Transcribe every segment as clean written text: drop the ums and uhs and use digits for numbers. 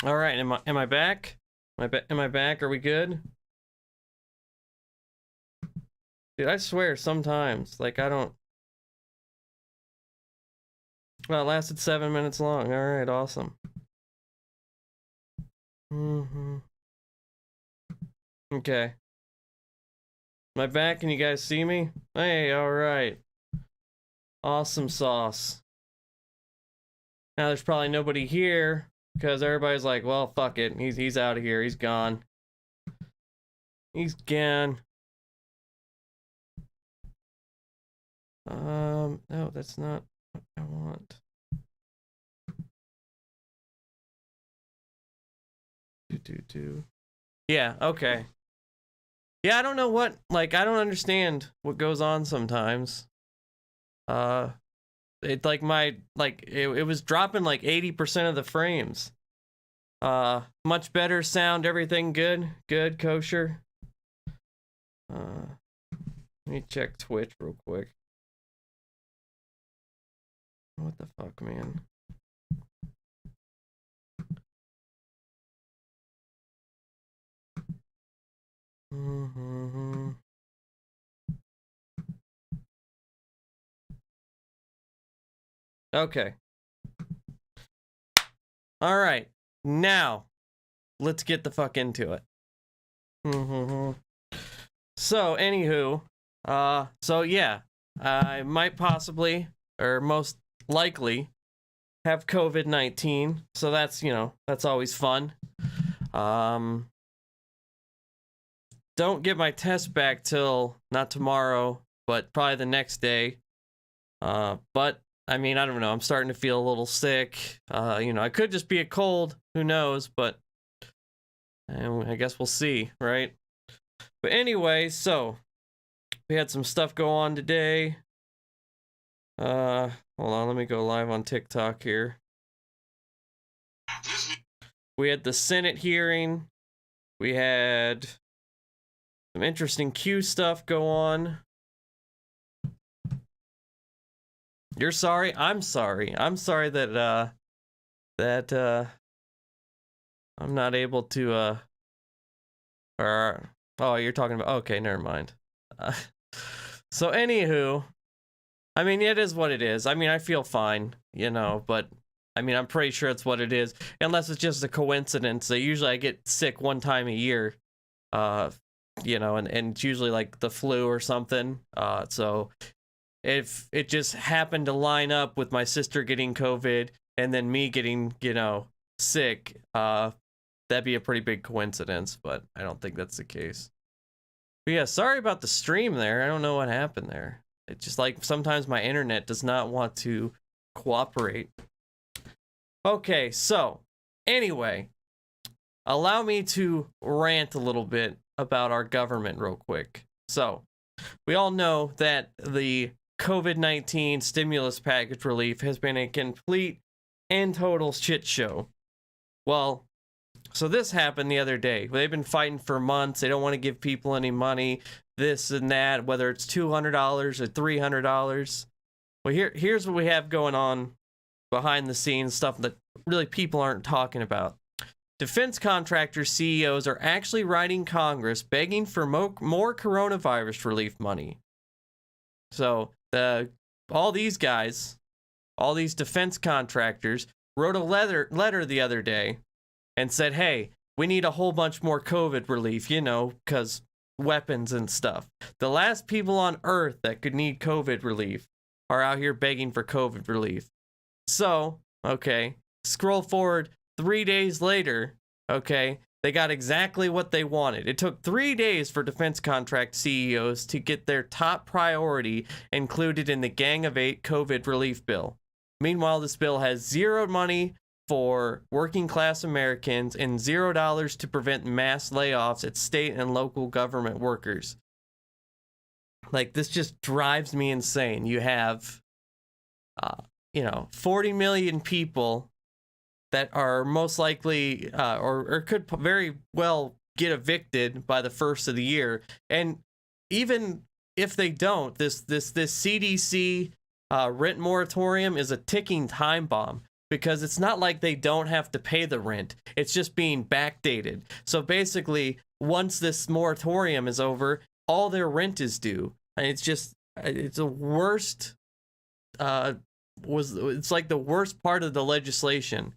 All right, am I back? Am I back? Are we good? Dude, I swear sometimes, like I don't. Well, it lasted 7 minutes long. All right, awesome. Okay. Am I back? Can you guys see me? Hey, all right. Awesome sauce. Now there's probably nobody here because everybody's like, well, fuck it. He's out of here. He's gone. He's gone. No, that's not what I want. Yeah, okay. Yeah, I don't know what, like, I don't understand what goes on sometimes. It like it was dropping like 80% of the frames. Much better sound, everything good, kosher. Let me check Twitch real quick. What the fuck, man? Okay. All right. Now, let's get the fuck into it. So, anywho, so yeah, I might possibly, or most likely, have COVID-19. So that's, that's always fun. Don't get my test back till not tomorrow, but probably the next day. But I mean, I don't know. I'm starting to feel a little sick. I could just be a cold. Who knows? But I guess we'll see, right? But anyway, so we had some stuff go on today. Hold on. Let me go live on TikTok here. We had the Senate hearing. We had some interesting Q stuff go on. You're sorry? I'm sorry. I'm sorry that I'm not able to oh, you're talking about, okay, never mind. So anywho, I mean, it is what it is. I mean, I feel fine, but I mean, I'm pretty sure it's what it is, unless it's just a coincidence. So usually I get sick one time a year, and it's usually like the flu or something. So if it just happened to line up with my sister getting COVID and then me getting, sick, that'd be a pretty big coincidence, but I don't think that's the case. But yeah, sorry about the stream there. I don't know what happened there. It's just like sometimes my internet does not want to cooperate. Okay, so anyway, allow me to rant a little bit about our government real quick. So we all know that the COVID-19 stimulus package relief has been a complete and total shit show. Well, so this happened the other day. They've been fighting for months. They don't want to give people any money, this and that, whether it's $200 or $300. Well, here's what we have going on behind the scenes, stuff that really people aren't talking about. Defense contractor CEOs are actually writing Congress begging for more coronavirus relief money. So all these guys, all these defense contractors wrote a letter the other day and said, hey, we need a whole bunch more COVID relief, because weapons and stuff. The last people on Earth that could need COVID relief are out here begging for COVID relief. So, okay, scroll forward 3 days later, okay, they got exactly what they wanted. It took 3 days for defense contract CEOs to get their top priority included in the Gang of Eight COVID relief bill. Meanwhile, this bill has zero money for working class Americans and $0 to prevent mass layoffs at state and local government workers. Like, this just drives me insane. You have, 40 million people that are most likely or could very well get evicted by the first of the year. And even if they don't, this CDC rent moratorium is a ticking time bomb, because it's not like they don't have to pay the rent. It's just being backdated. So basically, once this moratorium is over, all their rent is due. And it's the worst, it's like the worst part of the legislation,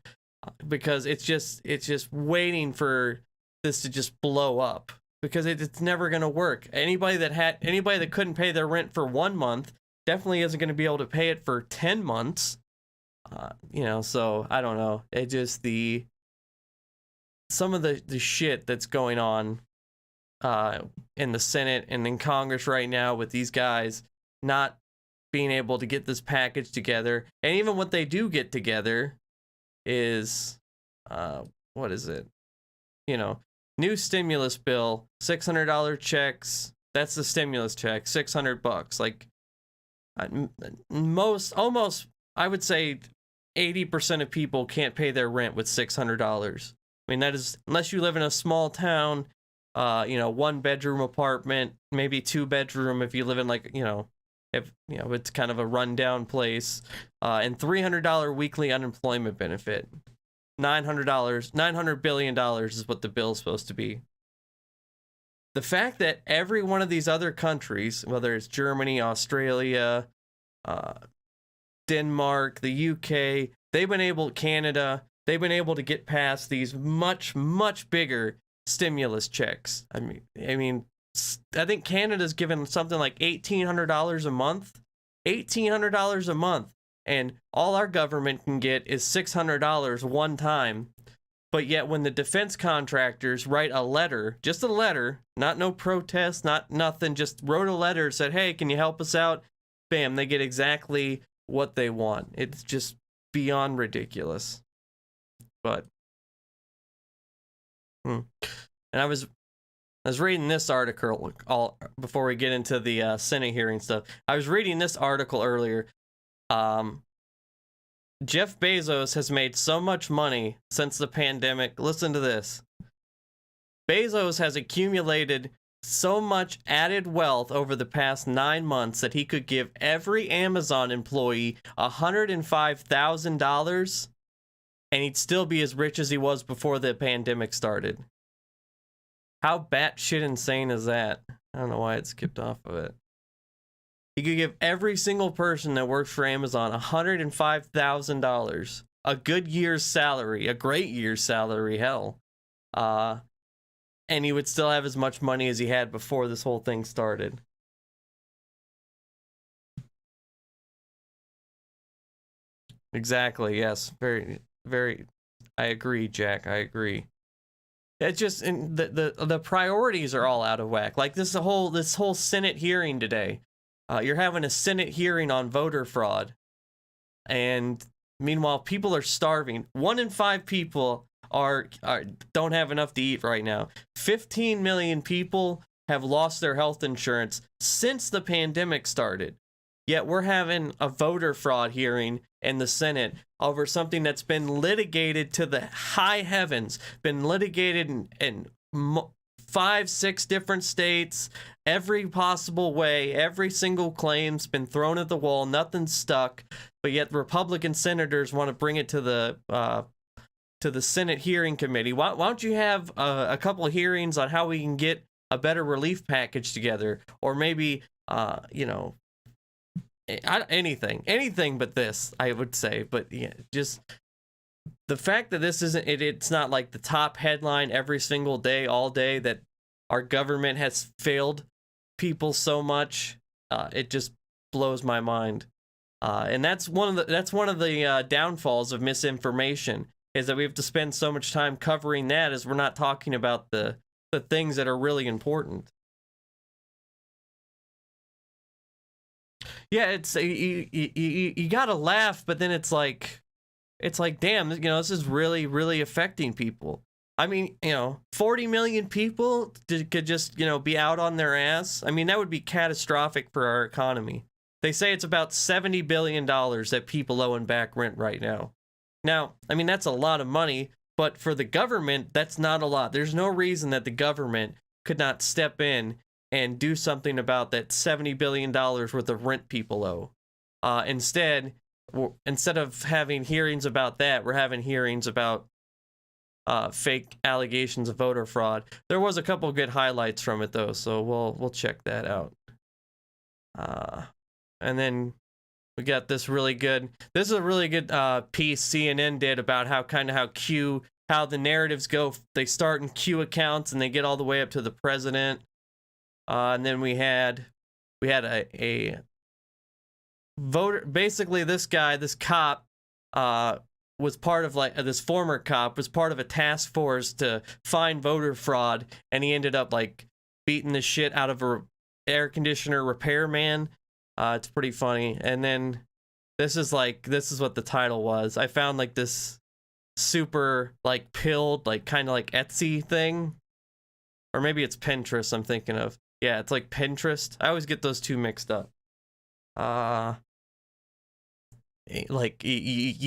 because it's just waiting for this to just blow up, because it's never going to work. Anybody that couldn't pay their rent for 1 month definitely isn't going to be able to pay it for 10 months. So I don't know. It just some of the shit that's going on in the Senate and in Congress right now, with these guys not being able to get this package together. And even what they do get together is, what is it? New stimulus bill, $600 checks. That's the stimulus check, $600. Like, almost, I would say 80% of people can't pay their rent with $600. I mean, that is, unless you live in a small town, 1-bedroom apartment, maybe 2-bedroom if you live in if it's kind of a rundown place, and $300 weekly unemployment benefit. $900 billion is what the bill's supposed to be. The fact that every one of these other countries, whether it's Germany, Australia, Denmark, the UK, Canada, they've been able to get past these much, much bigger stimulus checks. I mean, I think Canada's given something like $1,800 a month. $1,800 a month. And all our government can get is $600 one time. But yet when the defense contractors write a letter, just a letter, not no protest, not nothing, just wrote a letter, said, hey, can you help us out? Bam, they get exactly what they want. It's just beyond ridiculous. But and I was reading this article all before we get into the Senate hearing stuff. I was reading this article earlier. Jeff Bezos has made so much money since the pandemic. Listen to this. Bezos has accumulated so much added wealth over the past 9 months that he could give every Amazon employee $105,000, and he'd still be as rich as he was before the pandemic started. How batshit insane is that? I don't know why it skipped off of it. He could give every single person that works for Amazon $105,000, a good year's salary, a great year's salary, hell. And he would still have as much money as he had before this whole thing started. Exactly, yes. Very, very, I agree, Jack, I agree. It's just, the priorities are all out of whack. Like this whole Senate hearing today. You're having a Senate hearing on voter fraud, and meanwhile, people are starving. 1 in 5 people don't have enough to eat right now. 15 million people have lost their health insurance since the pandemic started. Yet we're having a voter fraud hearing in the Senate over something that's been litigated to the high heavens, been litigated in 5-6 different states, every possible way, every single claim's been thrown at the wall, nothing's stuck, but yet Republican senators want to bring it to the Senate hearing committee. Why don't you have a couple of hearings on how we can get a better relief package together, or maybe anything but this, I would say. But yeah, just the fact that this isn't it's not like the top headline every single day, all day, that our government has failed people so much, it just blows my mind. And that's one of the downfalls of misinformation, is that we have to spend so much time covering that, as we're not talking about the things that are really important. Yeah, it's you gotta laugh, but then it's like, damn, this is really, really affecting people. I mean, 40 million people could just, be out on their ass. I mean, that would be catastrophic for our economy. They say it's about $70 billion that people owe in back rent right now. Now, I mean, that's a lot of money, but for the government, that's not a lot. There's no reason that the government could not step in and do something about that $70 billion worth of rent people owe. Instead, instead of having hearings about that, we're having hearings about fake allegations of voter fraud. There was a couple good highlights from it though, so we'll check that out. And then we got this really good. This is a really good piece CNN did about how the narratives go. They start in Q accounts and they get all the way up to the president. And then we had a voter. Basically, this cop, was part of this former cop was part of a task force to find voter fraud, and he ended up beating the shit out of a air conditioner repairman. It's pretty funny. And then this is what the title was. I found this super pilled kind of Etsy thing, or maybe it's Pinterest I'm thinking of. Yeah, it's Pinterest. I always get those two mixed up. You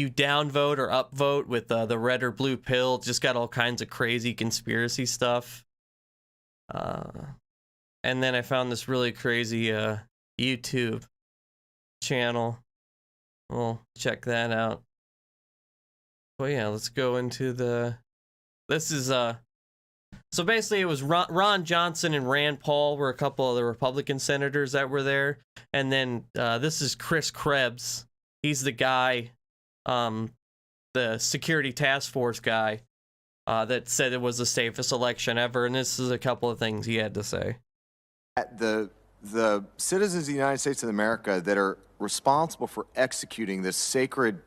downvote or upvote with the red or blue pill. Just got all kinds of crazy conspiracy stuff. And then I found this really crazy YouTube channel. We'll check that out. Well, yeah, let's go into this is so basically it was Ron Johnson and Rand Paul were a couple of the Republican senators that were there. And then this is Chris Krebs. He's the guy, the security task force guy, that said it was the safest election ever. And this is a couple of things he had to say. The citizens of the United States of America that are responsible for executing this sacred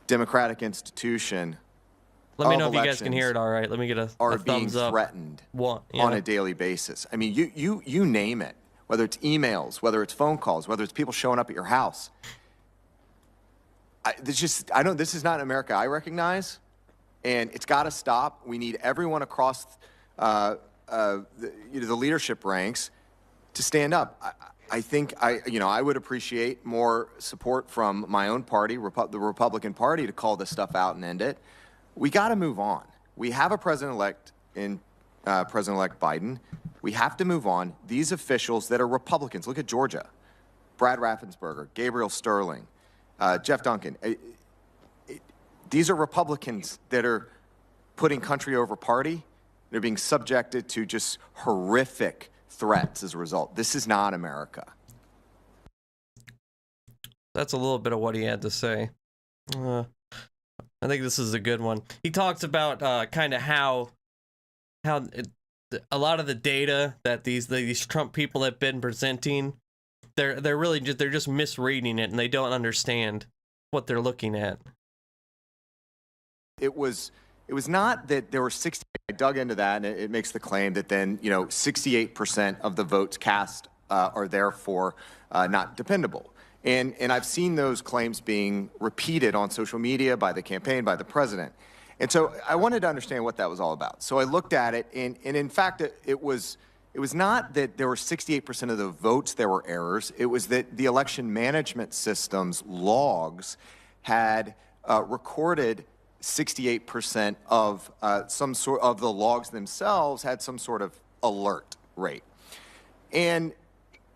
democratic institution. Let me know if you guys can hear it all right. Let me get a thumbs up. Are being threatened on a daily basis. I mean, you name it, whether it's emails, whether it's phone calls, whether it's people showing up at your this is not America I recognize, and it's got to stop. We need everyone across the leadership ranks to stand up. I think I would appreciate more support from my own party, the Republican Party, to call this stuff out and end it. We got to move on. We have a president-elect in President-elect Biden. We have to move on. These officials that are Republicans, look at Georgia, Brad Raffensperger, Gabriel Sterling, Jeff Duncan. These are Republicans that are putting country over party. They're being subjected to just horrific threats as a result. This is not America. That's a little bit of what he had to say. I think this is a good one. He talks about kind of how a lot of the data that these Trump people have been presenting, they're really just misreading it, and they don't understand what they're looking at. It was not that there were 60. I dug into that, and it makes the claim that then 68% of the votes cast are therefore not dependable. And I've seen those claims being repeated on social media by the campaign, by the president. And so I wanted to understand what that was all about. So I looked at it, and in fact, it was not that there were 68% of the votes there were errors. It was that the election management system's logs had recorded 68% of some sort of the logs themselves had some sort of alert rate. And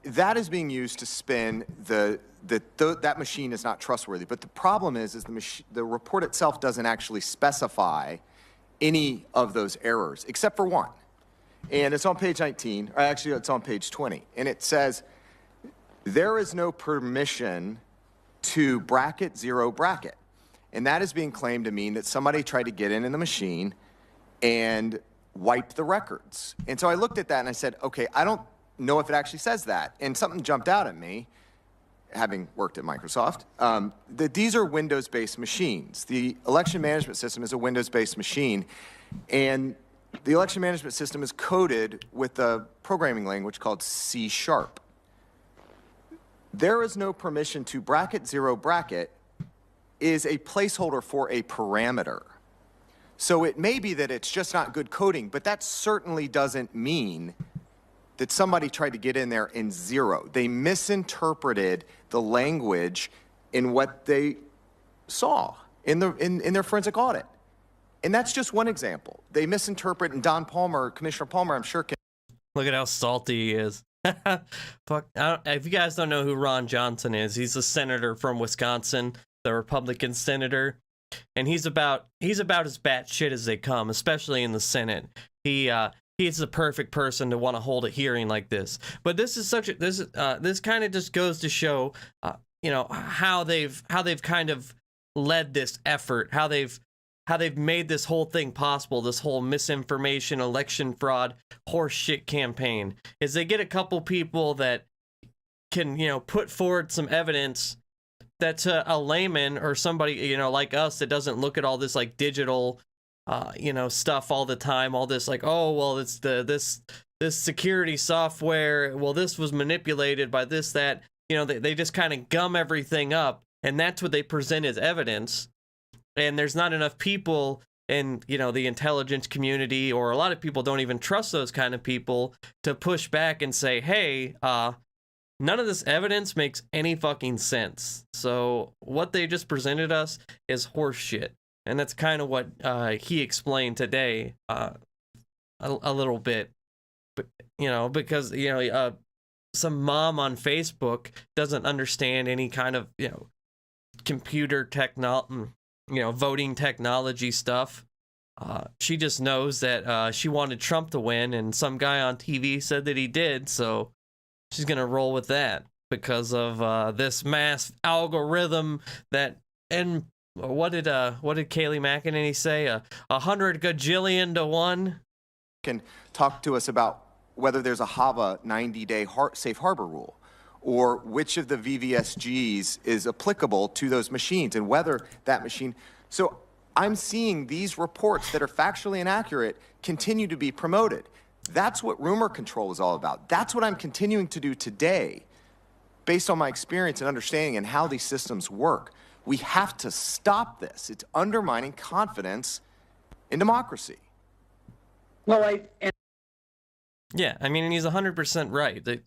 that is being used to spin that machine is not trustworthy. But the problem is the report itself doesn't actually specify any of those errors, except for one. And it's on page 19, or actually it's on page 20. And it says, there is no permission to bracket zero bracket. And that is being claimed to mean that somebody tried to get in the machine and wipe the records. And so I looked at that and I said, okay, I don't know if it actually says that. And something jumped out at me, having worked at Microsoft, that these are Windows-based machines. The election management system is a Windows-based machine, and the election management system is coded with a programming language called C#. There is no permission to bracket zero bracket is a placeholder for a parameter. So it may be that it's just not good coding, but that certainly doesn't mean that somebody tried to get in there and zero. They misinterpreted the language in what they saw in their forensic audit. And that's just one example. They misinterpret, and Don Palmer, Commissioner Palmer, I'm sure can. Look at how salty he is. Fuck. If you guys don't know who Ron Johnson is, he's a senator from Wisconsin, the Republican senator, and he's about as batshit as they come, especially in the Senate. He's the perfect person to want to hold a hearing like this. But this is this kind of just goes to show, how they've kind of led this effort, how they've made this whole thing possible, this whole misinformation, election fraud, horseshit campaign, is they get a couple people that can, put forward some evidence that to a layman or somebody, like us that doesn't look at all this like digital, stuff all the time, all this like, oh, well, it's this security software, well, this was manipulated by this, that, they just kind of gum everything up, and that's what they present as evidence. And there's not enough people in, the intelligence community, or a lot of people don't even trust those kind of people to push back and say, hey, none of this evidence makes any fucking sense. So what they just presented us is horse shit. And that's kind of what he explained today a little bit. But, because, some mom on Facebook doesn't understand any kind of, computer voting technology stuff. She just knows that she wanted Trump to win, and some guy on TV said that he did, so she's gonna roll with that because of this mass algorithm that. And what did Kayleigh McEnany say? 100 gajillion to 1. Can talk to us about whether there's a HAVA 90-day safe harbor rule, or which of the VVSGs is applicable to those machines, and whether that machine. So I'm seeing these reports that are factually inaccurate continue to be promoted. That's what rumor control is all about. That's what I'm continuing to do today, based on my experience and understanding and how these systems work. We have to stop this. It's undermining confidence in democracy. Well, yeah, I mean, he's 100% right.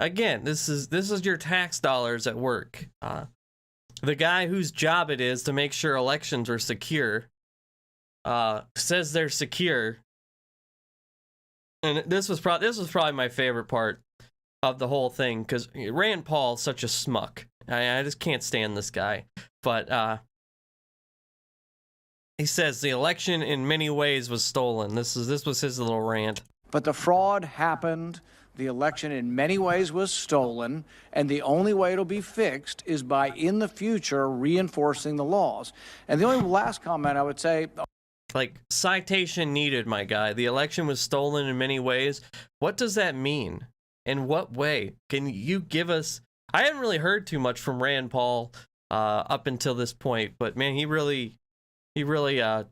Again, this is your tax dollars at work. The guy whose job it is to make sure elections are secure says they're secure. And this was probably my favorite part of the whole thing, because Rand Paul's such a smuck. I just can't stand this guy. But he says the election in many ways was stolen. This was his little rant. But the fraud happened. The election in many ways was stolen, and the only way it'll be fixed is by, in the future, reinforcing the laws. And the only last comment I would say... Like, citation needed, my guy. The election was stolen in many ways. What does that mean? In what way? Can you give us... I haven't really heard too much from Rand Paul up until this point, but man, he really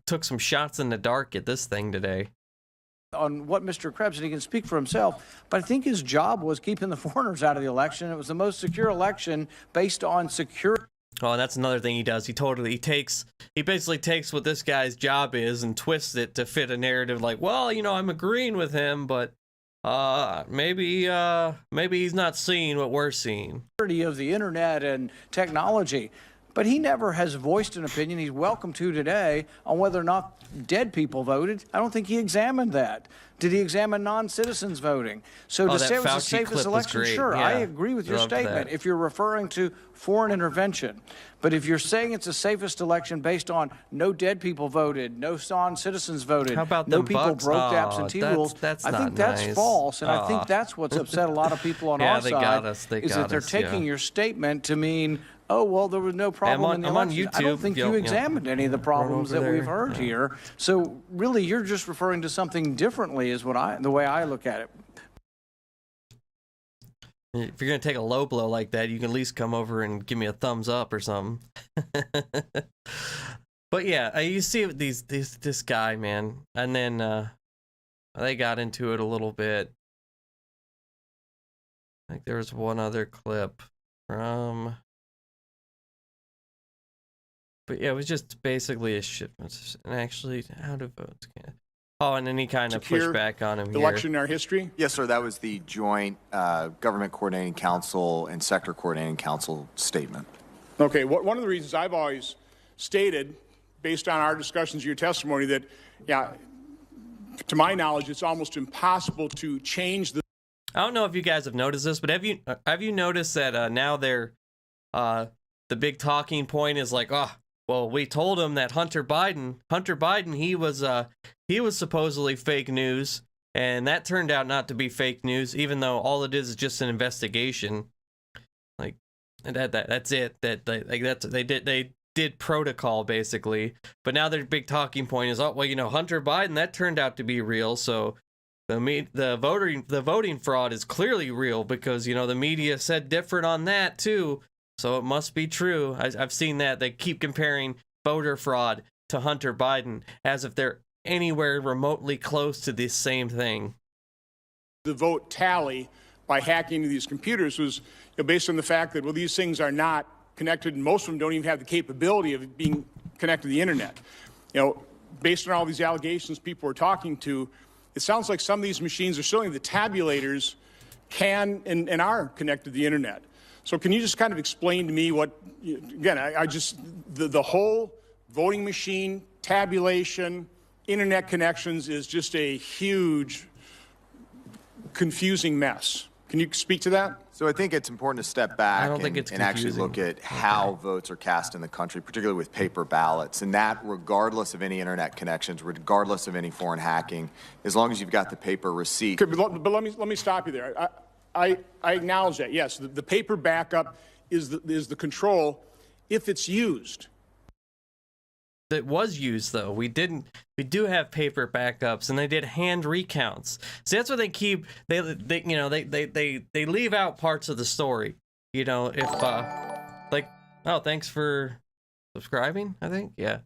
took some shots in the dark at this thing today. On what Mr. Krebs, and he can speak for himself, but I think his job was keeping the foreigners out of the election. It was the most secure election based on security. Oh, and that's another thing he does. He basically takes what this guy's job is and twists it to fit a narrative like, well, I'm agreeing with him, but maybe he's not seeing what we're seeing. Of the internet and technology. But he never has voiced an opinion, he's welcome to today, on whether or not dead people voted. I don't think he examined that. Did he examine non-citizens voting? So to say it was the safest election, sure, yeah. I agree with your statement if you're referring to foreign intervention. But if you're saying it's the safest election based on no dead people voted, no non-citizens voted, how about no people broke the absentee rules, I think that's false, and I think that's what's upset a lot of people on our side, is that they're taking your statement to mean, oh, well, there was no problem in the election. I don't think you examined any of the problems that we've heard here. So really, you're just referring to something differently is the way I look at it. If you're going to take a low blow like that, you can at least come over and give me a thumbs up or something. But yeah, you see this guy, man. And then they got into it a little bit. I think there was one other clip from... But yeah, it was just basically a shit. And actually, how do votes get? Oh, and then he kind of pushed back on him here. Election in our history? Yes, sir. That was the joint Government Coordinating Council and Sector Coordinating Council statement. Okay. One of the reasons I've always stated, based on our discussions, your testimony, that, yeah, to my knowledge, it's almost impossible to change the... I don't know if you guys have noticed this, but have you noticed that now they're the big talking point is like, oh, well, we told him that Hunter Biden, he was supposedly fake news, and that turned out not to be fake news, even though all it is just an investigation. Like, and that's it. They did protocol basically, but now their big talking point is, oh, well, you know, Hunter Biden, that turned out to be real, so the voting fraud is clearly real because, you know, the media said different on that too, so it must be true. I've seen that they keep comparing voter fraud to Hunter Biden as if they're anywhere remotely close to the same thing. The vote tally by hacking into these computers was, you know, based on the fact that, well, these things are not connected, and most of them don't even have the capability of being connected to the internet. You know, based on all these allegations people are talking to, it sounds like some of these machines are showing the tabulators can and are connected to the internet. So can you just kind of explain to me what, again, I just, the whole voting machine, tabulation, internet connections is just a huge, confusing mess. Can you speak to that? So I think it's important to step back and actually look at how votes are cast in the country, particularly with paper ballots, and that regardless of any internet connections, regardless of any foreign hacking, as long as you've got the paper receipt. Okay, but let me stop you there. I acknowledge that, yes, the paper backup is the control if it's used. That was used though. We do have paper backups, and they did hand recounts. See, that's what they keep. They leave out parts of the story. You know, if like, oh, thanks for subscribing. I think, yeah.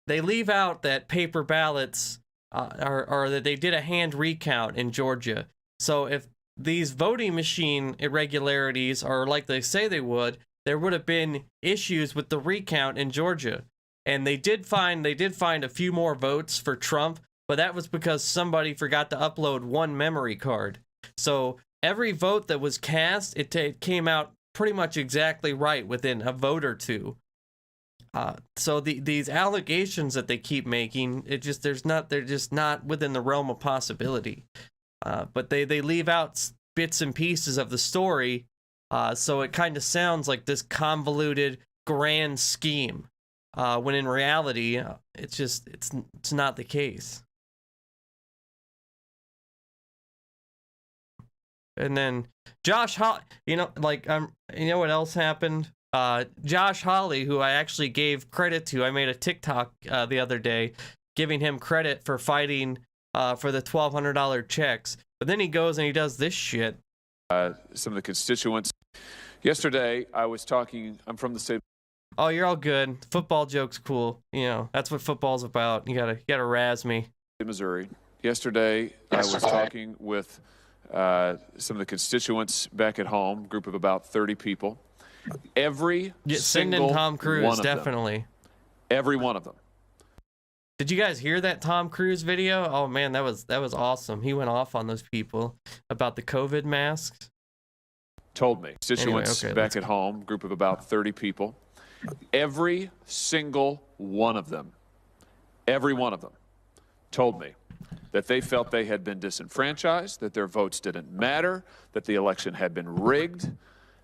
They leave out that paper ballots or that they did a hand recount in Georgia. So if these voting machine irregularities are like they say they would, there would have been issues with the recount in Georgia. And they did find a few more votes for Trump, but that was because somebody forgot to upload one memory card. So every vote that was cast, it came out pretty much exactly right within a vote or two. So these allegations that they keep making, they're just not within the realm of possibility. But they leave out bits and pieces of the story, so it kind of sounds like this convoluted grand scheme, when in reality, it's not the case. And then Josh, you know what else happened? Josh Hawley, who I actually gave credit to, I made a TikTok the other day giving him credit for fighting for the $1,200 checks. But then he goes and he does this shit. Some of the constituents. Yesterday, I was talking, I'm from the state. Oh, you're all good. Football joke's cool. You know, that's what football's about. You gotta razz me. Missouri. Yesterday, I was talking with some of the constituents back at home, group of about 30 people. Send in Tom Cruise, definitely. Every one of them. Did you guys hear that Tom Cruise video? Oh man, that was awesome. He went off on those people about the COVID masks. Told me. Constituents back at home, group of about 30 people. Every single one of them, told me that they felt they had been disenfranchised, that their votes didn't matter, that the election had been rigged.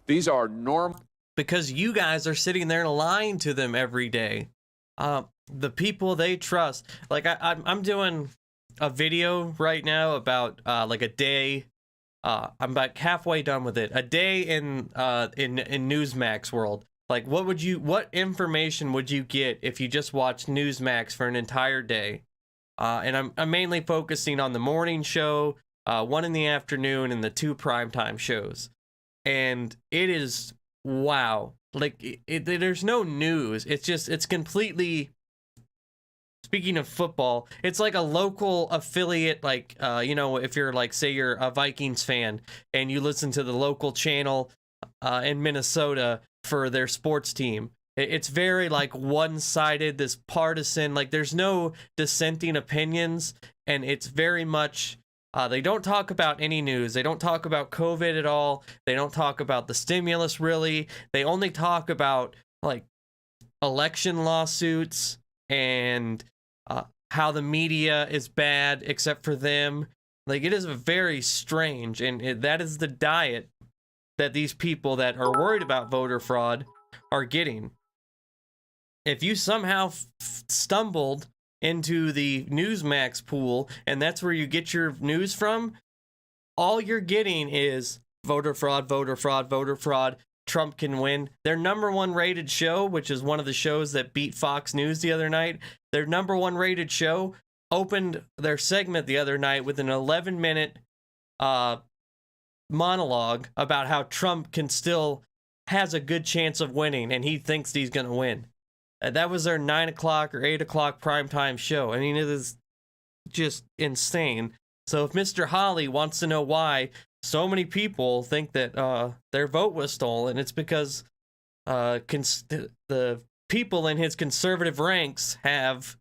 These are normal. Because you guys are sitting there lying to them every day. The people they trust. Like I'm doing a video right now about like a day. I'm about halfway done with it. A day in Newsmax world. Like what information would you get if you just watched Newsmax for an entire day? And I'm mainly focusing on the morning show, one in the afternoon, and the 2 primetime shows. And it is, wow. Like, there's no news. It's completely, speaking of football, it's like a local affiliate, like, if you're like, say you're a Vikings fan and you listen to the local channel in Minnesota for their sports team. It's very like one-sided, this partisan, like there's no dissenting opinions, and it's very much, they don't talk about any news. They don't talk about COVID at all. They don't talk about the stimulus really. They only talk about like election lawsuits and how the media is bad except for them. Like, it is very strange, and that is the diet that these people that are worried about voter fraud are getting. If you somehow stumbled into the Newsmax pool and that's where you get your news from, all you're getting is voter fraud, voter fraud, voter fraud. Trump can win. Their #1 rated show, which is one of the shows that beat Fox News the other night, their #1 rated show opened their segment the other night with an 11-minute monologue about how Trump has a good chance of winning and he thinks he's going to win. That was their 9 o'clock or 8 o'clock primetime show. I mean, it is just insane. So if Mr. Hawley wants to know why so many people think that their vote was stolen, it's because the people in his conservative ranks have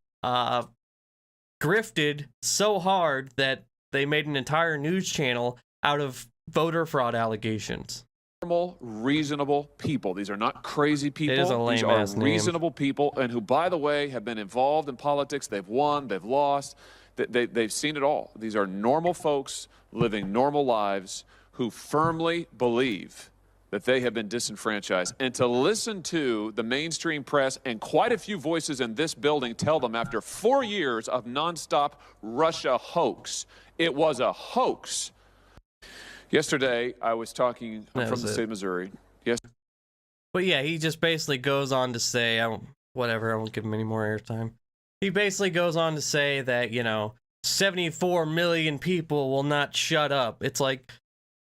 grifted so hard that they made an entire news channel out of voter fraud allegations. Normal, reasonable people. These are not crazy people. It is a lame-ass name. Reasonable people, and who, by the way, have been involved in politics. They've won, they've lost, they've seen it all. These are normal folks living normal lives who firmly believe that they have been disenfranchised. And to listen to the mainstream press and quite a few voices in this building tell them after 4 years of nonstop Russia hoax, it was a hoax. Yesterday, I was talking from the state of Missouri. Yes. But yeah, he just basically goes on to say, I won't give him any more airtime. He basically goes on to say that, 74 million people will not shut up. It's like,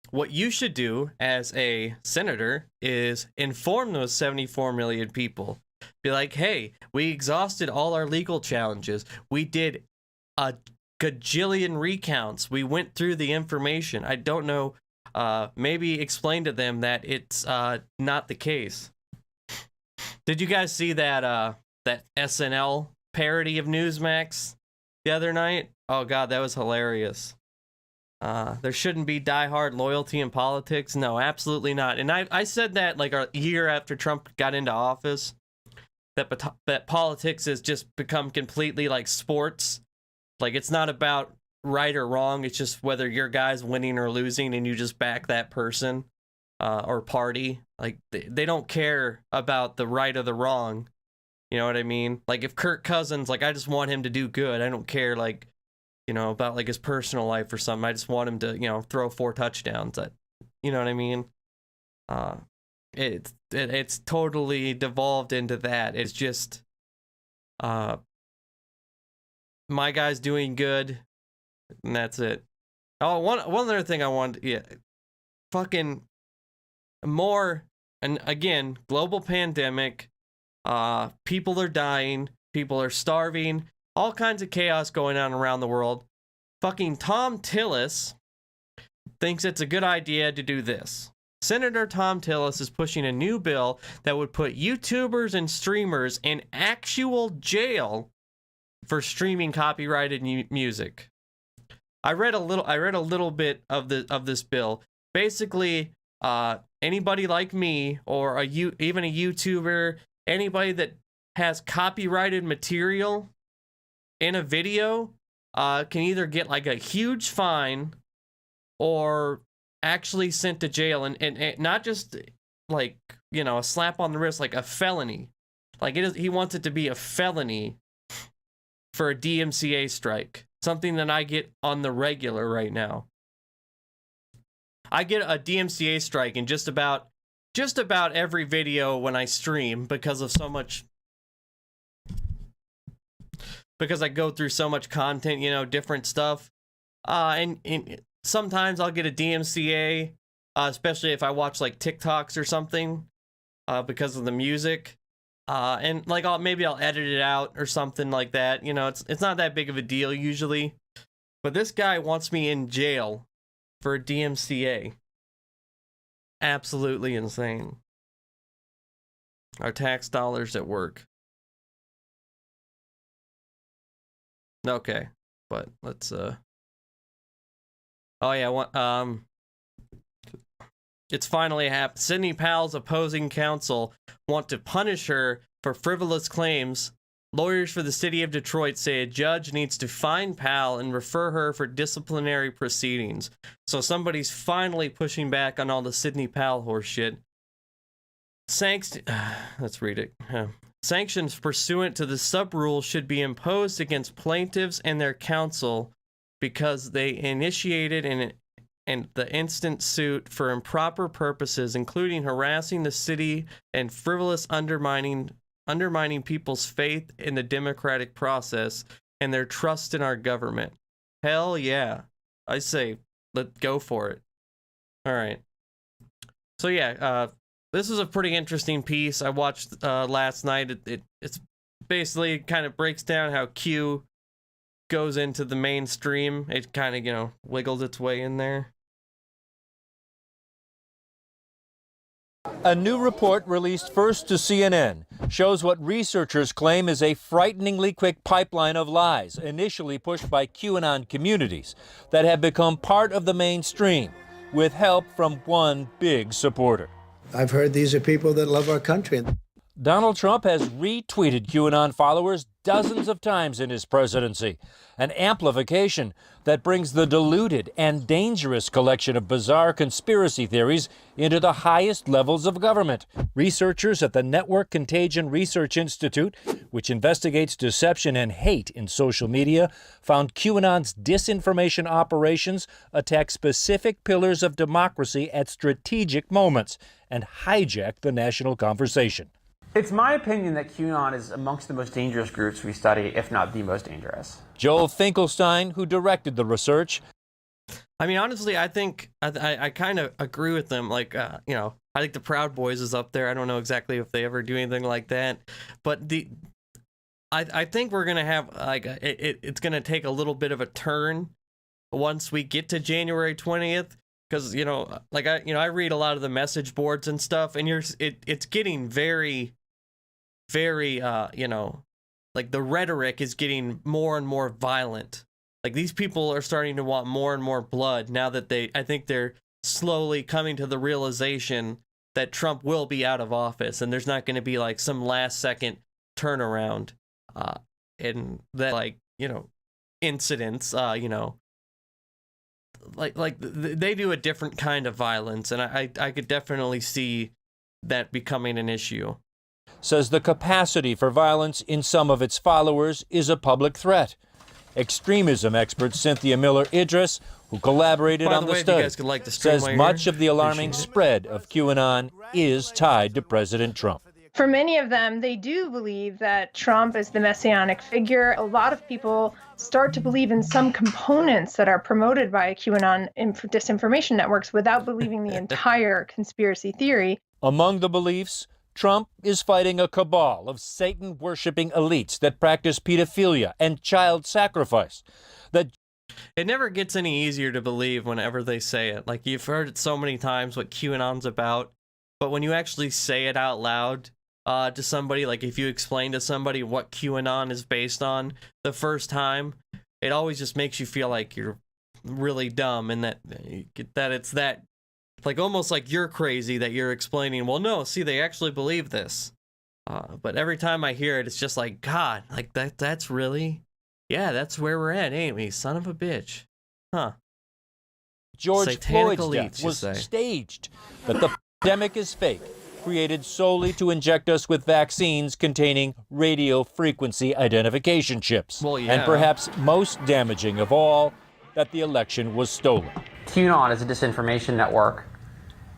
what you should do as a senator is inform those 74 million people. Be like, hey, we exhausted all our legal challenges. We did a gajillion recounts. We went through the information. I don't know. Maybe explain to them that it's not the case. Did you guys see that that SNL parody of Newsmax the other night? Oh God, that was hilarious. There shouldn't be diehard loyalty in politics. No, absolutely not. And I said that like a year after Trump got into office, that politics has just become completely like sports. Like, it's not about right or wrong. It's just whether your guy's winning or losing and you just back that person or party. Like, they don't care about the right or the wrong. You know what I mean? Like, if Kirk Cousins, like, I just want him to do good. I don't care, like, about, like, his personal life or something. I just want him to, throw 4 touchdowns. You know what I mean? It's totally devolved into that. It's just... my guy's doing good, and that's it. Oh, one other thing I wanted, fucking more, and again, global pandemic, people are dying, people are starving, all kinds of chaos going on around the world. Fucking Tom Tillis thinks it's a good idea to do this. Senator Tom Tillis is pushing a new bill that would put YouTubers and streamers in actual jail for streaming copyrighted music. I read a little bit of this bill. Basically, anybody like me or even a YouTuber, anybody that has copyrighted material in a video, can either get like a huge fine or actually sent to jail, and not just like a slap on the wrist, like a felony. Like, he wants it to be a felony for a DMCA strike, something that I get on the regular right now. I get a DMCA strike in just about every video when I stream because I go through so much content, different stuff. And sometimes I'll get a DMCA, especially if I watch like TikToks or something, because of the music. And like maybe I'll edit it out or something like that. It's not that big of a deal usually. But this guy wants me in jail for a DMCA. Absolutely insane. Our tax dollars at work. Okay, but let's oh yeah, it's finally happened. Sidney Powell's opposing counsel want to punish her for frivolous claims Lawyers for the city of Detroit say a judge needs to fine Powell and refer her for disciplinary proceedings. So somebody's finally pushing back on all the Sidney Powell horse shit. Let's read it. Sanctions pursuant to the sub-rule should be imposed against plaintiffs and their counsel because they initiated and the instant suit for improper purposes, including harassing the city and frivolous undermining people's faith in the democratic process and their trust in our government. Hell yeah. I say, let's go for it. All right. So yeah, this is a pretty interesting piece I watched last night. It's basically kind of breaks down how Q goes into the mainstream. It kind of, wiggles its way in there. A new report released first to CNN shows what researchers claim is a frighteningly quick pipeline of lies initially pushed by QAnon communities that have become part of the mainstream with help from one big supporter. I've heard these are people that love our country. Donald Trump has retweeted QAnon followers dozens of times in his presidency, an amplification that brings the diluted and dangerous collection of bizarre conspiracy theories into the highest levels of government. Researchers at the Network Contagion Research Institute, which investigates deception and hate in social media, found QAnon's disinformation operations attack specific pillars of democracy at strategic moments and hijack the national conversation. It's my opinion that QAnon is amongst the most dangerous groups we study, if not the most dangerous. Joel Finkelstein, who directed the research. I mean, honestly, I think I kind of agree with them. Like, I think the Proud Boys is up there. I don't know exactly if they ever do anything like that, but I think we're gonna have it's gonna take a little bit of a turn once we get to January 20th. Because I read a lot of the message boards and stuff, and it's getting very, very like the rhetoric is getting more and more violent. Like these people are starting to want more and more blood now that I think they're slowly coming to the realization that Trump will be out of office, and there's not going to be like some last second turnaround, and that incidents, like they do a different kind of violence, and I could definitely see that becoming an issue. Says the capacity for violence in some of its followers is a public threat. Extremism expert Cynthia Miller-Idris, who collaborated on the study, says much of the alarming spread of QAnon is tied to President Trump. For many of them, they do believe that Trump is the messianic figure. A lot of people start to believe in some components that are promoted by QAnon disinformation networks without believing the entire conspiracy theory. Among the beliefs, Trump is fighting a cabal of Satan-worshipping elites that practice pedophilia and child sacrifice. It never gets any easier to believe whenever they say it. Like, you've heard it so many times what QAnon's about, but when you actually say it out loud to somebody, like if you explain to somebody what QAnon is based on the first time, it always just makes you feel like you're really dumb, and that it's that, like, almost like you're crazy that you're explaining, well, no, see, they actually believe this. But every time I hear it, it's just like, God, like that's really, yeah, that's where we're at, ain't we? Son of a bitch. Huh. George Satanic Floyd's elites, death was you say. staged, that the pandemic is fake, created solely to inject us with vaccines containing radio frequency identification chips. Well, yeah. And perhaps most damaging of all, that the election was stolen. QAnon as a disinformation network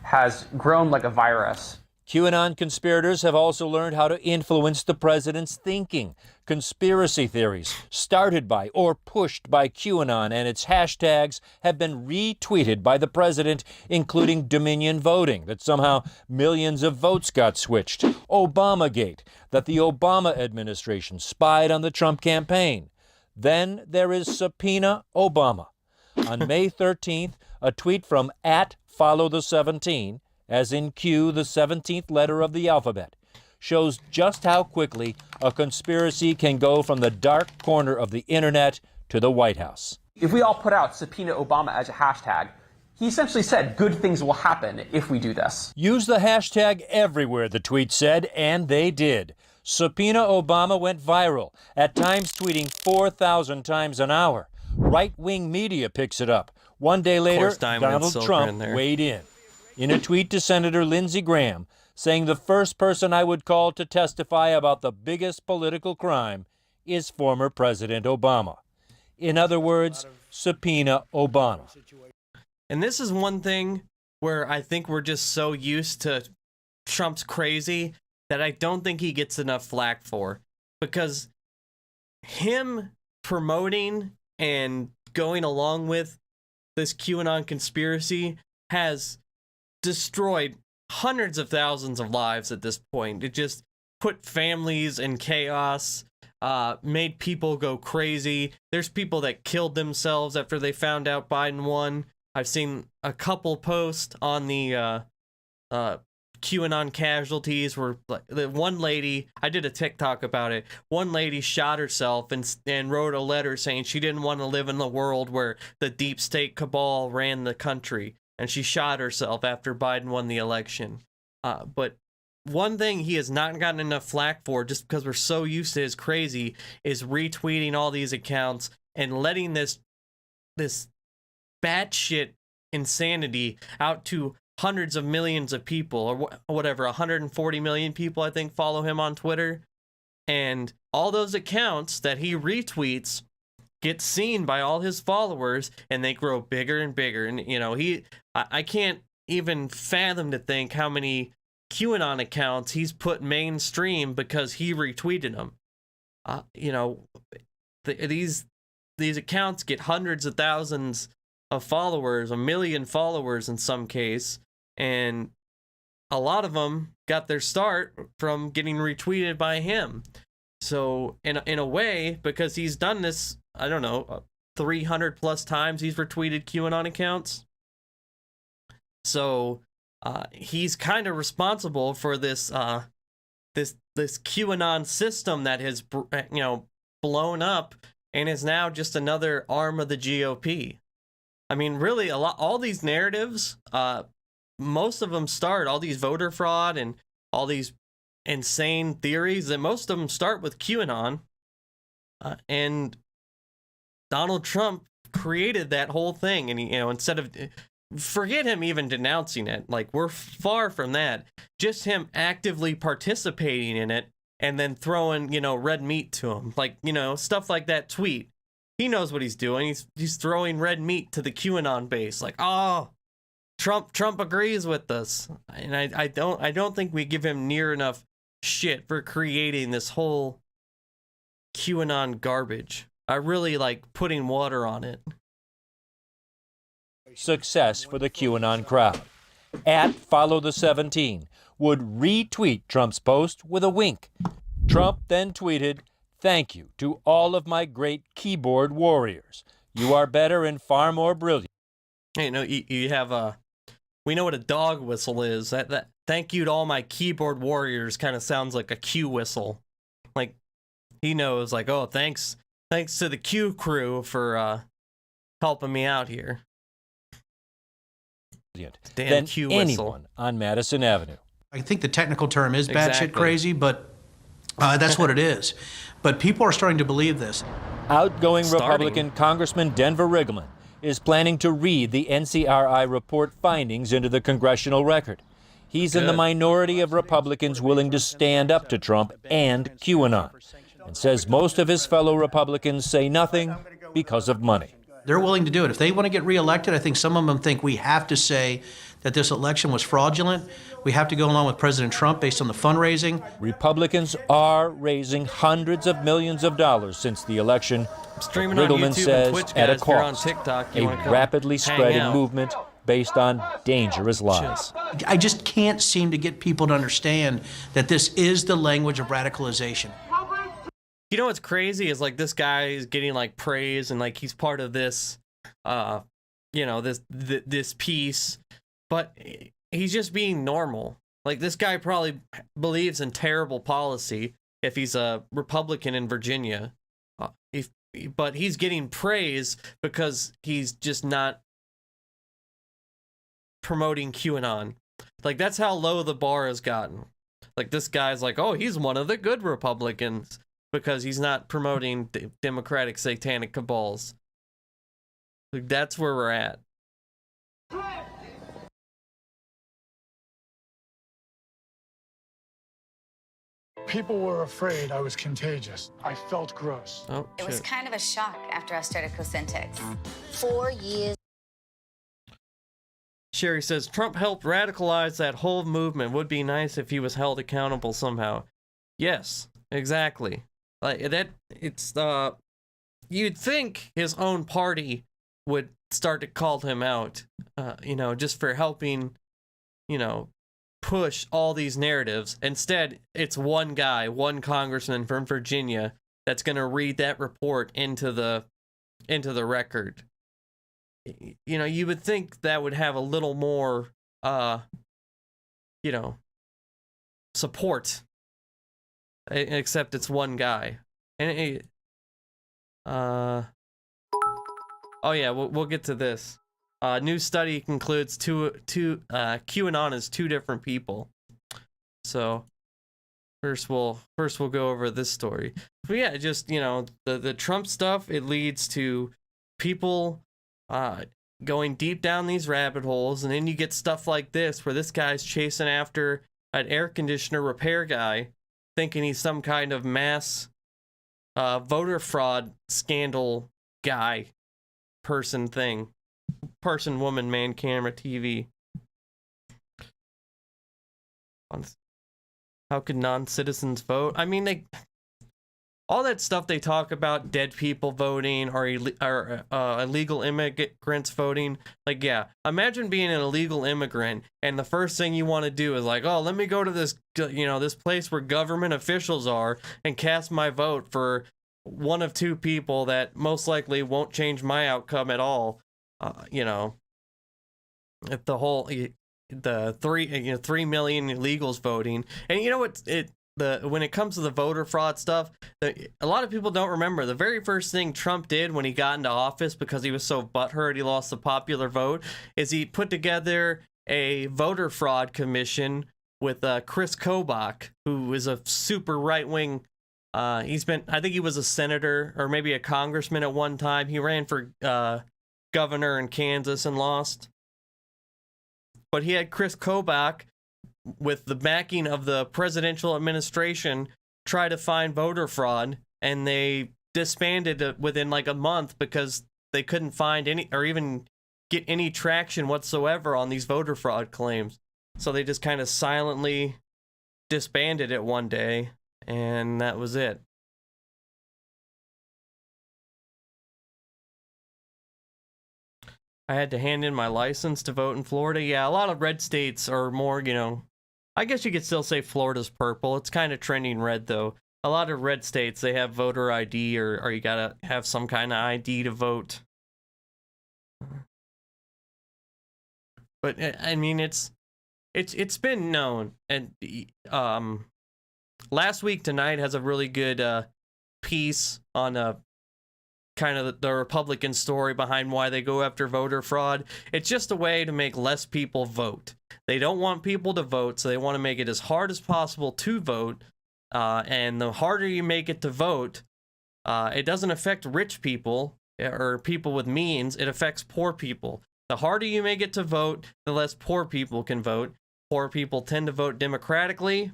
has grown like a virus. QAnon conspirators have also learned how to influence the president's thinking. Conspiracy theories started by or pushed by QAnon and its hashtags have been retweeted by the president, including Dominion voting, that somehow millions of votes got switched, Obamagate, that the Obama administration spied on the Trump campaign. Then there is Subpoena Obama. On May 13th, a tweet from @FollowThe17, as in Q, the 17th letter of the alphabet, shows just how quickly a conspiracy can go from the dark corner of the internet to the White House. If we all put out Subpoena Obama as a hashtag, he essentially said good things will happen if we do this. Use the hashtag everywhere, the tweet said, and they did. Subpoena Obama went viral, at times tweeting 4,000 times an hour. Right-wing media picks it up. One day later, Donald Trump weighed in. In a tweet to Senator Lindsey Graham, saying the first person I would call to testify about the biggest political crime is former President Obama. In other words, subpoena Obama. And this is one thing where I think we're just so used to Trump's crazy that I don't think he gets enough flack for. Because him promoting and going along with this QAnon conspiracy has destroyed hundreds of thousands of lives at this point. It just put families in chaos, made people go crazy. There's people that killed themselves after they found out Biden won. I've seen a couple posts on the QAnon casualties where the one lady, I did a TikTok about it, one lady shot herself and wrote a letter saying she didn't want to live in the world where the deep state cabal ran the country, and she shot herself after Biden won the election. But one thing he has not gotten enough flack for, just because we're so used to his crazy, is retweeting all these accounts and letting this batshit insanity out to hundreds of millions of people, or whatever, 140 million people, I think, follow him on Twitter. And all those accounts that he retweets get seen by all his followers, and they grow bigger and bigger. And, you know, I can't even fathom to think how many QAnon accounts he's put mainstream because he retweeted them. You know, these accounts get hundreds of thousands of followers, 1 million followers in some case, and a lot of them got their start from getting retweeted by him. So in a way, because he's done this, I don't know, 300 plus times he's retweeted QAnon accounts. So he's kind of responsible for this this QAnon system that has, you know, blown up and is now just another arm of the GOP. I mean, really, all these narratives, most of them start, all these voter fraud and all these insane theories, and most of them start with QAnon. And Donald Trump created that whole thing. And, you know, instead of, forget him even denouncing it, like, we're far from that. Just him actively participating in it and then throwing, you know, red meat to him. Like, you know, stuff like that tweet. He knows what he's doing. He's throwing red meat to the QAnon base. Like, oh, Trump agrees with us. And I don't think we give him near enough shit for creating this whole QAnon garbage. I really like putting water on it. Success for the QAnon crowd. @FollowThe17 would retweet Trump's post with a wink. Trump then tweeted, "Thank you to all of my great keyboard warriors. You are better and far more brilliant." Hey, no, you have we know what a dog whistle is. That thank you to all my keyboard warriors kind of sounds like a Q whistle. Like, he knows, like, oh, thanks to the Q crew for helping me out here. Damn Than Q whistle. anyone on Madison Avenue. I think the technical term is batshit Exactly. crazy, but that's what it is. But people are starting to believe this. Outgoing Republican Congressman Denver Riggleman is planning to read the NCRI report findings into the congressional record. He's in the minority of Republicans willing to stand up to Trump and QAnon, and says most of his fellow Republicans say nothing because of money. They're willing to do it. If they want to get reelected, I think some of them think we have to say that this election was fraudulent. We have to go along with President Trump based on the fundraising. Republicans are raising hundreds of millions of dollars since the election. Streaming on Riggleman YouTube says and Twitch, at a guys. If you're on cost, TikTok, you a wanna come rapidly hang spreading out. movement based on dangerous lies. I just can't seem to get people to understand that this is the language of radicalization. You know what's crazy is, like, this guy is getting, like, praise and, like, he's part of this, you know, this piece, but he's just being normal. Like, this guy probably believes in terrible policy if he's a Republican in Virginia, but he's getting praise because he's just not promoting QAnon. Like, that's how low the bar has gotten. Like, this guy's like, oh, he's one of the good Republicans because he's not promoting democratic satanic cabals. Like, that's where we're at. People were afraid I was contagious. I felt gross. Oh, It was shit. kind of a shock after I started Cosentix. 4 years. Sherry says, Trump helped radicalize that whole movement. Would be nice if he was held accountable somehow. Yes, exactly. Like, that, it's, you'd think his own party would start to call him out, you know, just for helping, you know, push all these narratives. Instead, it's one guy, one congressman from Virginia that's going to read that report into the record. You know, you would think that would have a little more you know, support, except it's one guy. And oh yeah, we'll get to this. New study concludes QAnon is two different people. So first we'll go over this story. But yeah, just, you know, the Trump stuff, it leads to people going deep down these rabbit holes, and then you get stuff like this where this guy's chasing after an air conditioner repair guy, thinking he's some kind of mass voter fraud scandal guy, person, woman, man, camera, TV. How could non-citizens vote? I mean, all that stuff they talk about, dead people voting or illegal immigrants voting. Like, yeah, imagine being an illegal immigrant and the first thing you want to do is like, oh, let me go to this, you know, this place where government officials are and cast my vote for one of two people that most likely won't change my outcome at all. You know, if the whole, the 3 million illegals voting. And you know what, when it comes to the voter fraud stuff, a lot of people don't remember the very first thing Trump did when he got into office, because he was so butthurt he lost the popular vote, is he put together a voter fraud commission with Chris Kobach, who is a super right-wing. I think he was a senator or maybe a congressman at one time. He ran for governor in Kansas and lost. But he had Chris Kobach, with the backing of the presidential administration, try to find voter fraud, and they disbanded it within like a month because they couldn't find any or even get any traction whatsoever on these voter fraud claims. So they just kind of silently disbanded it one day, and that was it. I had to hand in my license to vote in Florida. Yeah, a lot of red states are more, you know, I guess you could still say Florida's purple. It's kind of trending red, though. A lot of red states, they have voter ID, or you gotta have some kind of ID to vote. But I mean, it's been known, and Last Week Tonight has a really good piece on kind of the Republican story behind why they go after voter fraud. It's just a way to make less people vote. They don't want people to vote, so they want to make it as hard as possible to vote. And the harder you make it to vote, it doesn't affect rich people or people with means. It affects poor people. The harder you make it to vote, the less poor people can vote. Poor people tend to vote democratically.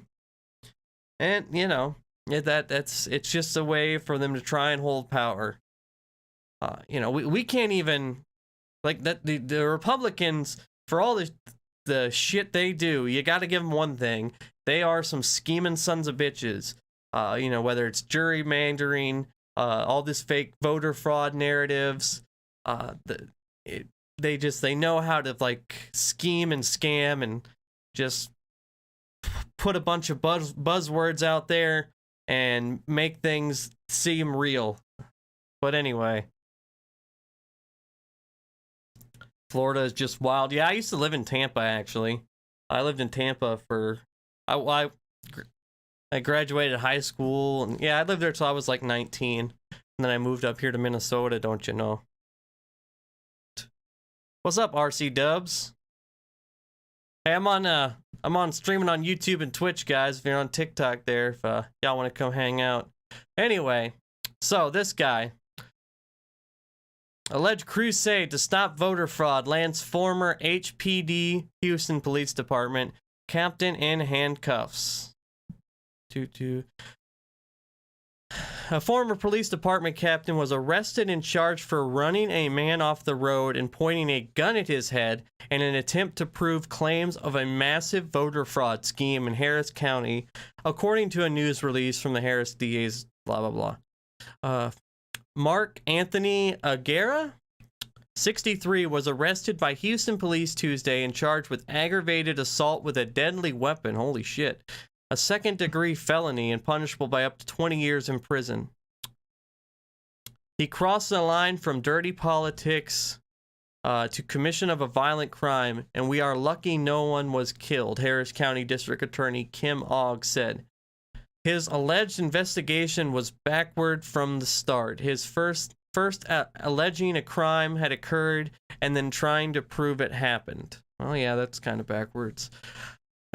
And, you know, it's just a way for them to try and hold power. You know, we can't even, like, that the Republicans, for all the shit they do, you got to give them one thing: they are some scheming sons of bitches. You know, whether it's gerrymandering, all this fake voter fraud narratives, they know how to like scheme and scam and just put a bunch of buzzwords out there and make things seem real. But anyway, Florida is just wild. Yeah, I used to live in Tampa, actually. I lived in Tampa for... I graduated high school, and yeah, I lived there till I was like 19. And then I moved up here to Minnesota, don't you know? What's up, RC Dubs? Hey, I'm on streaming on YouTube and Twitch, guys. If you're on TikTok there, if y'all want to come hang out. Anyway, so this guy, alleged crusade to stop voter fraud lands former HPD Houston Police Department captain in handcuffs. A former police department captain was arrested and charged for running a man off the road and pointing a gun at his head in an attempt to prove claims of a massive voter fraud scheme in Harris County, according to a news release from the Harris DA's blah, blah, blah. Mark Anthony Aguera, 63, was arrested by Houston police Tuesday and charged with aggravated assault with a deadly weapon. Holy shit. A second-degree felony and punishable by up to 20 years in prison. He crossed the line from dirty politics to commission of a violent crime, and we are lucky no one was killed, Harris County District Attorney Kim Ogg said. His alleged investigation was backward from the start. His first alleging a crime had occurred and then trying to prove it happened. Oh yeah, that's kind of backwards.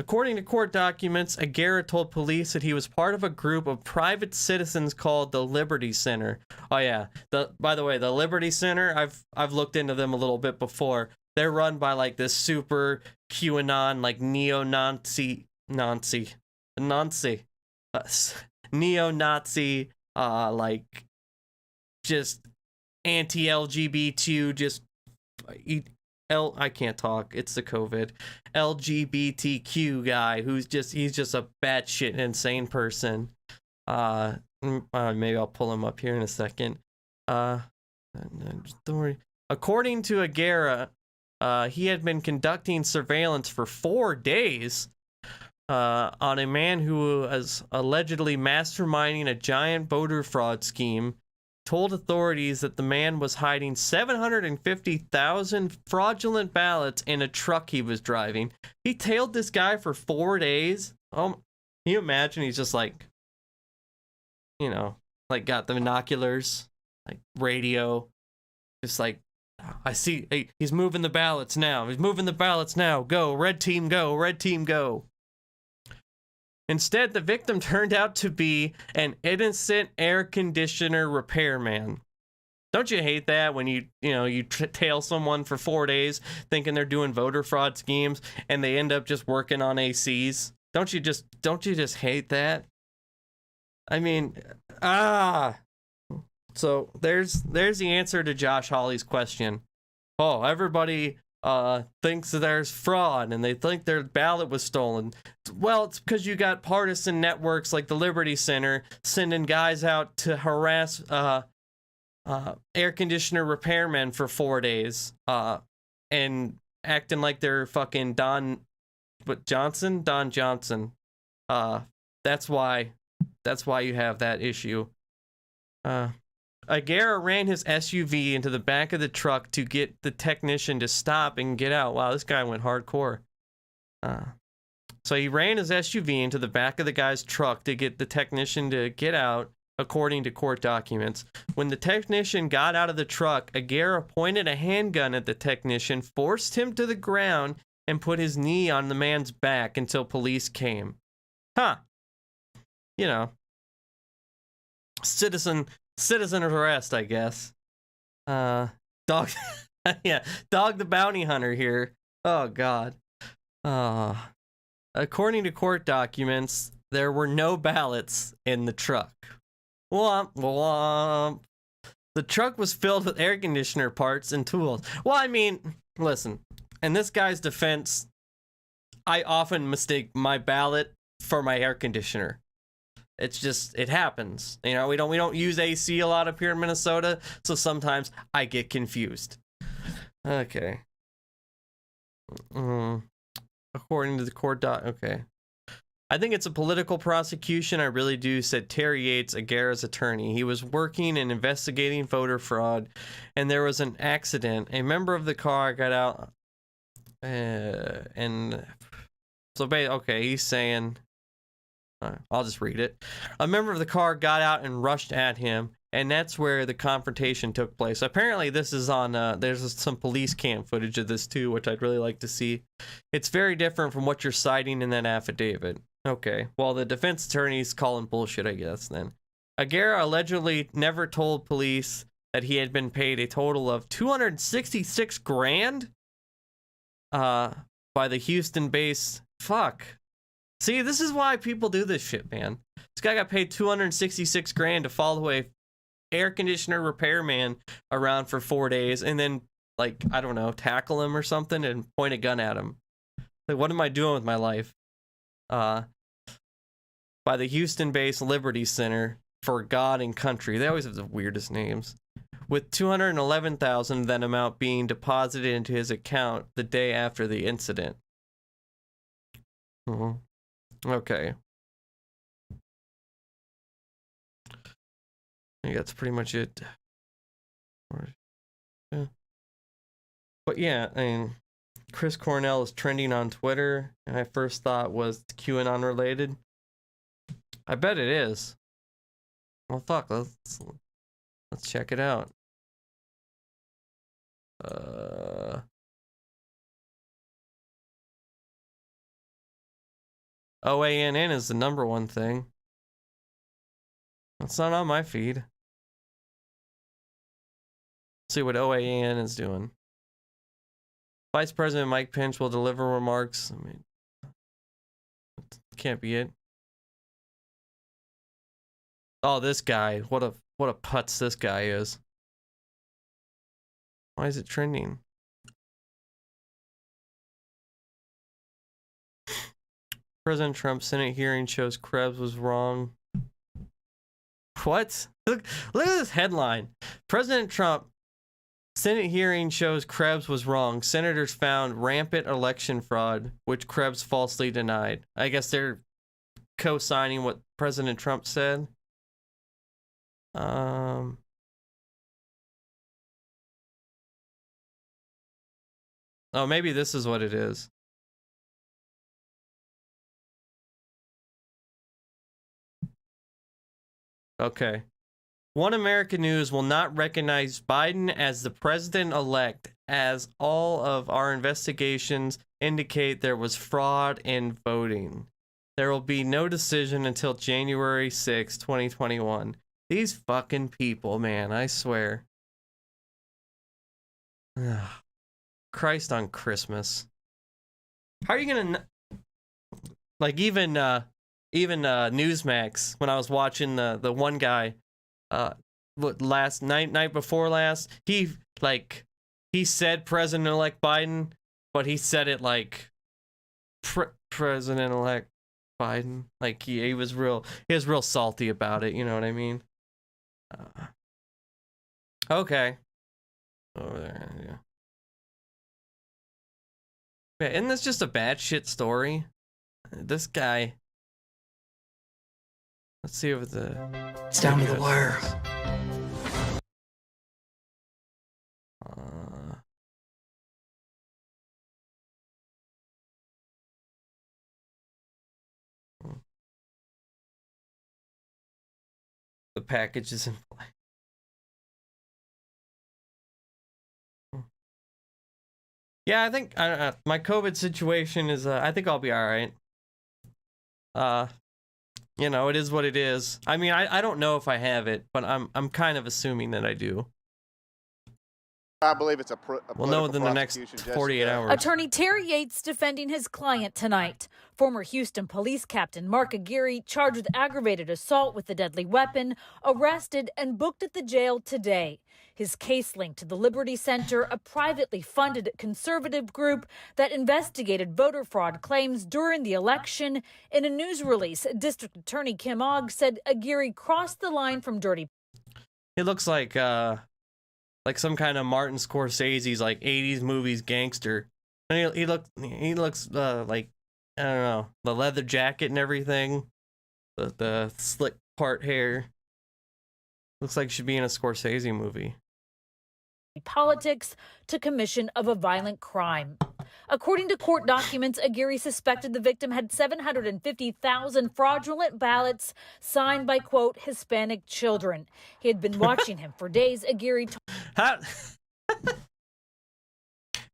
According to court documents, Aguera told police that he was part of a group of private citizens called the Liberty Center. Oh yeah, by the way, the Liberty Center, I've looked into them a little bit before. They're run by like this super QAnon, like neo-Nazi, like just anti-LGBT, just I can't talk. It's the COVID. LGBTQ guy he's just a batshit insane person. Maybe I'll pull him up here in a second. According to Aguera, he had been conducting surveillance for 4 days on a man who was allegedly masterminding a giant voter fraud scheme. Told authorities that the man was hiding 750,000 fraudulent ballots in a truck he was driving. He tailed this guy for 4 days. Can you imagine? He's just like, like got the binoculars, like radio, just like, I see, hey, he's moving the ballots now. He's moving the ballots now. Go, red team, go, red team, go. Instead, the victim turned out to be an innocent air conditioner repairman. Don't you hate that when you tail someone for 4 days thinking they're doing voter fraud schemes and they end up just working on ACs? Don't you just hate that? I mean, So there's the answer to Josh Hawley's question. Oh, everybody thinks that there's fraud and they think their ballot was stolen. Well, it's because you got partisan networks like the Liberty Center sending guys out to harass air conditioner repairmen for 4 days and acting like they're fucking Don Johnson. That's why you have that issue. Aguera ran his SUV into the back of the truck to get the technician to stop and get out. Wow, this guy went hardcore. So he ran his SUV into the back of the guy's truck to get the technician to get out, according to court documents. When the technician got out of the truck, Aguera pointed a handgun at the technician, forced him to the ground, and put his knee on the man's back until police came. Citizen arrest, I guess. Dog the bounty hunter here. Oh god. According to court documents, there were no ballots in the truck. Womp womp. The truck was filled with air conditioner parts and tools. Well, I mean, listen, in this guy's defense, I often mistake my ballot for my air conditioner. It's just, it happens. We don't use AC a lot up here in Minnesota, so sometimes I get confused. Okay. According to the court okay. I think it's a political prosecution. I really do, said Terry Yates, Aguera's attorney. He was working and investigating voter fraud, and there was an accident. A member of the car got out, and so okay, he's saying, I'll just read it. A member of the car got out and rushed at him. and that's where the confrontation took place. Apparently, this is on, there's some police cam footage of this too, which I'd really like to see. It's very different from what you're citing in that affidavit. Okay, well, the defense attorney's calling bullshit, I guess, then. Aguirre allegedly never told police that he had been paid a total of $266 grand by the Houston-based... Fuck. See, this is why people do this shit, man. This guy got paid $266 grand to follow a air conditioner repairman around for 4 days and then, like, I don't know, tackle him or something and point a gun at him. Like, what am I doing with my life? By the Houston-based Liberty Center for God and Country. They always have the weirdest names. With $211,000 of that amount being deposited into his account the day after the incident. Okay. I think that's pretty much it. Yeah. But yeah, I mean, Chris Cornell is trending on Twitter, and I first thought was QAnon related. I bet it is. Well, fuck, let's check it out. OANN is the #1 thing. That's not on my feed. Let's see what OANN is doing. Vice President Mike Pence will deliver remarks. I mean, can't be it. Oh, this guy. What a putz this guy is. Why is it trending? President Trump's Senate hearing shows Krebs was wrong. What? Look at this headline. President Trump Senate hearing shows Krebs was wrong. Senators found rampant election fraud, which Krebs falsely denied. I guess they're co-signing what President Trump said. Oh, maybe this is what it is. Okay. One American News will not recognize Biden as the president-elect, as all of our investigations indicate there was fraud in voting. There will be no decision until January 6, 2021. These fucking people, man, I swear. Christ on Christmas. How are you gonna... Like, even Newsmax, when I was watching the one guy, last night before last, he said President-elect Biden, but he said it like President-elect Biden. Like he was real salty about it, you know what I mean? Okay. Over there, yeah. Yeah, isn't this just a bad shit story? This guy. Let's see if it's down to the wire. The package is in play. Yeah, I think my COVID situation is. I think I'll be all right. You know, it is what it is. I mean, I don't know if I have it, but I'm kind of assuming that I do. I believe it's a we'll know within the next 48 hours. Attorney Terry Yates defending his client tonight. Former Houston police captain Mark Aguirre, charged with aggravated assault with a deadly weapon, arrested and booked at the jail today. His case linked to the Liberty Center, a privately funded conservative group that investigated voter fraud claims during the election. In a news release, District Attorney Kim Ogg said Aguirre crossed the line from dirty. It looks like some kind of Martin Scorsese's like 80s movies gangster. And he looks like, I don't know, the leather jacket and everything, the slick part hair. Looks like he should be in a Scorsese movie. Politics to commission of a violent crime. According to court documents, Aguirre suspected the victim had 750,000 fraudulent ballots signed by, quote, Hispanic children. He had been watching him for days. Aguirre told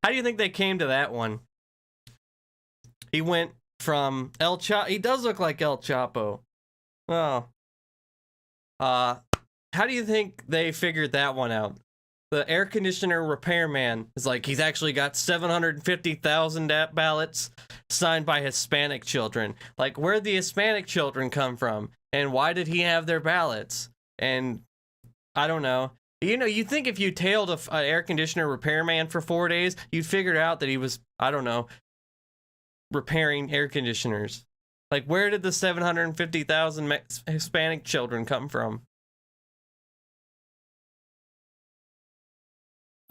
How do you think they came to that one? He went from El Chapo. He does look like El Chapo. Oh. How do you think they figured that one out? The air conditioner repairman is like, he's actually got 750,000 ballots signed by Hispanic children. Like, where'd the Hispanic children come from? And why did he have their ballots? And I don't know. You know, you'd think if you tailed an air conditioner repairman for 4 days, you'd figure out that he was, I don't know, repairing air conditioners. Like, where did the 750,000 Hispanic children come from?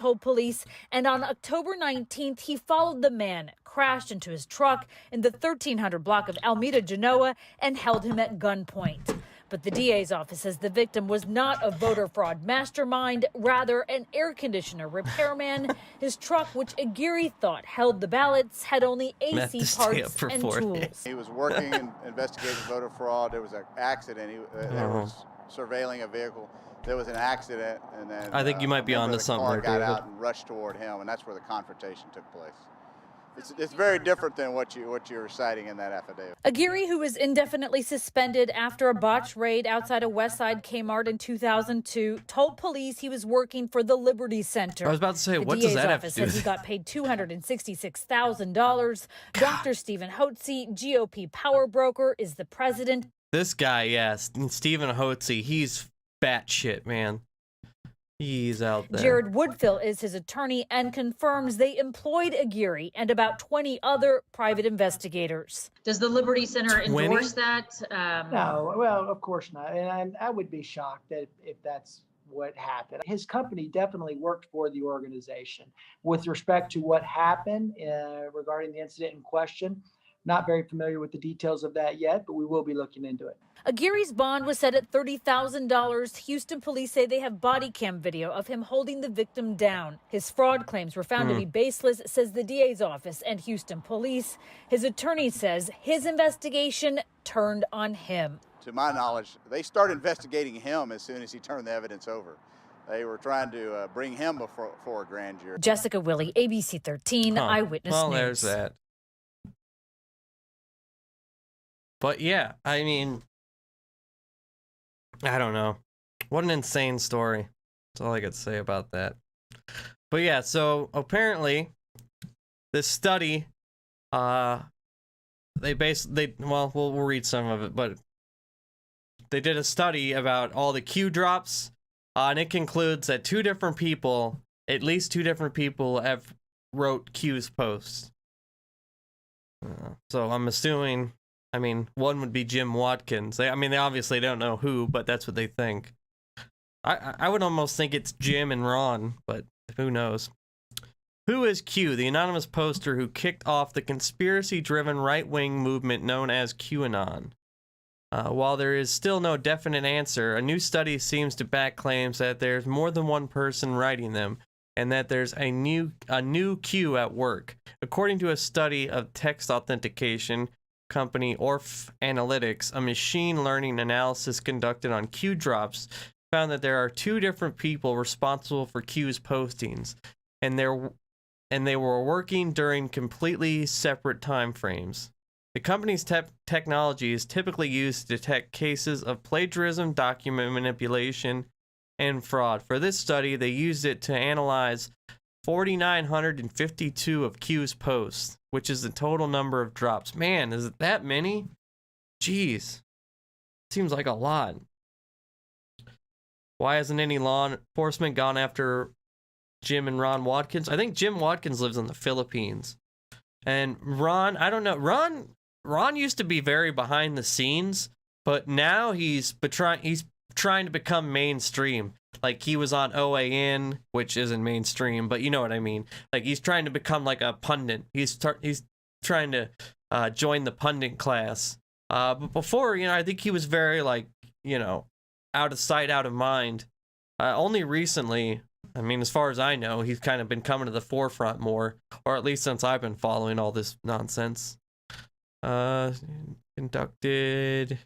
told police, and on October 19th, he followed the man, crashed into his truck in the 1300 block of Alameda, Genoa, and held him at gunpoint. But the DA's office says the victim was not a voter fraud mastermind, rather an air conditioner repairman. His truck, which Aguirre thought held the ballots, had only AC parts and tools. He was working and investigating voter fraud. There was an accident. They were surveilling a vehicle. There was an accident, and then I think you might be onto something there, got David. out and rushed toward him, and that's where the confrontation took place. It's very different than what you're citing in that affidavit. Aguirre, who was indefinitely suspended after a botched raid outside a Westside Kmart in 2002, told police he was working for the Liberty Center. I was about to say, the what DA's does that have to office do with says he it? got paid $266,000. Dr. Stephen Hotze, GOP power broker, is the president. This guy, yes, Stephen Hotze, he's batshit, man. He's out there. Jared Woodfill is his attorney and confirms they employed Aguirre and about 20 other private investigators. Does the Liberty Center endorse that? No, well, of course not. And I would be shocked if that's what happened. His company definitely worked for the organization. With respect to what happened regarding the incident in question, not very familiar with the details of that yet, but we will be looking into it. Aguirre's bond was set at $30,000. Houston police say they have body cam video of him holding the victim down. His fraud claims were found to be baseless, says the DA's office and Houston police. His attorney says his investigation turned on him. To my knowledge, they started investigating him as soon as he turned the evidence over. They were trying to bring him before a grand jury. Jessica Willey, ABC 13, Eyewitness well, News. There's that. But yeah, I mean, I don't know. What an insane story. That's all I could say about that. But yeah, so apparently this study, we'll read some of it, but they did a study about all the Q drops, and it concludes that at least two different people have wrote Q's posts. So I'm assuming, one would be Jim Watkins. They obviously don't know who, but that's what they think. I would almost think it's Jim and Ron, but who knows? Who is Q, the anonymous poster who kicked off the conspiracy-driven right-wing movement known as QAnon? While there is still no definite answer, a new study seems to back claims that there's more than one person writing them, and that there's a new Q at work. According to a study of text authentication company Orf Analytics, a machine learning analysis conducted on Q drops found that there are two different people responsible for Q's postings, and they were working during completely separate time frames. The company's technology is typically used to detect cases of plagiarism, document manipulation, and fraud. For this study, they used it to analyze 4,952 of Q's posts, which is the total number of drops. Man, is it that many? Jeez. Seems like a lot. Why hasn't any law enforcement gone after Jim and Ron Watkins? I think Jim Watkins lives in the Philippines. And Ron, I don't know. Ron used to be very behind the scenes, but now he's trying to become mainstream. Like, he was on OAN, which isn't mainstream, but you know what I mean. Like, he's trying to become like a pundit. He's trying to join the pundit class. But before, I think he was very, out of sight, out of mind. Only recently, I mean, as far as I know, he's kind of been coming to the forefront more, or at least since I've been following all this nonsense. Conducted.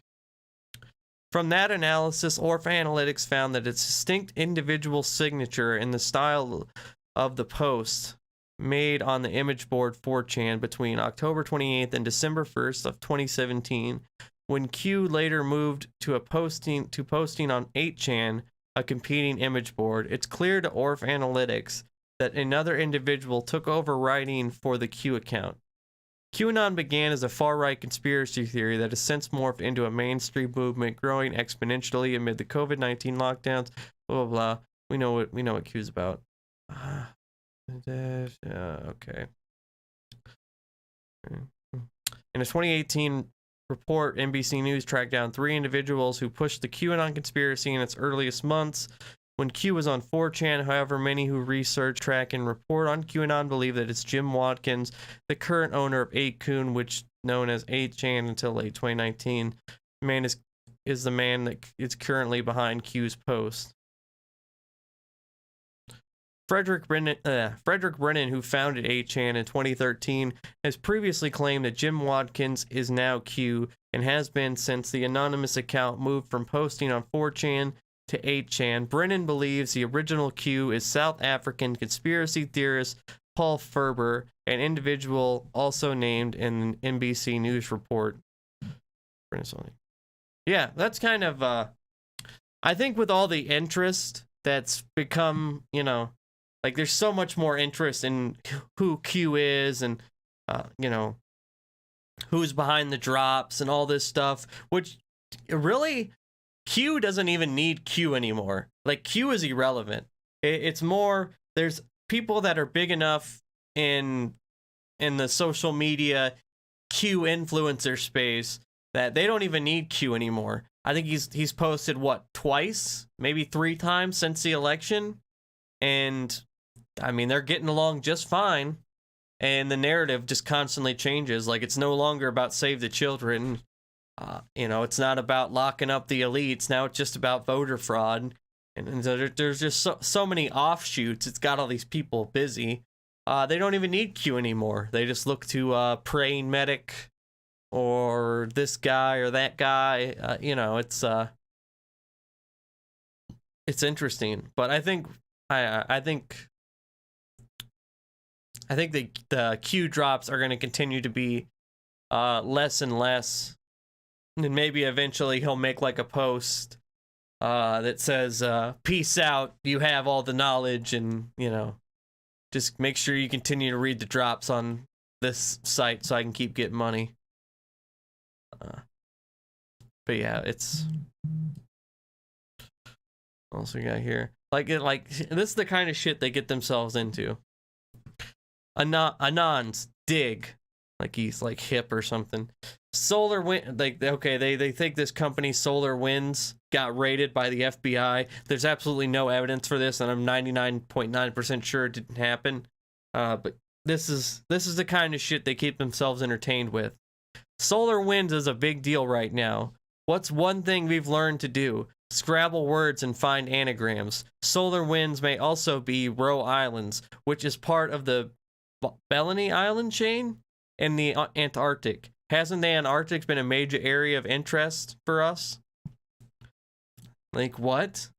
From that analysis, Orf Analytics found that its distinct individual signature in the style of the post made on the image board 4chan between October 28th and December 1st of 2017, when Q later moved to posting on 8chan, a competing image board, it's clear to Orf Analytics that another individual took over writing for the Q account. QAnon began as a far-right conspiracy theory that has since morphed into a mainstream movement, growing exponentially amid the COVID-19 lockdowns. Blah blah blah. We know what Q's about. Okay. In a 2018 report, NBC News tracked down 3 individuals who pushed the QAnon conspiracy in its earliest months. When Q was on 4chan, however, many who research, track, and report on QAnon believe that it's Jim Watkins, the current owner of 8kun, which known as 8chan until late 2019. The man is the man that is currently behind Q's post. Frederick Brennan, who founded 8chan in 2013, has previously claimed that Jim Watkins is now Q and has been since the anonymous account moved from posting on 4chan to 8chan. Brennan believes the original Q is South African conspiracy theorist Paul Ferber, an individual also named in an NBC News report. Yeah, that's kind of, I think with all the interest that's become, like there's so much more interest in who Q is and, who's behind the drops and all this stuff, which really, Q doesn't even need Q anymore. Like, Q is irrelevant. It's more, there's people that are big enough in the social media Q influencer space that they don't even need Q anymore. I think he's posted, what, twice? Maybe 3 times since the election? And, I mean, they're getting along just fine. And the narrative just constantly changes. Like, it's no longer about save the children. It's not about locking up the elites. Now it's just about voter fraud. And so there's just so many offshoots. It's got all these people busy. They don't even need Q anymore. They just look to praying medic or this guy or that guy. It's interesting. But I think the Q drops are going to continue to be less and less. And maybe eventually he'll make like a post that says, peace out, you have all the knowledge, and, just make sure you continue to read the drops on this site so I can keep getting money. But yeah, it's... What else we got here? This is the kind of shit they get themselves into. Anons dig. Like he's like hip or something. Solar Wind, they think this company Solar Winds got raided by the FBI. There's absolutely no evidence for this, and I'm 99.9% sure it didn't happen. But this is the kind of shit they keep themselves entertained with. Solar Winds is a big deal right now. What's one thing we've learned to do? Scrabble words and find anagrams. Solar Winds may also be Roe Islands, which is part of the Bellany Island chain in the Antarctic. Hasn't the Antarctic been a major area of interest for us? Like, what?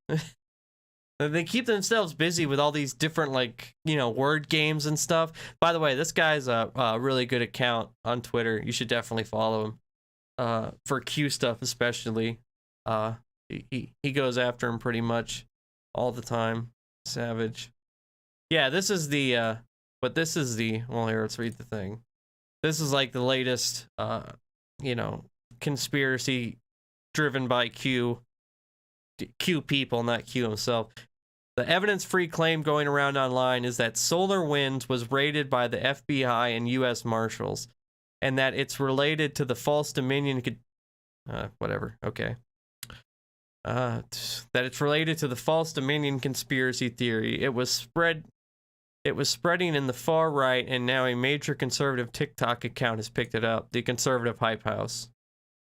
They keep themselves busy with all these different, word games and stuff. By the way, this guy's a really good account on Twitter. You should definitely follow him. For Q stuff especially. He goes after him pretty much all the time. Savage. Yeah, this is the, well, here, let's read the thing. This is like the latest, conspiracy driven by Q people, not Q himself. The evidence-free claim going around online is that Solar Winds was raided by the FBI and U.S. Marshals, and that it's related to the false dominion, that it's related to the false dominion conspiracy theory. It was spreading in the far right, and now a major conservative TikTok account has picked it up. The Conservative Hype House.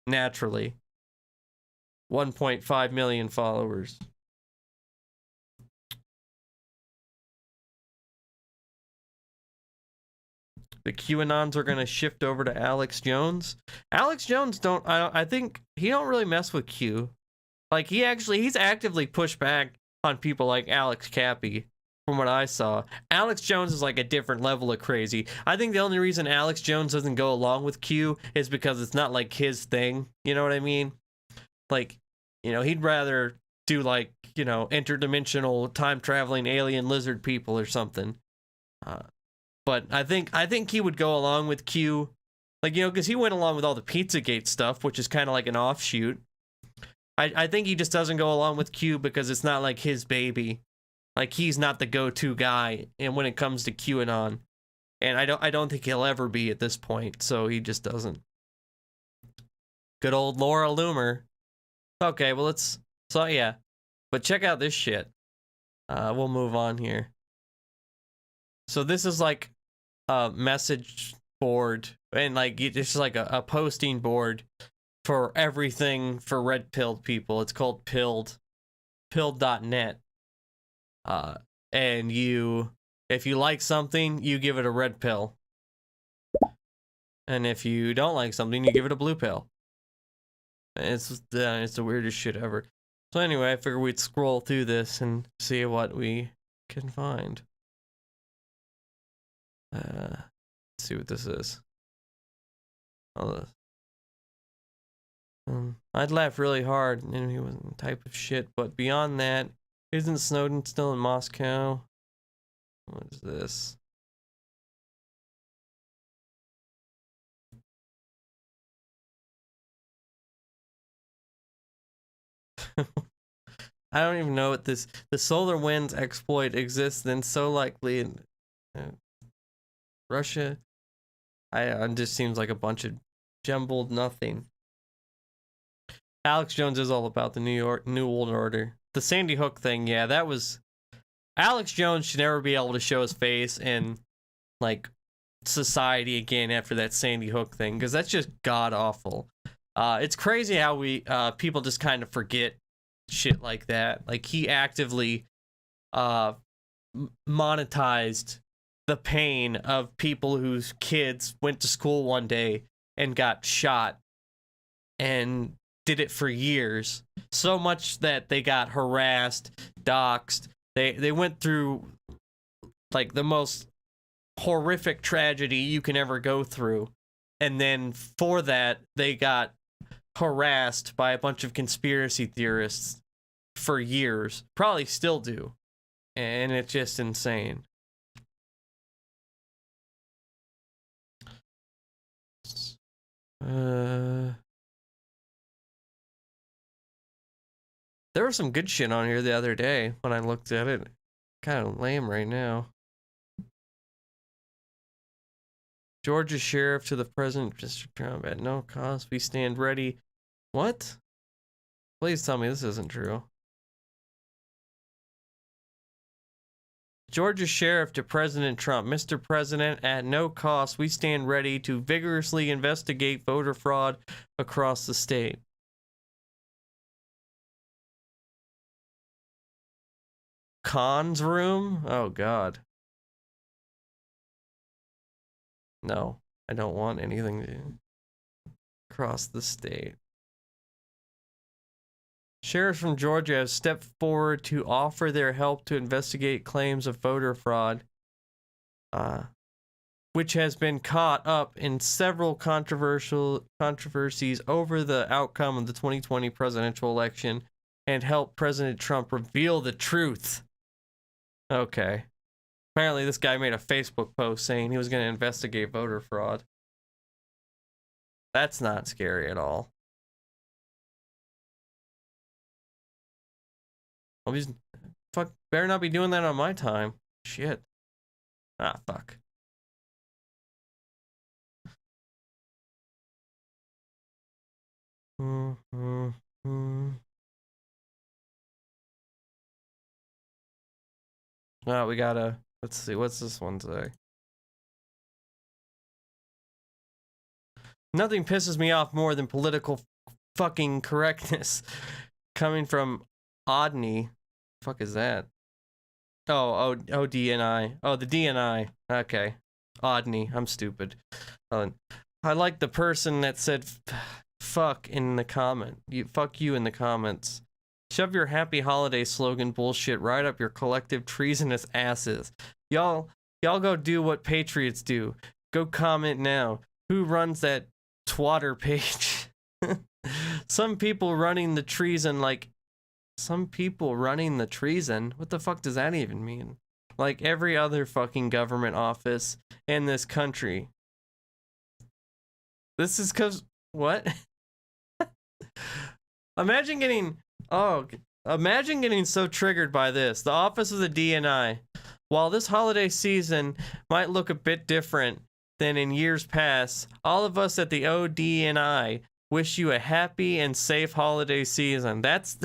Naturally. 1.5 million followers. the QAnons are gonna shift over to Alex Jones. Alex Jones I think he don't really mess with Q. Like he's actively pushed back on people like Alex Cappy. From what I saw, Alex Jones is like a different level of crazy. I think the only reason Alex Jones doesn't go along with Q is because it's not like his thing. You know what I mean? Like, you know, he'd rather do like, you know, interdimensional time traveling alien lizard people or something. But I think he would go along with Q, like, you know, because he went along with all the Pizzagate stuff, which is kind of like an offshoot. I think he just doesn't go along with Q because it's not like his baby. Like, he's not the go-to guy, and when it comes to QAnon, and I don't think he'll ever be at this point. So he just doesn't. Good old Laura Loomer. Okay, well yeah, but check out this shit. We'll move on here. So this is like a message board, and like it's like a posting board for everything for red pilled people. It's called pilled.net. And if you like something, you give it a red pill. And if you don't like something, you give it a blue pill. It's the weirdest shit ever. So anyway, I figured we'd scroll through this and see what we can find. Let's see what this is. I'd laugh really hard and he wasn't the type of shit, but beyond that, isn't Snowden still in Moscow? What is this? I don't even know what this. The solar winds exploit exists and so likely in Russia. It just seems like a bunch of jumbled nothing. Alex Jones is all about the New World Order. The Sandy Hook thing, yeah, that was. Alex Jones should never be able to show his face in, like, society again after that Sandy Hook thing, because that's just god awful. It's crazy how people just kind of forget shit like that. Like, he actively monetized the pain of people whose kids went to school one day and got shot, and did it for years, so much that they got harassed, doxxed. They went through like the most horrific tragedy you can ever go through, and then for that they got harassed by a bunch of conspiracy theorists for years, probably still do, and it's just insane. There was some good shit on here the other day when I looked at it. Kind of lame right now. Georgia sheriff to the president, Mr. Trump, at no cost, we stand ready. What? Please tell me this isn't true. Georgia sheriff to President Trump, Mr. President, at no cost, we stand ready to vigorously investigate voter fraud across the state. Khan's room? Oh, God. No, I don't want anything to cross the state. Sheriffs from Georgia have stepped forward to offer their help to investigate claims of voter fraud, which has been caught up in several controversies over the outcome of the 2020 presidential election and help President Trump reveal the truth. Okay. Apparently this guy made a Facebook post saying he was going to investigate voter fraud. That's not scary at all. I'll just better not be doing that on my time. Shit. Ah, fuck. Oh, we gotta, let's see, what's this one say? Nothing pisses me off more than political fucking correctness. Coming from Odney. Fuck is that? Oh, DNI. Oh, the DNI. Okay. Odney, I'm stupid. I like the person that said fuck in the comment. Fuck you in the comments. Shove your happy holiday slogan bullshit right up your collective treasonous asses. Y'all go do what patriots do. Go comment now. Who runs that twatter page? Some people running the treason like... Some people running the treason? What the fuck does that even mean? Like every other fucking government office in this country. This is cause... What? Imagine getting so triggered by this. The office of the DNI. While this holiday season might look a bit different than in years past, all of us at the ODNI wish you a happy and safe holiday season. That's...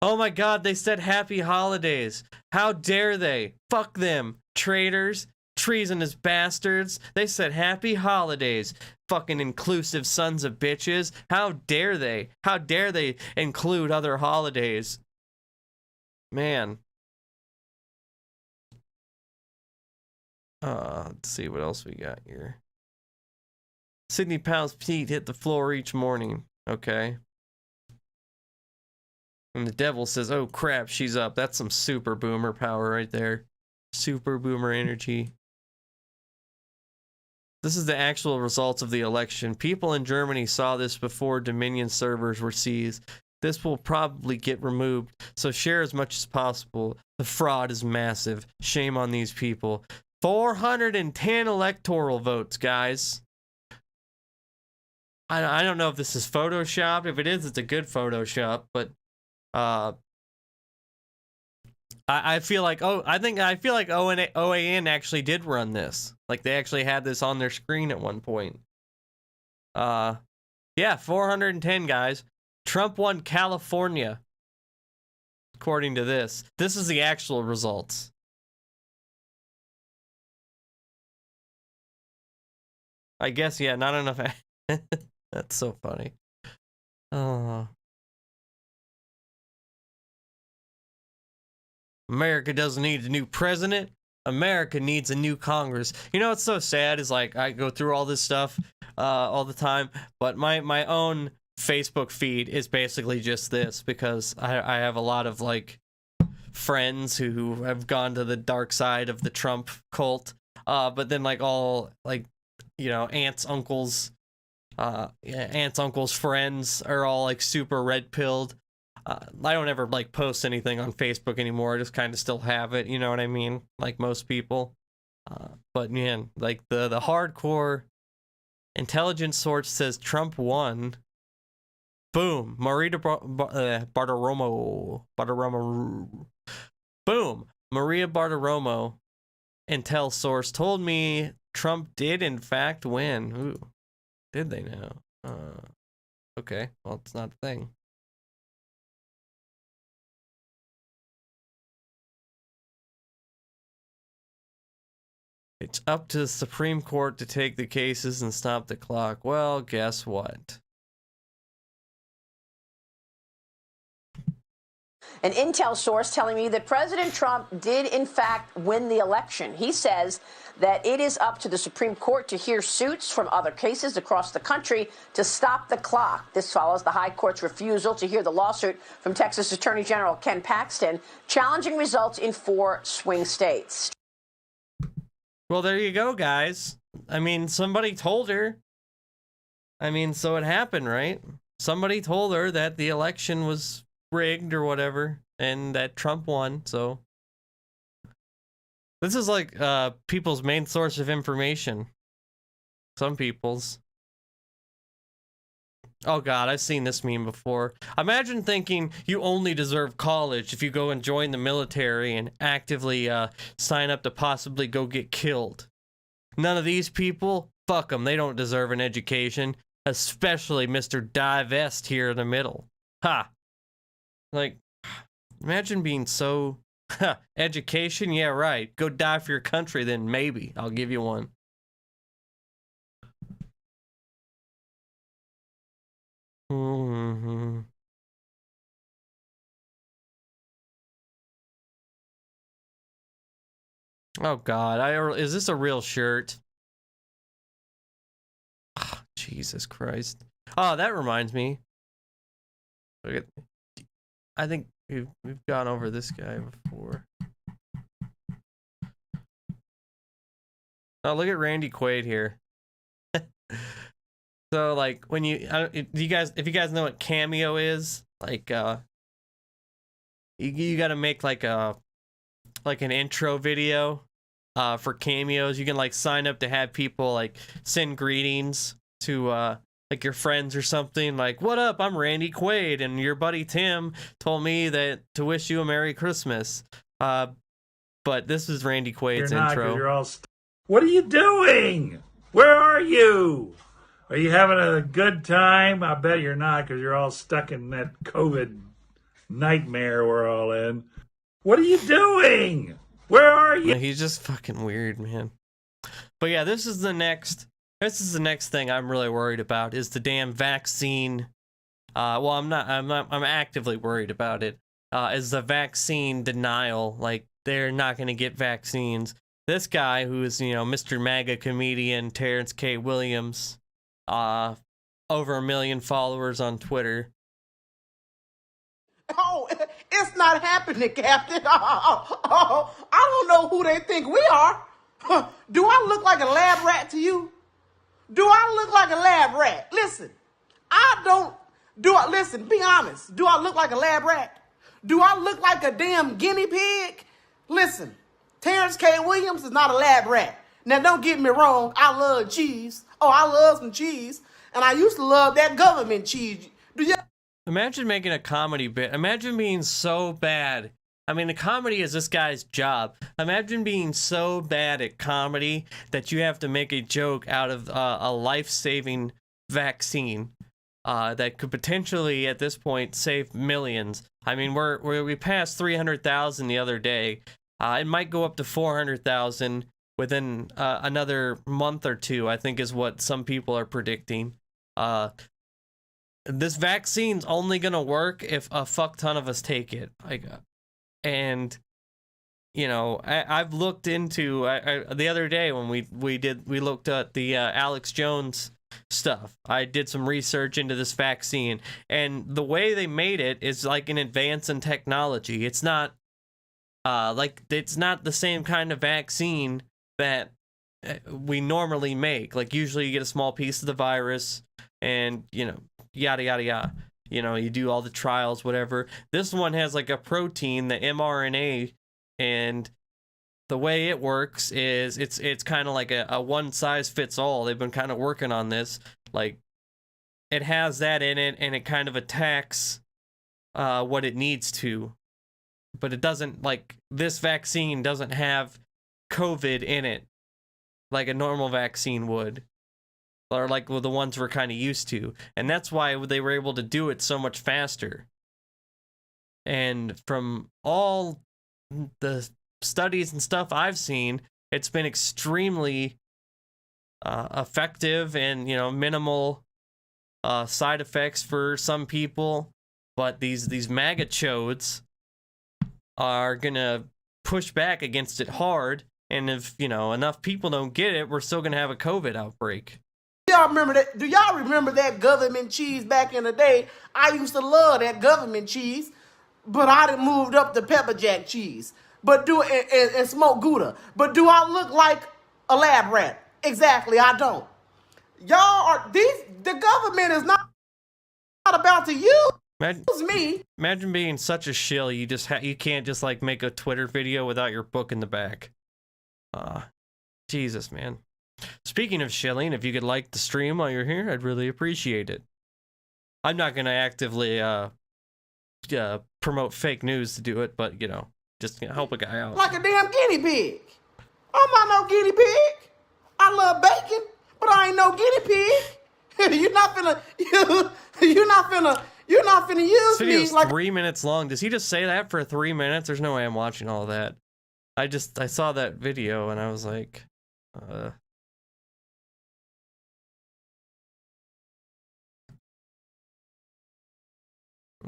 Oh my god, they said happy holidays. How dare they? Fuck them. Traitors. Treasonous bastards. They said happy holidays. Fucking inclusive sons of bitches. How dare they? How dare they include other holidays? Man. Let's see what else we got here. Sidney Powell's feet hit the floor each morning. Okay. And the devil says, oh crap, she's up. That's some super boomer power right there. Super boomer energy. This is the actual results of the election. People in Germany saw this before Dominion servers were seized. This will probably get removed, so share as much as possible. The fraud is massive. Shame on these people. 410 electoral votes, guys. I don't know if this is Photoshopped. If it is, it's a good Photoshop, but I feel like OAN actually did run this. Like they actually had this on their screen at one point. Yeah, 410 guys. Trump won California. According to this. This is the actual results. I guess, yeah, not enough. That's so funny. Oh. America doesn't need a new president. America needs a new Congress. You know what's so sad is like I go through all this stuff all the time, but my own Facebook feed is basically just this because I have a lot of like friends who have gone to the dark side of the Trump cult. But then like all like, you know, aunts, uncles, friends are all like super red pilled. I don't ever like post anything on Facebook anymore. I just kind of still have it, you know what I mean? Like most people. But man, like the hardcore intelligence source says Trump won. Boom, Maria Bartiromo. Boom, Maria Bartiromo. Intel source told me Trump did in fact win. Ooh, did they now? Okay, well it's not a thing. It's up to the Supreme Court to take the cases and stop the clock. Well, guess what? An intel source telling me that President Trump did, in fact, win the election. He says that it is up to the Supreme Court to hear suits from other cases across the country to stop the clock. This follows the High Court's refusal to hear the lawsuit from Texas Attorney General Ken Paxton, challenging results in 4 swing states. Well, there you go, guys. I mean, somebody told her. I mean, so it happened, right? Somebody told her that the election was rigged or whatever, and that Trump won, so. This is like people's main source of information. Some people's. Oh god, I've seen this meme before. Imagine thinking you only deserve college if you go and join the military and actively sign up to possibly go get killed. None of these people, fuck them, they don't deserve an education. Especially Mr. Divest here in the middle. Ha! Like, imagine being so... Education? Yeah, right. Go die for your country, then maybe I'll give you one. Mm-hmm. Oh God, is this a real shirt? Oh, Jesus Christ. Oh, that reminds me. Look at, I think we've gone over this guy before. Oh, look at Randy Quaid here. So like when if you guys know what Cameo is, like you got to make like an intro video for cameos. You can like sign up to have people like send greetings to like your friends or something, like, what up, I'm Randy Quaid and your buddy Tim told me that to wish you a Merry Christmas. But this is Randy Quaid's intro. You're all what are you doing? Where are you? Are you having a good time? I bet you're not, because you're all stuck in that COVID nightmare we're all in. What are you doing? Where are you? He's just fucking weird, man. But yeah, this is the next thing I'm really worried about is the damn vaccine. Well, I'm actively worried about it. Is the vaccine denial. Like, they're not going to get vaccines. This guy who's, Mr. MAGA comedian Terrence K. Williams, over 1 million followers on Twitter. Oh, it's not happening, Captain. I don't know who they think we are. Do I look like a lab rat to you? Do I look like a lab rat? Listen, listen, be honest. Do I look like a lab rat? Do I look like a damn guinea pig? Listen, Terrence K. Williams is not a lab rat. Now, don't get me wrong. I love cheese. Oh, I love some cheese. And I used to love that government cheese. Do you... Imagine making a comedy bit. Imagine being so bad. I mean, the comedy is this guy's job. Imagine being so bad at comedy that you have to make a joke out of a life-saving vaccine that could potentially, at this point, save millions. I mean, we passed 300,000 the other day. It might go up to 400,000 within another month or two, I think is what some people are predicting. This vaccine's only gonna work if a fuck ton of us take it. And I've looked into the other day when we looked at the Alex Jones stuff. I did some research into this vaccine, and the way they made it is like an advance in technology. It's not it's not the same kind of vaccine that we normally make. Like, usually you get a small piece of the virus and, yada, yada, yada. You do all the trials, whatever. This one has like a protein, the mRNA, and the way it works is it's kind of like a one size fits all. They've been kind of working on this. Like, it has that in it, and it kind of attacks what it needs to. But it doesn't, like, this vaccine doesn't have COVID in it like a normal vaccine would, or like the ones we're kind of used to. And that's why they were able to do it so much faster. And from all the studies and stuff I've seen, it's been extremely effective and, minimal side effects for some people. But these MAGA chodes are gonna push back against it hard, and if enough people don't get it, we're still gonna have a COVID outbreak. Y'all remember that? Do y'all remember that government cheese back in the day? I used to love that government cheese, but I done moved up to pepper jack cheese, and smoked Gouda. But do I look like a lab rat? Exactly, I don't. The government is not about to use me. Imagine being such a shill you can't just like make a Twitter video without your book in the back. Jesus, man. Speaking of shilling, if you could like the stream while you're here, I'd really appreciate it. I'm not gonna actively promote fake news to do it, but just help a guy out. Like a damn guinea pig. I'm not no guinea pig. I love bacon, but I ain't no guinea pig. You're not finna use This video's me like 3 minutes long. Does he just say that for 3 minutes? There's no way I'm watching all that. I saw that video and I was like,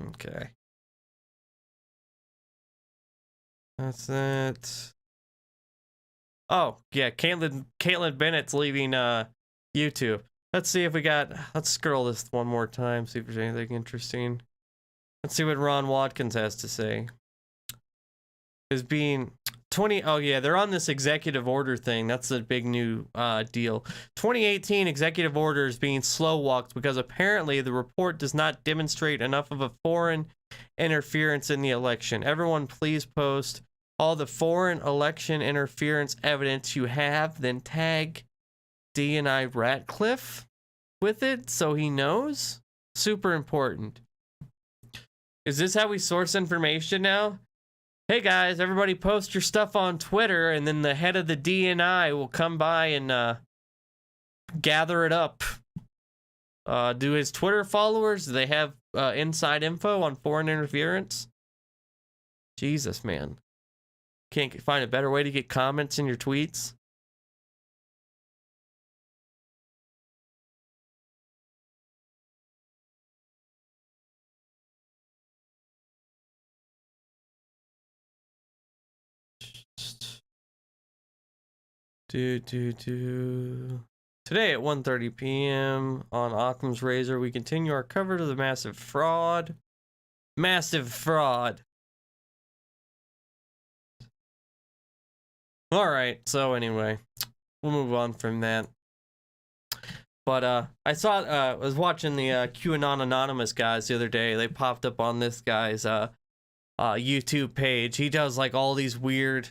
okay. That's it. Oh, yeah, Kaitlin Bennett's leaving YouTube. Let's see if let's scroll this one more time, see if there's anything interesting. Let's see what Ron Watkins has to say. Is being 20, oh yeah, they're on this executive order thing. That's the big new deal. 2018 executive order is being slow walked because apparently the report does not demonstrate enough of a foreign interference in the election. Everyone please post all the foreign election interference evidence you have, then tag D&I Ratcliffe with it so he knows. Super important. Is this how we source information now? Hey guys, everybody post your stuff on Twitter, and then the head of the D&I will come by and gather it up. Do his Twitter followers, do they have inside info on foreign interference? Jesus, man. Can't find a better way to get comments in your tweets? Today at 1:30 p.m. on Occam's Razor, we continue our coverage of the massive fraud. Massive fraud. Alright, so anyway, we'll move on from that. But I was watching the QAnon Anonymous guys the other day. They popped up on this guy's YouTube page. He does like all these weird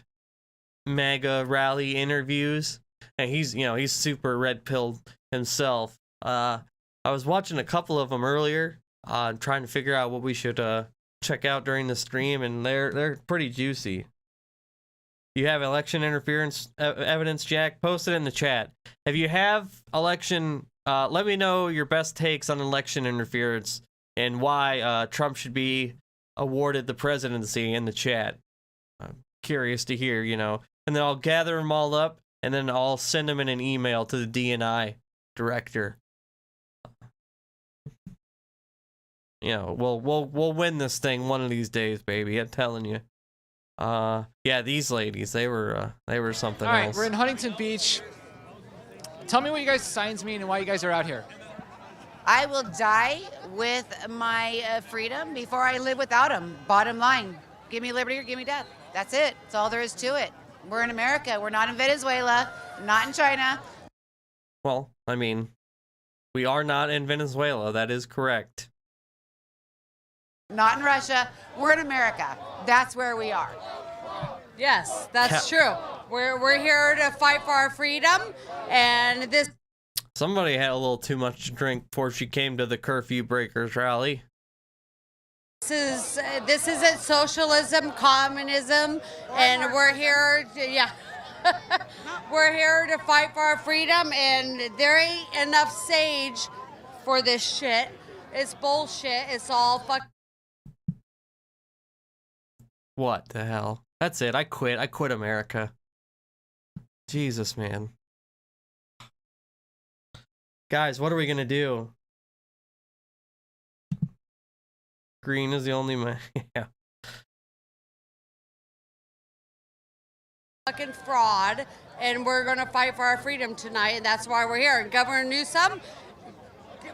MAGA rally interviews, and he's super red pilled himself. I was watching a couple of them earlier, trying to figure out what we should check out during the stream, and they're pretty juicy. You have election interference evidence, Jack? Post it in the chat. If you have election, let me know your best takes on election interference and why Trump should be awarded the presidency in the chat. I'm curious to hear, and then I'll gather them all up, and then I'll send them in an email to the D&I director. We'll win this thing one of these days, baby. I'm telling you. Yeah, these ladies, they were something else. All right, we're in Huntington Beach. Tell me what you guys signs mean and why you guys are out here. I will die with my freedom before I live without them. Bottom line, give me liberty or give me death. That's it. That's all there is to it. We're in America. We're not in Venezuela, not in China. Well, I mean, we are not in Venezuela. That is correct. Not in Russia. We're in America. That's where we are. Yes, that's true. We're here to fight for our freedom, and this. Somebody had a little too much to drink before she came to the curfew breakers rally. This isn't socialism, communism, and we're here to, we're here to fight for our freedom, and there ain't enough sage for this shit. It's bullshit. It's all fuck. What the hell? That's it. I quit. I quit America. Jesus, man. Guys, what are we gonna do? Green is the only man. Yeah. Fucking fraud, and we're gonna fight for our freedom tonight, and that's why we're here. And Governor Newsom,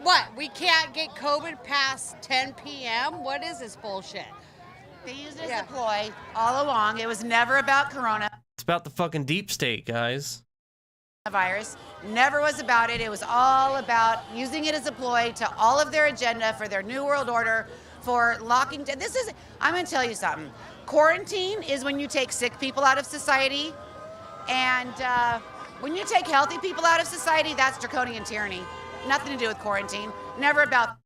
what? We can't get COVID past 10 p.m.? What is this bullshit? They used it as a ploy all along. It was never about corona. It's about the fucking deep state, guys. Virus never was about it. It was all about using it as a ploy to all of their agenda for their new world order, for locking down. I'm going to tell you something. Quarantine is when you take sick people out of society, and when you take healthy people out of society, that's draconian tyranny. Nothing to do with quarantine. Never about.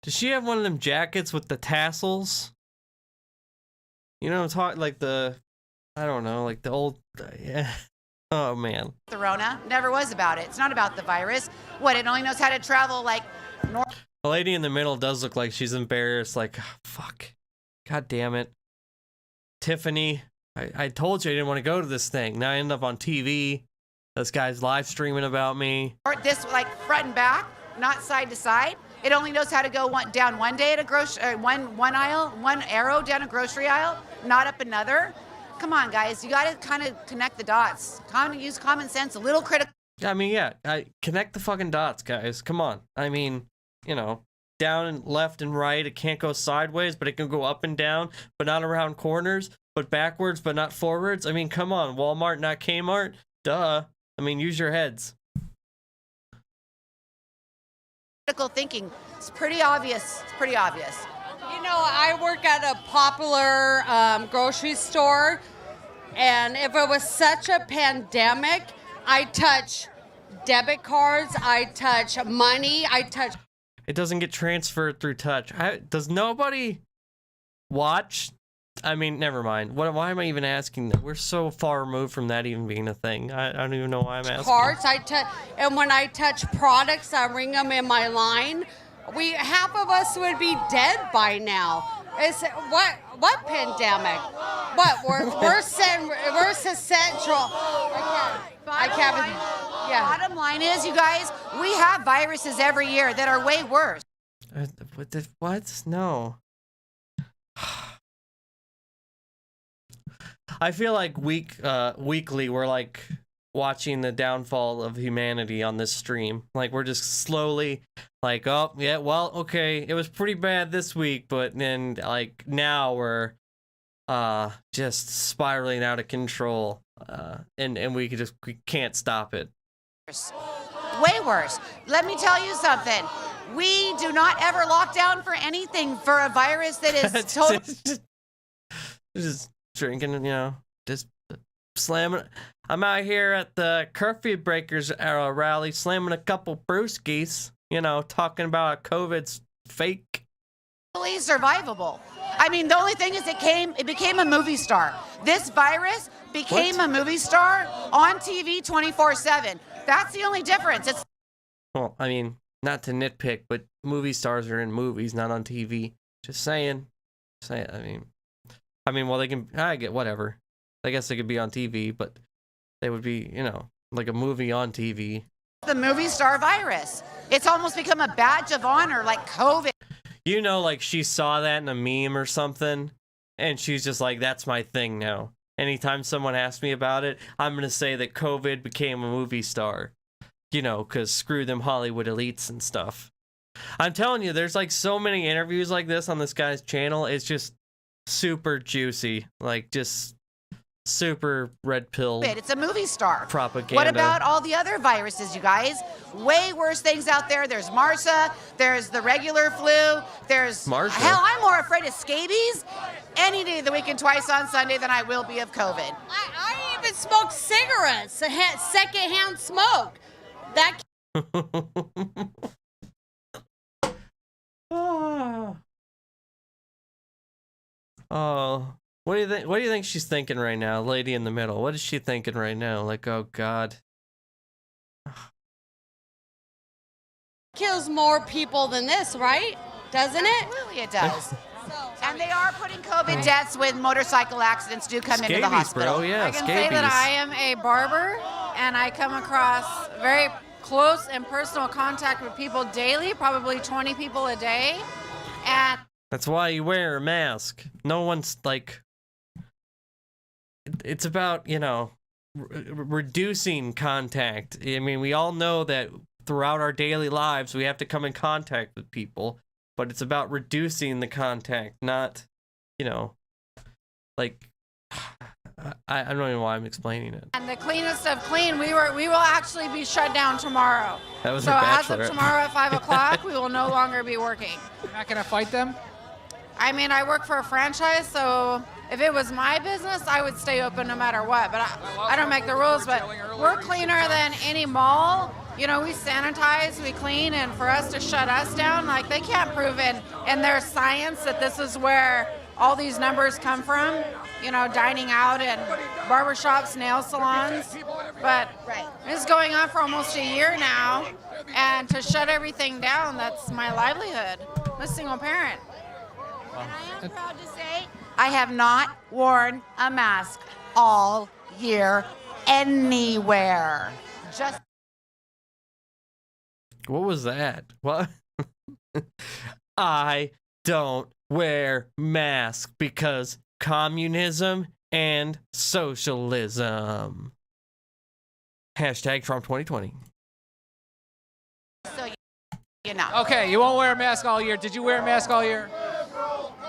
Does she have one of them jackets with the tassels? You know, it's hard, like the, I don't know, like the old, yeah. Oh, man. The Rona never was about it. It's not about the virus. What, it only knows how to travel like north. The lady in the middle does look like she's embarrassed, like, oh, fuck. God damn it. Tiffany, I told you I didn't want to go to this thing. Now I end up on TV. This guy's live streaming about me. Or this, like, front and back, not side to side. It only knows how to go down one day at a one aisle, one arrow down a grocery aisle, not up another. Come on, guys. You got to kind of connect the dots. Use common sense, a little critical. I mean, yeah, connect the fucking dots, guys. Come on. I mean, you know, down and left and right. It can't go sideways, but it can go up and down, but not around corners, but backwards, but not forwards. I mean, come on. Walmart, not Kmart. Duh. I mean, use your heads. Critical thinking. It's pretty obvious. It's pretty obvious. You know, I work at a popular grocery store, and if it was such a pandemic, I touch debit cards, I touch money, I touch... It doesn't get transferred through touch. Does nobody watch? I mean, never mind. Why am I even asking that? We're so far removed from that even being a thing. I don't even know why I'm asking. Cards, and when I touch products, I ring them in my line. Half of us would be dead by now. What pandemic? What we're central. I can't. Yeah. Bottom line is, you guys, we have viruses every year that are way worse. What? No. I feel like weekly we're like watching the downfall of humanity on this stream. Like we're just slowly like, oh yeah, well, okay, it was pretty bad this week, but then like now we're just spiraling out of control. And we can't stop it. Way worse. Let me tell you something. We do not ever lock down for anything for a virus that is totally just drinking, you know, just slamming. I'm out here at the curfew breakers rally, slamming a couple brewskis, you know, talking about COVID's fake. Survivable. I mean, the only thing is it became a movie star. This virus became a movie star on TV 24/7. That's the only difference. Well, I mean, not to nitpick, but movie stars are in movies, not on TV. Just saying. I mean, well, they can. I get whatever. I guess they could be on TV, but they would be, you know, like a movie on TV. The movie star virus. It's almost become a badge of honor, like COVID. You know, like she saw that in a meme or something, and she's just like, that's my thing now. Anytime someone asks me about it, I'm going to say that COVID became a movie star. You know, because screw them Hollywood elites and stuff. I'm telling you, there's like so many interviews like this on this guy's channel. It's just super juicy. Like, just super red pill. It's a movie star. Propaganda. What about all the other viruses, you guys? Way worse things out there. There's MRSA. There's the regular flu. There's MRSA. Hell, I'm more afraid of scabies any day of the week and twice on Sunday than I will be of COVID. I even smoke cigarettes, secondhand smoke. That. Oh. What do you think? What do you think she's thinking right now, lady in the middle? What is she thinking right now? Like, oh God. Kills more people than this, right? Doesn't it? Absolutely, it does. And they are putting COVID deaths when motorcycle accidents do come into the hospital. Bro, yeah, I can say that I am a barber, and I come across very close and personal contact with people daily, probably 20 people a day. And that's why you wear a mask. No one's like. It's about, you know, reducing contact. I mean, we all know that throughout our daily lives we have to come in contact with people, but it's about reducing the contact, not, you know, like I don't know why I'm explaining it. the cleanest of clean, we will actually be shut down tomorrow. That was so as of bachelorette. tomorrow at 5 o'clock, we will no longer be working. You're not gonna fight them? I mean, I work for a franchise, so if it was my business, I would stay open no matter what. But I don't make the rules, but we're cleaner than any mall. You know, we sanitize, we clean, and for us to shut us down, like they can't prove in their science that this is where all these numbers come from. You know, dining out and barbershops, nail salons. But this is going on for almost a year now, and to shut everything down, that's my livelihood. I'm a single parent. And I am proud to say I have not worn a mask all year anywhere. Just. What was that? What? I don't wear masks because communism and socialism. Hashtag Trump 2020. So, you know. Okay, you won't wear a mask all year. Did you wear a mask all year?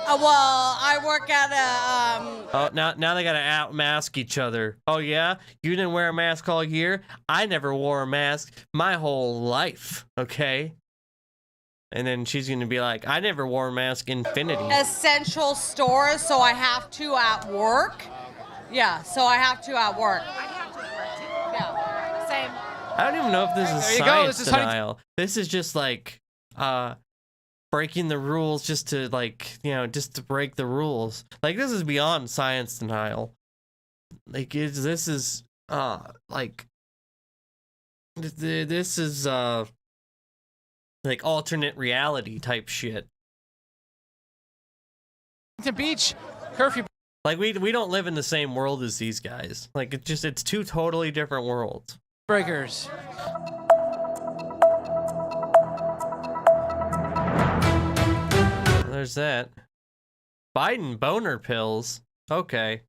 Well, I work at a Oh, now they gotta out-mask each other. Oh yeah? You didn't wear a mask all year? I never wore a mask my whole life, okay? And then she's gonna be like, I never wore a mask infinity. essential store, so I have to at work. Yeah, so I have to at work. Yeah. Same. I don't even know if this is There you go. science This is denial. This is just like, breaking the rules just to, like, you know, just to break the rules. Like, this is beyond science denial. Like, this is, like, this is, like, alternate reality type shit. To beach curfew. Like, we don't live in the same world as these guys. Like, it's two totally different worlds. Breakers. There's that. Biden boner pills. Okay.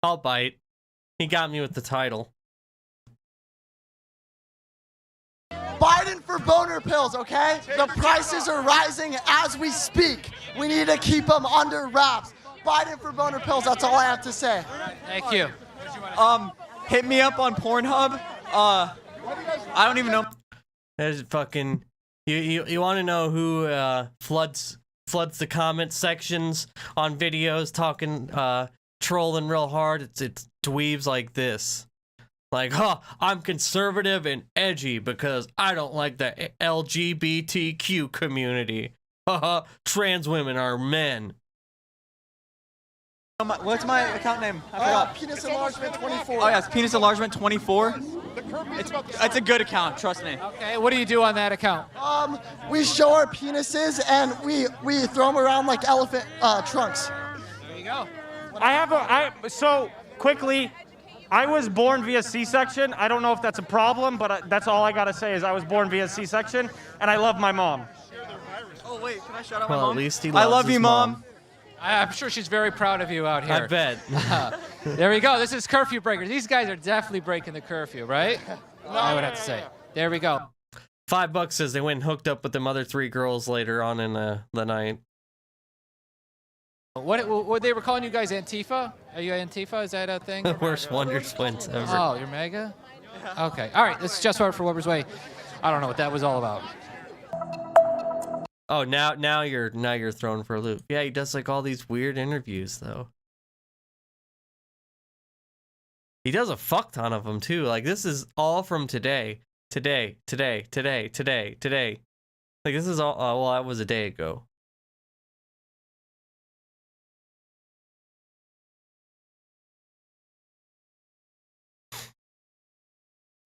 I'll bite. He got me with the title. Biden for boner pills, okay? The prices are rising as we speak. We need to keep them under wraps. Biden for boner pills, that's all I have to say. Thank you. Hit me up on Pornhub. I don't even know. There's fucking... You want to know who floods the comment sections on videos talking, trolling real hard? It's dweebs like this. Like, I'm conservative and edgy because I don't like the LGBTQ community. Trans women are men. What's my account name? I forgot. Penis enlargement 24. Oh, yes, penis enlargement 24. It's a good account, trust me. Okay, what do you do on that account? We show our penises and we throw them around like elephant trunks. There you go. So quickly, I was born via C-section. I don't know if that's a problem, but that's all I gotta say is I was born via C-section, and I love my mom. Oh wait, can I shout out my Well, mom? at least he loves I love his you, Mom. I'm sure she's very proud of you out here. I bet. There we go. This is curfew breakers. These guys are definitely breaking the curfew, right? I would have to say. There we go. $5 says they went and hooked up with them other 3 girls later on in the night. What they were calling you guys Antifa? Are you Antifa? Is that a thing? The worst Wonder Twins ever. Oh, you're MAGA? Okay. All right. This is Just Right for Wilbur's Way. I don't know what that was all about. Oh, now you're thrown for a loop. Yeah, he does like all these weird interviews though. He does a fuck ton of them too. Like this is all from today. Like this is all. Well, that was a day ago.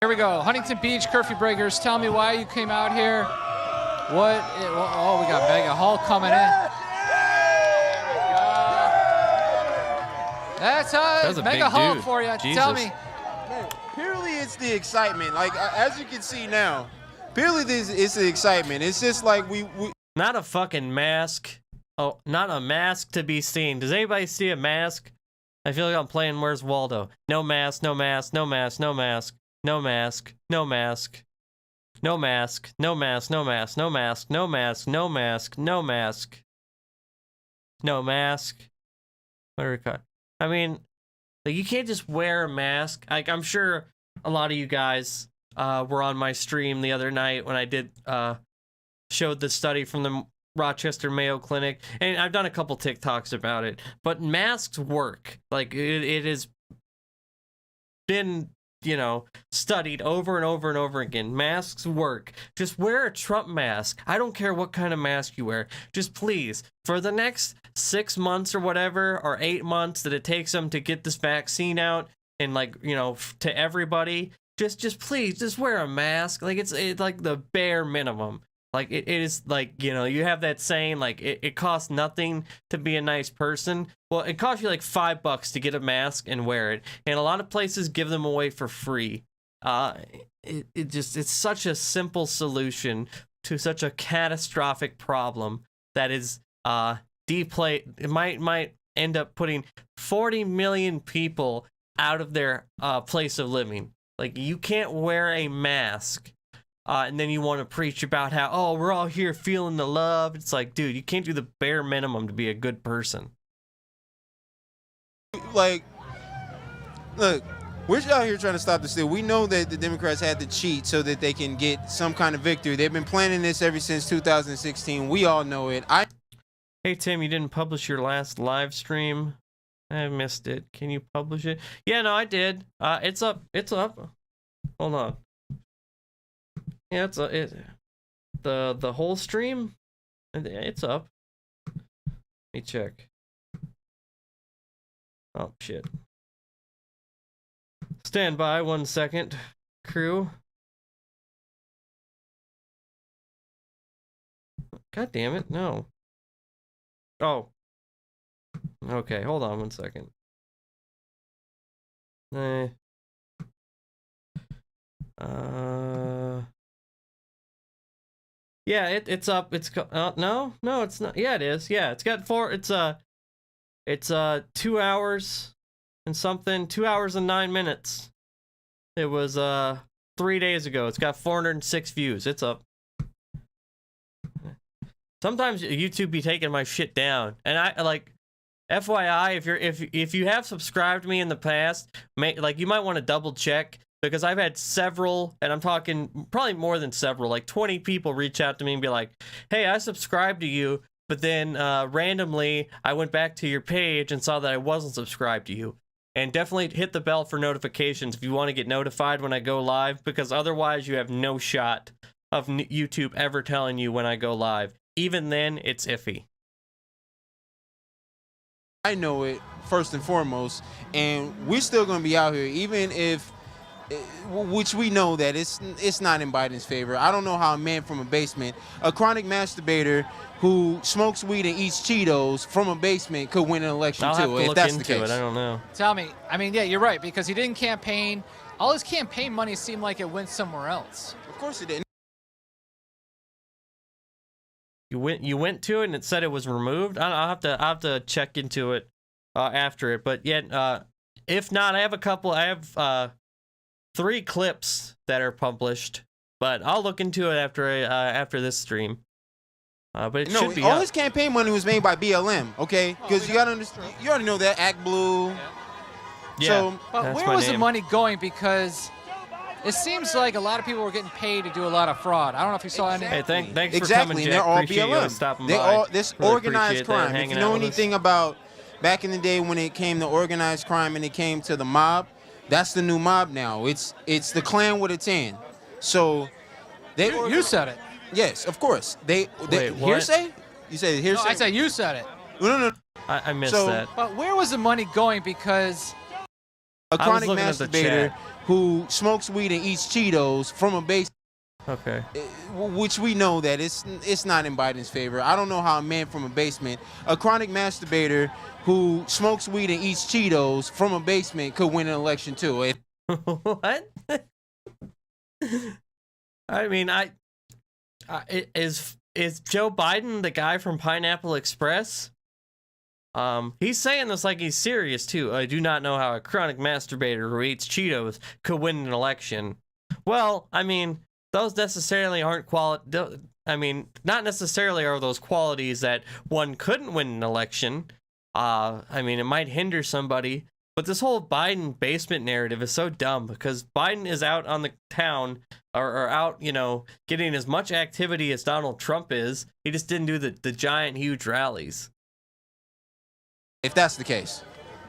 Here we go. Huntington Beach curfew breakers. Tell me why you came out here. Oh, we got Mega Hall coming in. That's a Mega big Hall dude. for you. Jesus. Tell me. Purely it's the excitement. Like, as you can see now, purely it's the excitement. It's just like we... Not a fucking mask. Oh, not a mask to be seen. Does anybody see a mask? I feel like I'm playing Where's Waldo. No mask, no mask, no mask, no mask, no mask, no mask. No mask, no mask, no mask, no mask, no mask, no mask, no mask. No mask. What do we call it? I mean, like, you can't just wear a mask. Like, I'm sure a lot of you guys were on my stream the other night when I did showed the study from the Rochester Mayo Clinic, and I've done a couple TikToks about it. But masks work. Like, it has been, you know, studied over and over and over again. Masks work. Just wear a Trump mask. I don't care what kind of mask you wear. Just please, for the next 6 months or whatever, or 8 months that it takes them to get this vaccine out and, like, you know, to everybody, just please, just wear a mask. Like, it's like the bare minimum. Like, it is like, you know, you have that saying, like, it costs nothing to be a nice person. Well, it costs you like $5 to get a mask and wear it. And a lot of places give them away for free. It's such a simple solution to such a catastrophic problem that is, it might end up putting 40 million people out of their place of living. Like, you can't wear a mask, and then you want to preach about how, oh, we're all here feeling the love. It's like, dude, you can't do the bare minimum to be a good person. Like, look, we're out here trying to stop the steal. We know that the Democrats had to cheat so that they can get some kind of victory. They've been planning this ever since 2016. We all know it. Hey, Tim, you didn't publish your last live stream. I missed it. Can you publish it? Yeah, no, I did. It's up. It's up. Hold on. Yeah, the whole stream. It's up. Let me check. Oh shit. Stand by 1 second, crew. God damn it! No. Oh. Okay, hold on 1 second. Yeah, it's up. It's no, it's not. Yeah, it is. Yeah, it's got it's 2 hours and something. 2 hours and 9 minutes. It was 3 days ago. It's got 406 views. It's up. Sometimes YouTube be taking my shit down, and I like. FYI, if you have subscribed to me in the past, you might want to double check, because I've had several, and I'm talking probably more than several, like 20 people reach out to me and be like, hey, I subscribed to you, but then randomly I went back to your page and saw that I wasn't subscribed to you. And definitely hit the bell for notifications if you want to get notified when I go live, because otherwise you have no shot of YouTube ever telling you when I go live. Even then, it's iffy. I know it first and foremost, and we're still going to be out here, even if, which we know that it's not in Biden's favor. I don't know how a man from a basement, a chronic masturbator who smokes weed and eats Cheetos from a basement, could win an election I'll too. have to If look that's into the case, it. I don't know. Tell me. I mean, yeah, you're right, because he didn't campaign. All his campaign money seemed like it went somewhere else. Of course it didn't. You went to it and it said it was removed. I'll have to check into it after it. But yet, if not, I have 3 clips that are published. But I'll look into it after this stream. But it should be all up. his campaign money was made by BLM, okay? Because you got to understand, you already know that Act Blue. Yeah. So, but where was the money going? Because it seems like a lot of people were getting paid to do a lot of fraud. I don't know if you saw any. Hey, thanks exactly, for coming, Jack. and they're all Appreciate you BLM. stopping They by. all this Really organized appreciate that, crime. If hanging you know out with us. anything about back in the day when it came to organized crime and it came to the mob, that's the new mob now. It's the Klan with a tan. So You said it. Yes, of course. Wait, what? Hearsay? You said hearsay? No, I said you said it. No. I missed So- that. But where was the money going? Because A I was chronic looking at the masturbator chat. who smokes weed and eats Cheetos from a base, Okay. which we know that it's not in Biden's favor. I don't know how a man from a basement, a chronic masturbator who smokes weed and eats Cheetos from a basement, could win an election too. What? I mean, is Joe Biden the guy from Pineapple Express? He's saying this like he's serious too. I do not know how a chronic masturbator who eats Cheetos could win an election. Well, I mean, those necessarily aren't not necessarily are those qualities that one couldn't win an election. I mean, it might hinder somebody. But this whole Biden basement narrative is so dumb, because Biden is out on the town or out, getting as much activity as Donald Trump is. He just didn't do the giant, huge rallies. If that's the case.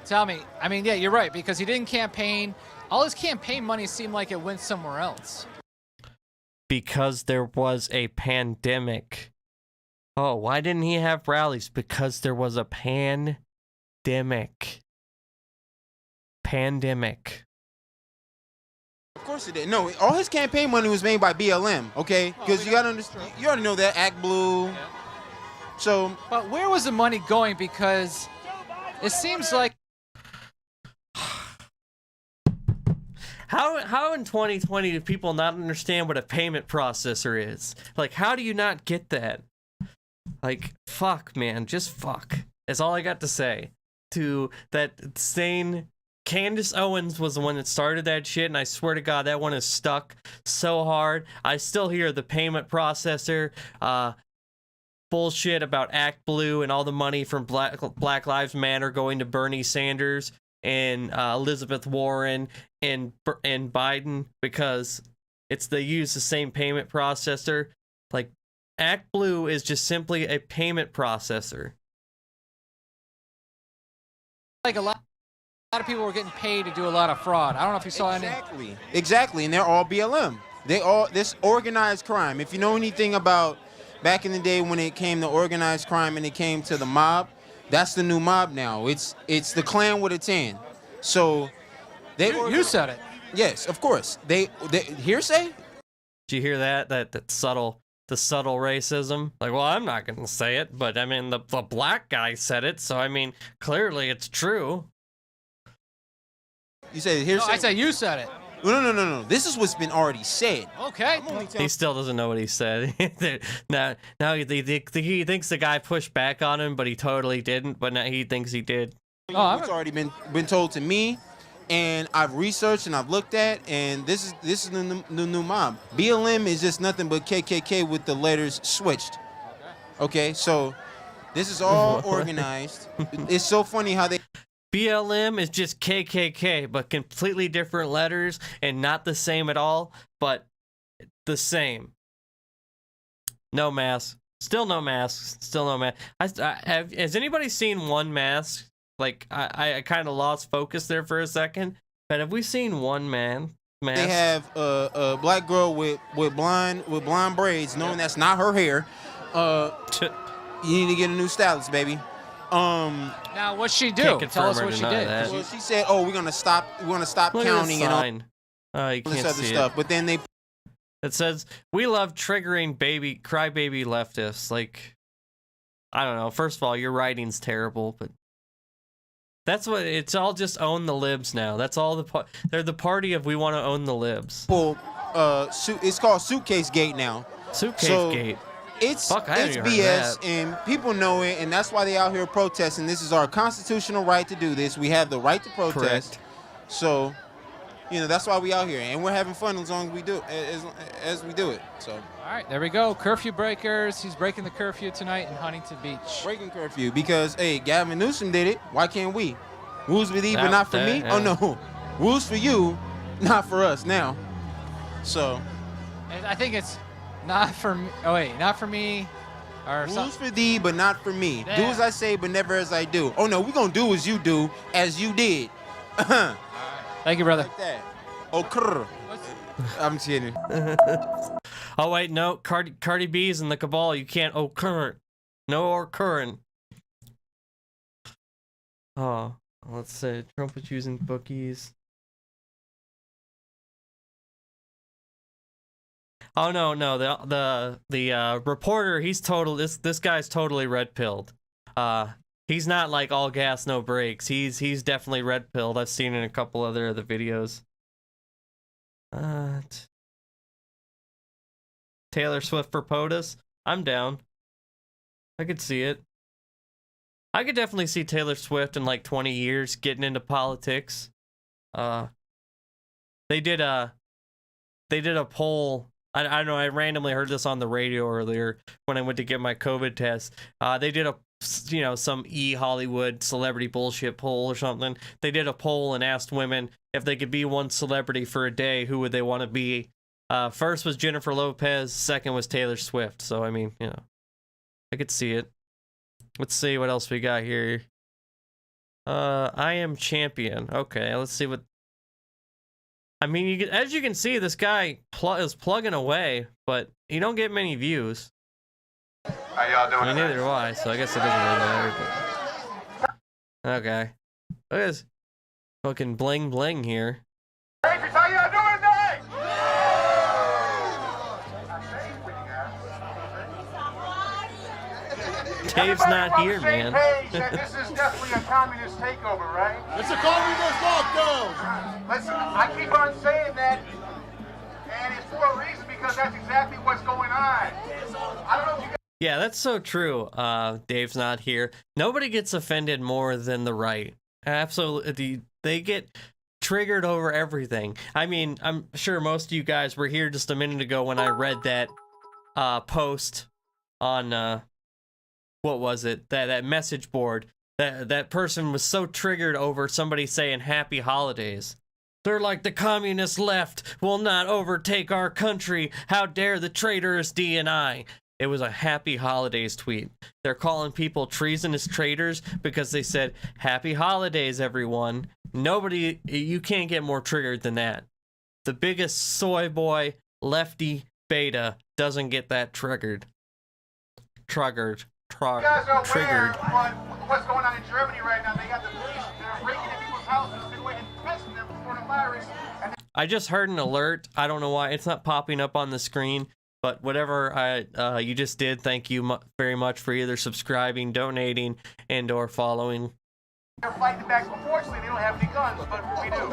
tell me. I mean, yeah, you're right, because he didn't campaign. All his campaign money seemed like it went somewhere else. Because there was a pandemic. Oh, why didn't he have rallies? Because there was a pandemic. Pandemic. Of course it did. No, all his campaign money was made by BLM, okay? Because you got to understand, you already know that Act Blue. Yeah. So, but where was the money going? Because it seems like How in 2020 do people not understand what a payment processor is? Like, how do you not get that? Like, fuck, man, just fuck. That's all I got to say. to that saying. Candace Owens was the one that started that shit, and I swear to God, that one is stuck so hard. I still hear the payment processor bullshit about Act Blue and all the money from Black Lives Matter going to Bernie Sanders and Elizabeth Warren and Biden, because they use the same payment processor. Like, Act Blue is just simply a payment processor. Like a lot of people were getting paid to do a lot of fraud. I don't know if you saw any. Exactly, and they're all BLM. This organized crime. If you know anything about back in the day when it came to organized crime and it came to the mob, that's the new mob now. It's the Klan with a tan. So you said it. Yes, of course. They hearsay. Did you hear that? The subtle racism. Like, well, I'm not gonna say it, but I mean the black guy said it, so I mean clearly it's true. You say hearsay? No, I said you said it. No. This is what's been already said. Okay. He still doesn't know what he said. now he thinks the guy pushed back on him, but he totally didn't. But now he thinks he did. Oh, it's already been told to me, and I've researched and I've looked at, and this is the new mob. BLM is just nothing but KKK with the letters switched. Okay, so this is all organized. It's so funny how they. BLM is just KKK, but completely different letters and not the same at all, but the same. No mask. Still no masks. Still no mask. Has anybody seen one mask? Like, I kind of lost focus there for a second, but have we seen one mask? They have a black girl with blonde braids, knowing that's not her hair. You need to get a new stylist, baby. Now, what'd she do? Tell us what she did. Well, she said, "Oh, we're gonna stop counting and all you this can't other see stuff." it. But then it says, "We love triggering crybaby leftists." Like, I don't know. First of all, your writing's terrible, but that's what it's all. Just own the libs now. That's all they're the party of we want to own the libs. Well, it's called Suitcase Gate now. Suitcase Gate. It's BS, and people know it, and that's why they out here protesting. This is our constitutional right to do this. We have the right to protest. Correct. So, that's why we out here, and we're having fun as long as we do as we do it. So. All right, there we go. Curfew breakers. He's breaking the curfew tonight in Huntington Beach. Breaking curfew because, hey, Gavin Newsom did it. Why can't we? Rules for thee, but not for me. Yeah. Oh no, rules for you, not for us now. So. And I think it's. Not for me. Oh wait, not for me. Or rules for thee, but not for me. Yeah. Do as I say, but never as I do. Oh no, we're gonna do as you do, as you did. Right. Thank you, brother. Like that. Oh, I'm kidding. Oh wait, no. Cardi B's in the cabal. You can't. Oh, current. No or current. Oh, let's say Trump was using bookies. Oh no, the reporter, he's total. This guy's totally red pilled. He's not like all gas no brakes. He's definitely red pilled. I've seen in a couple other of the videos. Taylor Swift for POTUS. I'm down. I could see it. I could definitely see Taylor Swift in like 20 years getting into politics. They did a poll. I don't know. I randomly heard this on the radio earlier when I went to get my COVID test. They did some Hollywood celebrity bullshit poll or something. They did a poll and asked women if they could be one celebrity for a day, who would they want to be? First was Jennifer Lopez. Second was Taylor Swift. So, I mean, I could see it. Let's see what else we got here. I am champion. Okay, let's see what. I mean, as you can see, this guy is plugging away, but you don't get many views. How y'all doing? I mean, neither do I, so I guess it doesn't really matter. But... Okay. Look at this fucking bling bling here. Rangers, how y'all doing today? Dave's not here, man. This is definitely a communist takeover, right? It's a communist lockdown. Listen, I keep on saying that, and it's for a reason, because that's exactly what's going on. I don't know if you guys Yeah, that's so true. Dave's not here. Nobody gets offended more than the right. Absolutely. They get triggered over everything. I mean, I'm sure most of you guys were here just a minute ago when I read that post on what was it? That message board. That person was so triggered over somebody saying happy holidays. They're like, the communist left will not overtake our country. How dare the traitorous D&I? It was a happy holidays tweet. They're calling people treasonous traitors because they said, happy holidays, everyone. Nobody, you can't get more triggered than that. The biggest soy boy, lefty, beta doesn't get that triggered. You guys are aware of what's going on in Germany right now. They got the police, they're breaking into people's houses to go and infect them with coronavirus. I just heard an alert. I don't know why. It's not popping up on the screen. But whatever you just did, thank you very much for either subscribing, donating, and or following. They're fighting back. Unfortunately, they don't have any guns, but we do.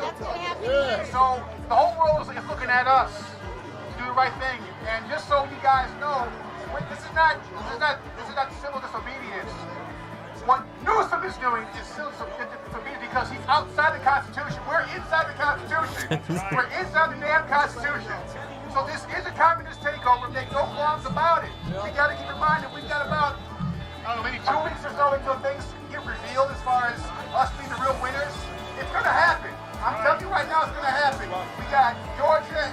So the whole world is looking at us to do the right thing. And just so you guys know, this is not civil disobedience. What Newsom is doing is civil disobedience because he's outside the Constitution. We're inside the Constitution. We're inside the damn Constitution. So this is a communist takeover. Make no qualms about it. We got to keep in mind that we've got about, I don't know, maybe 2 weeks or so until things get revealed as far as us being the real winners. It's going to happen. I'm telling you right now, it's going to happen. We got Georgia,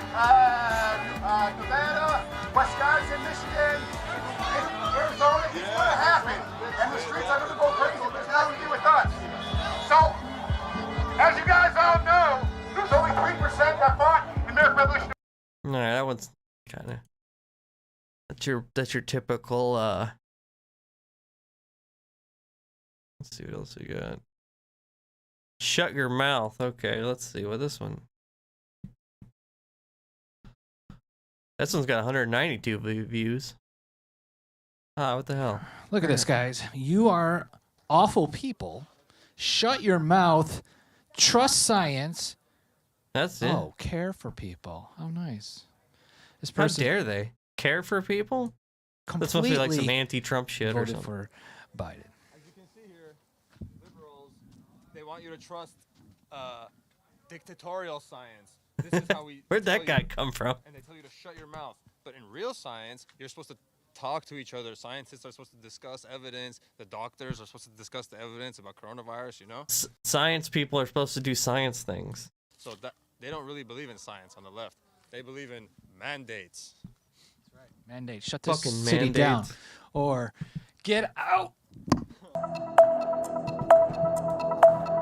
Nevada, Wisconsin, Michigan, Arizona. It's going to happen. And the streets are going to go crazy. There's nothing to do with us. So, as you guys all know, there's only 3% that fought in the American Revolution. All right, that one's kind of that's your typical. Let's see what else we got. Shut your mouth. Okay, let's see what this one. This one's got 192 views. Ah, what the hell? Look at this, guys. You are awful people. Shut your mouth. Trust science. That's it. Oh, care for people. How nice. This How person dare they care for people? That's supposed to be like some anti-Trump shit or voted something. for Biden. As you can see here, liberals, they want you to trust dictatorial science. This is how we. Where'd that guy come from? And they tell you to shut your mouth. But in real science, you're supposed to talk to each other. Scientists are supposed to discuss evidence. The doctors are supposed to discuss the evidence about coronavirus, you know? Science people are supposed to do science things. So that they don't really believe in science on the left. They believe in mandates. That's right. Mandate. Shut this Fucking city mandates. down. Or get out.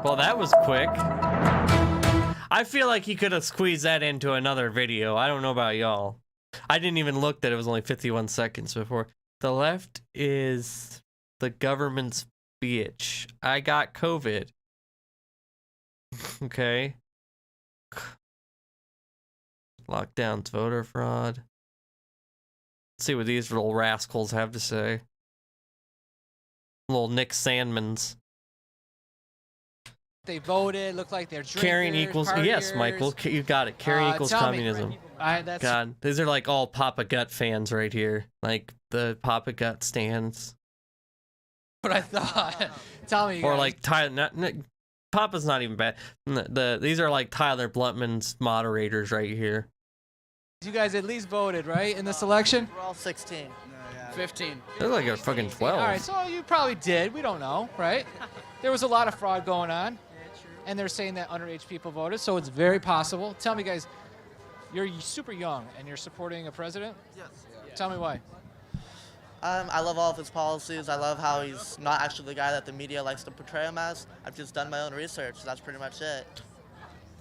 Well, that was quick. I feel like he could have squeezed that into another video. I don't know about y'all. I didn't even look that it was only 51 seconds before. The left is the government's bitch. I got COVID. Okay. Lockdowns, voter fraud. Let's see what these little rascals have to say. Little Nick Sandmans. They voted. Look like they're drinkers, Carrying equals. Yes, partiers. Michael, you got it. Carrying equals tell me, communism. that's God, these are like all Papa Gut fans right here. Like the Papa Gut stands. what I thought. Tell me, you Or guys. like Tyler. Papa's not even bad. These are like Tyler Bluntman's moderators right here. You guys at least voted, right, in this election? We're all 16. 15. They're like a fucking 12. All right, so you probably did. We don't know, right? There was a lot of fraud going on. And they're saying that underage people voted, so it's very possible. Tell me, guys, you're super young and you're supporting a president? Yes. Tell me why. I love all of his policies. I love how he's not actually the guy that the media likes to portray him as. I've just done my own research. That's pretty much it.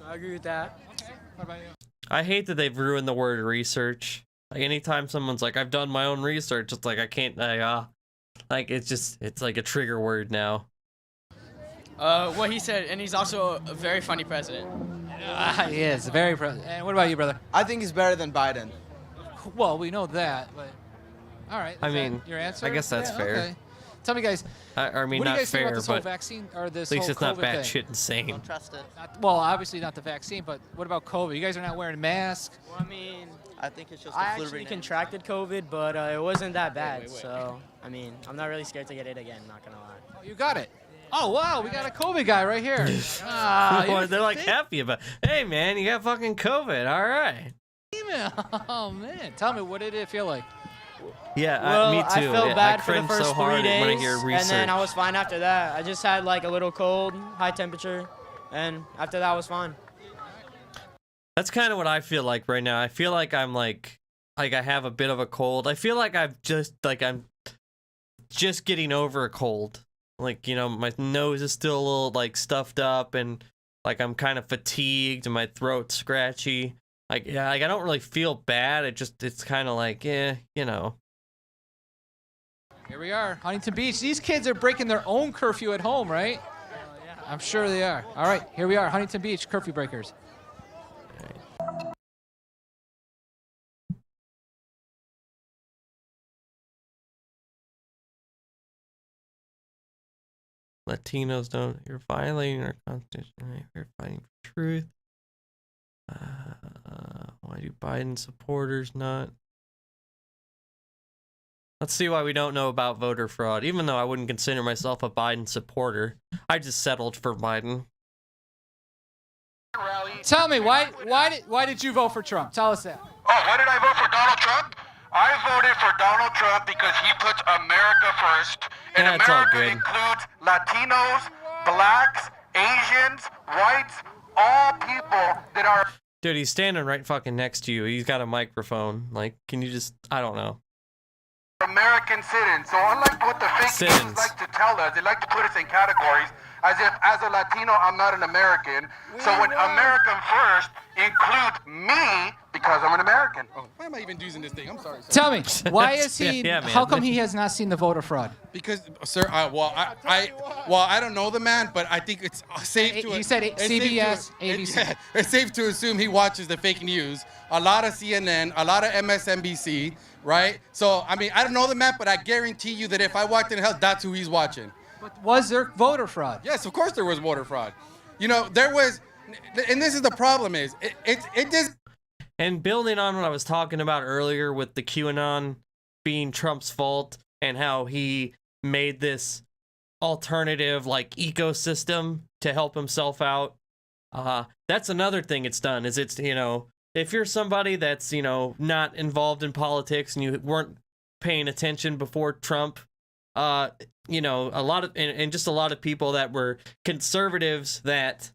I agree with that. Okay. What about you? I hate that they've ruined the word research. Like anytime someone's like, I've done my own research, it's like I can't. Like it's like a trigger word now. What he said, and he's also a very funny president. He is very. And what about you, brother? I think he's better than Biden. Well, we know that, but all right. I mean, your answer? I guess that's fair. Okay. Tell me, guys. I mean, what do not you guys think fair, about this whole but vaccine or this at least whole it's not COVID bad thing? shit insane. Don't trust it. Well, obviously not the vaccine, but what about COVID? You guys are not wearing masks. Well, I mean, I think it's just I a flu actually remnant. contracted COVID, but it wasn't that bad. So, I mean, I'm not really scared to get it again, not gonna lie. Oh, you got it. Oh, wow, we got a COVID guy right here. They're like happy about, hey, man, you got fucking COVID. All right. Email. Oh, man. Tell me, what did it feel like? Yeah, Well, me too. I felt bad for the cringe first so 3 hard days, when I hear research. and then I was fine after that. I just had like a little cold, high temperature, and after that I was fine. That's kind of what I feel like right now. I feel like I'm like I have a bit of a cold. I feel like I'm just getting over a cold. Like, you know, my nose is still a little like stuffed up, and like I'm kind of fatigued, and my throat's scratchy. Like, yeah, like I don't really feel bad. It's kind of like, yeah, you know. Here we are, Huntington Beach. These kids are breaking their own curfew at home, right? Yeah. I'm sure they are. All right, here we are, Huntington Beach, curfew breakers. Latinos don't. You're violating our constitution. Right? We're fighting for truth. Why do Biden supporters not? Let's see why we don't know about voter fraud. Even though I wouldn't consider myself a Biden supporter, I just settled for Biden. Tell me, why did you vote for Trump? Tell us that. Oh, why did I vote for Donald Trump? I voted for Donald Trump because he puts America first. And Yeah, it's all America good. includes Latinos, blacks, Asians, whites, all people that are... Dude, he's standing right fucking next to you. He's got a microphone. Like, can you just... I don't know. American citizens. So unlike what the fake news like to tell us, they like to put us in categories as if as a Latino I'm not an American. So when American first includes me because I'm an American. Oh, why am I even using this thing? I'm sorry, sir. Tell me, why is he? Yeah, man. How come he has not seen the voter fraud? Because, sir, I don't know the man, but I think it's safe to. He said CBS, ABC. It's safe to assume he watches the fake news. A lot of CNN, a lot of MSNBC, right? So, I mean, I don't know the man, but I guarantee you that if I walked in hell, that's who he's watching. But was there voter fraud? Yes, of course there was voter fraud. You know, there was, and this is the problem is, it just. And building on what I was talking about earlier with the QAnon being Trump's fault and how he made this alternative like ecosystem to help himself out. That's another thing it's done is it's, you know, if you're somebody that's, you know, not involved in politics and you weren't paying attention before Trump, you know, a lot of, and just a lot of people that were conservatives that,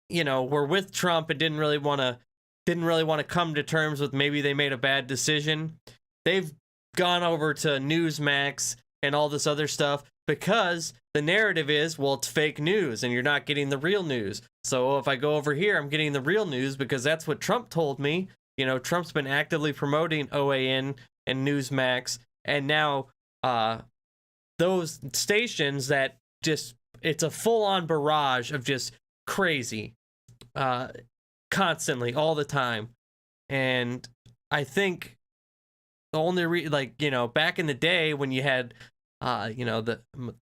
you know, were with Trump and didn't really want to come to terms with maybe they made a bad decision. They've gone over to Newsmax and all this other stuff because the narrative is, well, it's fake news and you're not getting the real news. So if I go over here, I'm getting the real news because that's what Trump told me. You know, Trump's been actively promoting OAN and Newsmax, and now those stations that just, it's a full-on barrage of just crazy. Constantly, all the time. And I think the only like, you know, back in the day when you had you know, the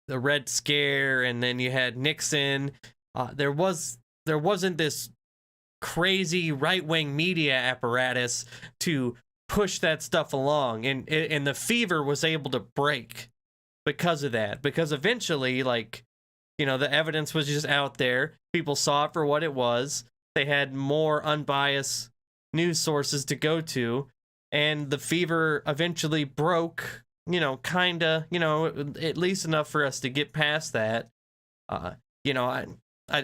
Red Scare and then you had Nixon, there wasn't this crazy right-wing media apparatus to push that stuff along, and the fever was able to break because of that, because eventually, like, you know, the evidence was just out there, people saw it for what it was. They had more unbiased news sources to go to, and the fever eventually broke, you know, kind of, you know, at least enough for us to get past that. You know,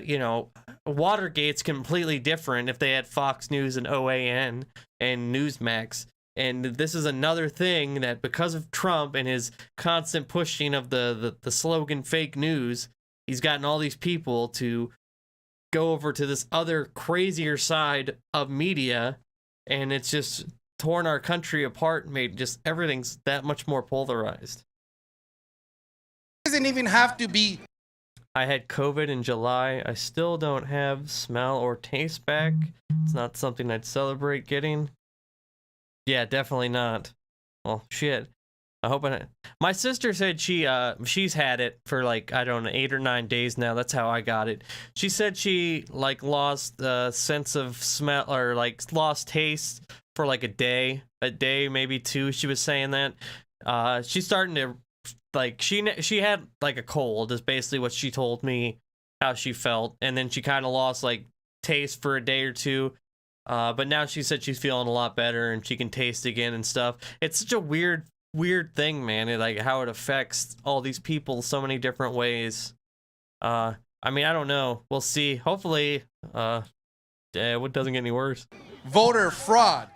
you know, Watergate's completely different if they had Fox News and OAN and Newsmax. And this is another thing that because of Trump and his constant pushing of the slogan fake news, he's gotten all these people to go over to this other crazier side of media, and it's just torn our country apart and made just everything's that much more polarized. It doesn't even have to be. I had COVID in July. I still don't have smell or taste back. It's not something I'd celebrate getting. Yeah, definitely not. Well, shit. I hope my sister said she's had it for like, I don't know, 8 or 9 days now. That's how I got it. She said she like lost the sense of smell, or like lost taste for like a day, maybe 2. She was saying that. She's starting to like, she had like a cold is basically what she told me how she felt, and then she kind of lost like taste for a day or 2. But now she said she's feeling a lot better and she can taste again and stuff. It's such a weird thing, man. Like how it affects all these people so many different ways. I mean, I don't know. We'll see. Hopefully, it doesn't get any worse. Voter fraud.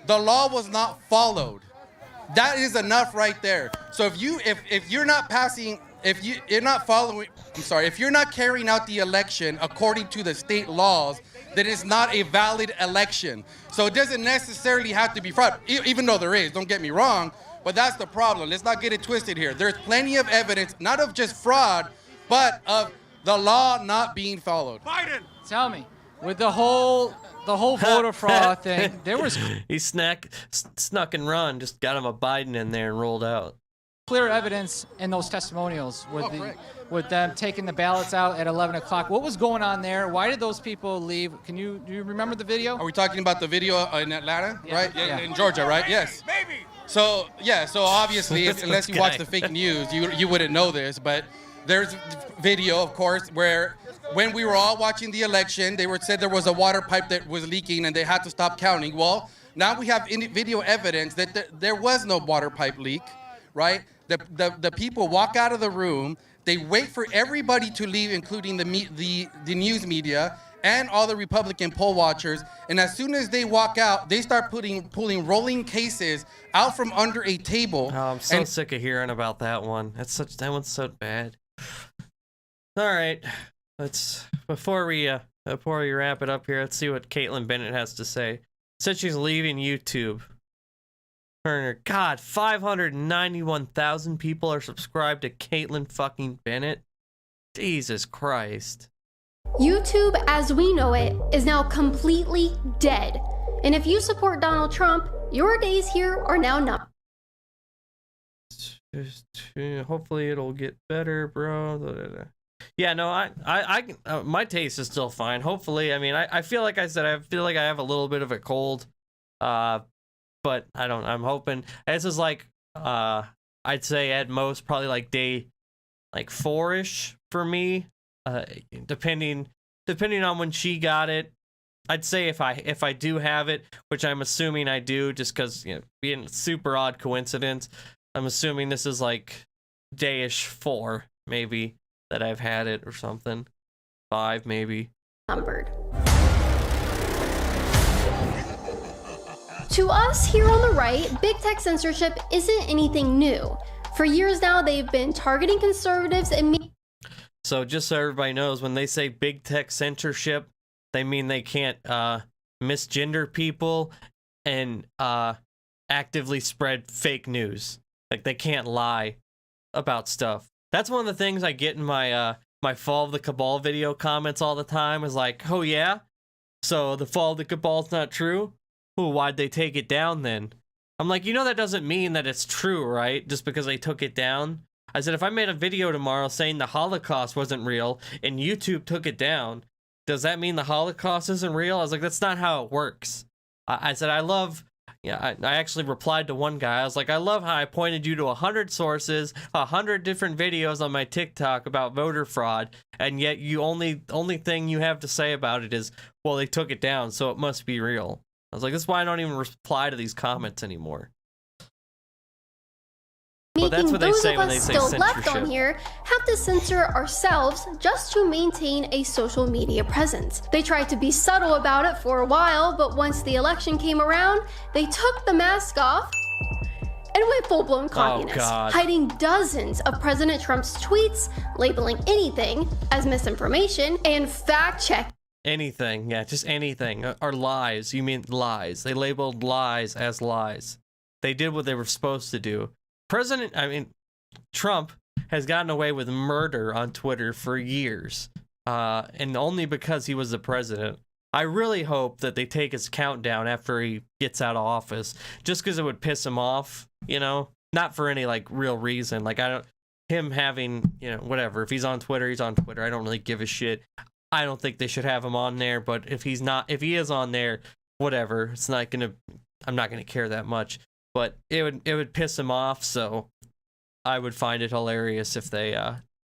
The law was not followed. That is enough right there. So if you're not passing, if you're not following, if you're not carrying out the election according to the state laws, then it's not a valid election. So it doesn't necessarily have to be fraud, even though there is, don't get me wrong. But that's the problem. Let's not get it twisted here. There's plenty of evidence, not of just fraud, but of the law not being followed. Biden! Tell me, with the whole voter fraud thing, there was he snuck and run, just got him a Biden in there and rolled out. Clear evidence in those testimonials with them taking the ballots out at 11 o'clock. What was going on there? Why did those people leave? Do you remember the video? Are we talking about the video in Atlanta, right? Yeah. In Georgia, right? Yes. Maybe. So obviously, unless you watch the fake news, you wouldn't know this, but there's video, of course, where when we were all watching the election, said there was a water pipe that was leaking and they had to stop counting. Well, now we have video evidence that there was no water pipe leak, right? The people walk out of the room, they wait for everybody to leave, including the news media and all the Republican poll watchers, and as soon as they walk out, they start pulling rolling cases out from under a table. Oh, I'm so sick of hearing about that one. That one's so bad. All right, before we wrap it up here, let's see what Kaitlin Bennett has to say. Said she's leaving YouTube. God, 591,000 people are subscribed to Kaitlin fucking Bennett. Jesus Christ. YouTube, as we know it, is now completely dead. And if you support Donald Trump, your days here are now numbered. Hopefully it'll get better, bro. Yeah, no, I my taste is still fine. Hopefully, I mean, I feel like I said, I feel like I have a little bit of a cold. But I'm hoping this is like, I'd say at most probably like day like 4-ish for me, depending on when she got it. I'd say if I do have it, which I'm assuming I do, just because, you know, being a super odd coincidence, I'm assuming this is like day-ish 4 maybe that I've had it, or something. 5 maybe. Numbered. To us here on the right, big tech censorship isn't anything new. For years now, they've been targeting conservatives and So just so everybody knows, when they say big tech censorship, they mean they can't misgender people and actively spread fake news. Like, they can't lie about stuff. That's one of the things I get in my my Fall of the Cabal video comments all the time, is like, oh yeah? So the Fall of the Cabal's not true? Well, why'd they take it down then? I'm like, you know, that doesn't mean that it's true, right? Just because they took it down. I said, if I made a video tomorrow saying the Holocaust wasn't real and YouTube took it down, does that mean the Holocaust isn't real? I was like, that's not how it works. I said, I actually replied to one guy. I was like, I love how I pointed you to 100 sources, 100 different videos on my TikTok about voter fraud, and yet you only thing you have to say about it is, well, they took it down, so it must be real. I was like, that's why I don't even reply to these comments anymore. But that's what they say when they say censorship. Left on here have to censor ourselves just to maintain a social media presence. They tried to be subtle about it for a while, but once the election came around, they took the mask off and went full-blown communist, hiding dozens of President Trump's tweets, labeling anything as misinformation, and fact-checking. Anything, yeah, just anything. Or lies. You mean lies. They labeled lies as lies. They did what they were supposed to do. Trump has gotten away with murder on Twitter for years, and only because he was the president. I really hope that they take his countdown after he gets out of office, just because it would piss him off, you know? not for any like real reason. Like him having, you know, whatever. If he's on Twitter, he's on Twitter. I don't really give a shit. I don't think they should have him on there, but if he is on there, whatever. I'm not gonna care that much. But it would piss him off, so I would find it hilarious if they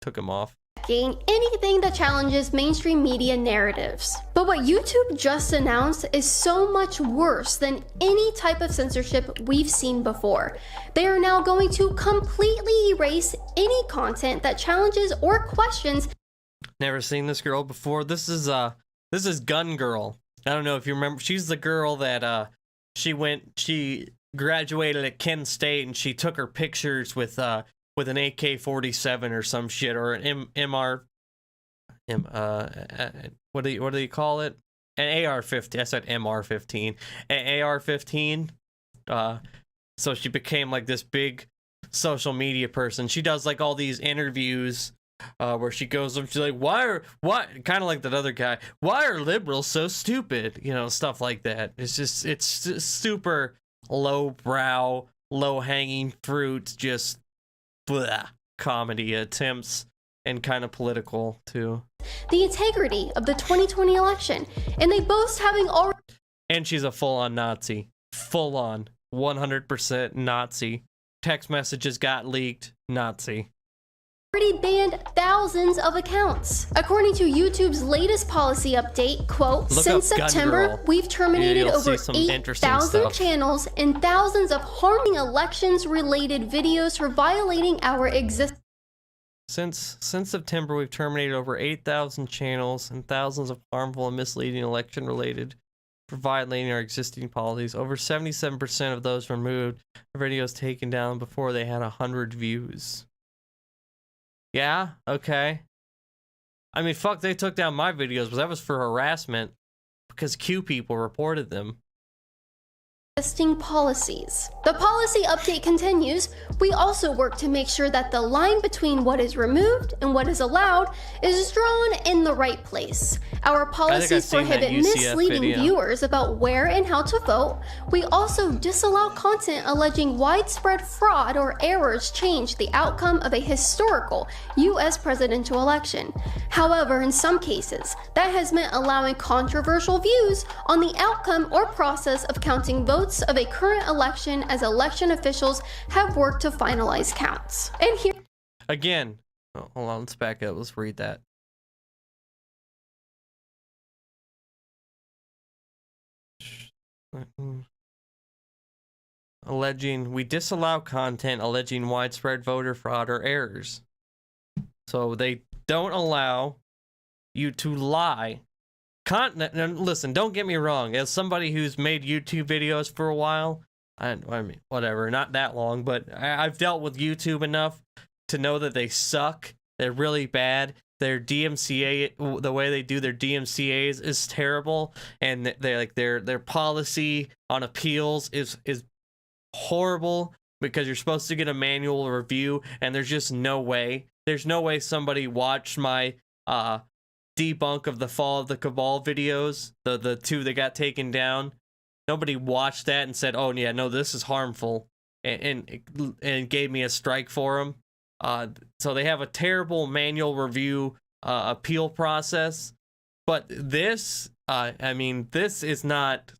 took him off. Anything that challenges mainstream media narratives. But what YouTube just announced is so much worse than any type of censorship we've seen before. They are now going to completely erase any content that challenges or questions. Never seen this girl before. This is Gun Girl. I don't know if you remember. She's the girl that she graduated at Kent State and she took her pictures with an AK-47 or some shit, or an what do you call it? An AR-15. I said MR-15. An AR-15. So she became like this big social media person. She does like all these interviews where she goes up, she's like, kind of like that other guy, why are liberals so stupid? You know, stuff like that. It's just super low-brow, low-hanging fruit, just blah, comedy attempts, and kind of political too. The integrity of the 2020 election, and they boast having already. And she's a full-on Nazi, full-on 100% Nazi. Text messages got leaked, Nazi. Already banned thousands of accounts. According to YouTube's latest policy update, quote, since September, we've terminated over 8,000 channels and thousands of harming elections-related videos for violating our existence. Since September, we've terminated over 8,000 channels and thousands of harmful and misleading election-related for violating our existing policies. Over 77% of those removed, videos taken down before they had 100 views. Yeah, okay. I mean, fuck, they took down my videos, but that was for harassment because Q people reported them. Policies. The policy update continues. We also work to make sure that the line between what is removed and what is allowed is drawn in the right place. Our policies prohibit misleading viewers about where and how to vote. We also disallow content alleging widespread fraud or errors change the outcome of a historical U.S. presidential election. However, in some cases, that has meant allowing controversial views on the outcome or process of counting votes of a current election as election officials have worked to finalize counts. And here again, hold on, let's back up, let's read that. We disallow content alleging widespread voter fraud or errors. So they don't allow you to lie. Listen, don't get me wrong. As somebody who's made YouTube videos for a while, I mean, whatever, not that long, but I've dealt with YouTube enough to know that they suck. They're really bad. Their DMCA, the way they do their DMCAs is terrible, and they like their policy on appeals is horrible because you're supposed to get a manual review, and there's just no way. There's no way somebody watched my debunk of the Fall of the Cabal videos, the two that got taken down. Nobody watched that and said, oh yeah, no, this is harmful, and gave me a strike for them. So they have a terrible manual review appeal process, but this, I mean, this is not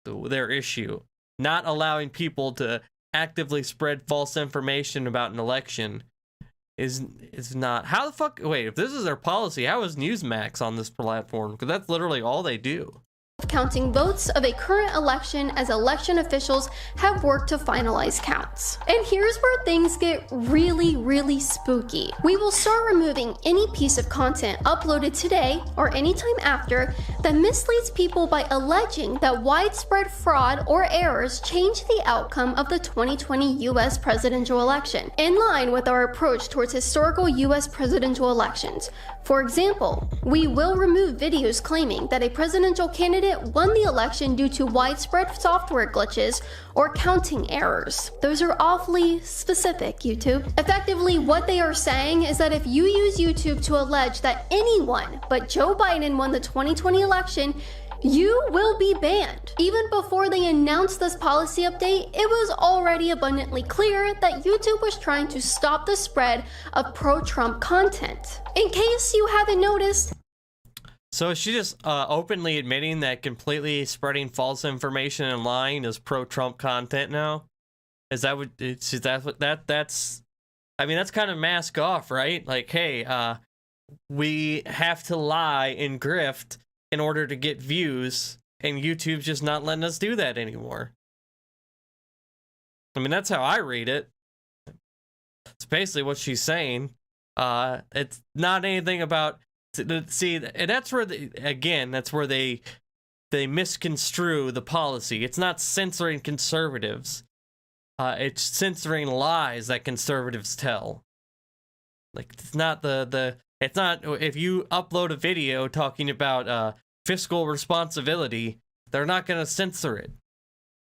their issue. Not allowing people to actively spread false information about an election is not. How the fuck, wait, if this is their policy, how is Newsmax on this platform? Because that's literally all they do. Counting votes of a current election as election officials have worked to finalize counts. And here's where things get really, really spooky. We will start removing any piece of content uploaded today or anytime after that misleads people by alleging that widespread fraud or errors change the outcome of the 2020 U.S. presidential election, in line with our approach towards historical U.S. presidential elections. For example, we will remove videos claiming that a presidential candidate won the election due to widespread software glitches or counting errors. Those are awfully specific, YouTube. Effectively, what they are saying is that if you use YouTube to allege that anyone but Joe Biden won the 2020 election, you will be banned. Even before they announced this policy update, it was already abundantly clear that YouTube was trying to stop the spread of pro-Trump content. In case you haven't noticed, so is she just openly admitting that completely spreading false information and lying is pro-Trump content now? Is that what that's I mean, that's kind of mask off, right? Like, hey, we have to lie and grift in order to get views, and YouTube's just not letting us do that anymore. I mean, that's how I read it. It's basically what she's saying. It's not anything about... See, and that's where, that's where they misconstrue the policy. It's not censoring conservatives. It's censoring lies that conservatives tell. Like, it's not it's not, if you upload a video talking about fiscal responsibility, they're not going to censor it.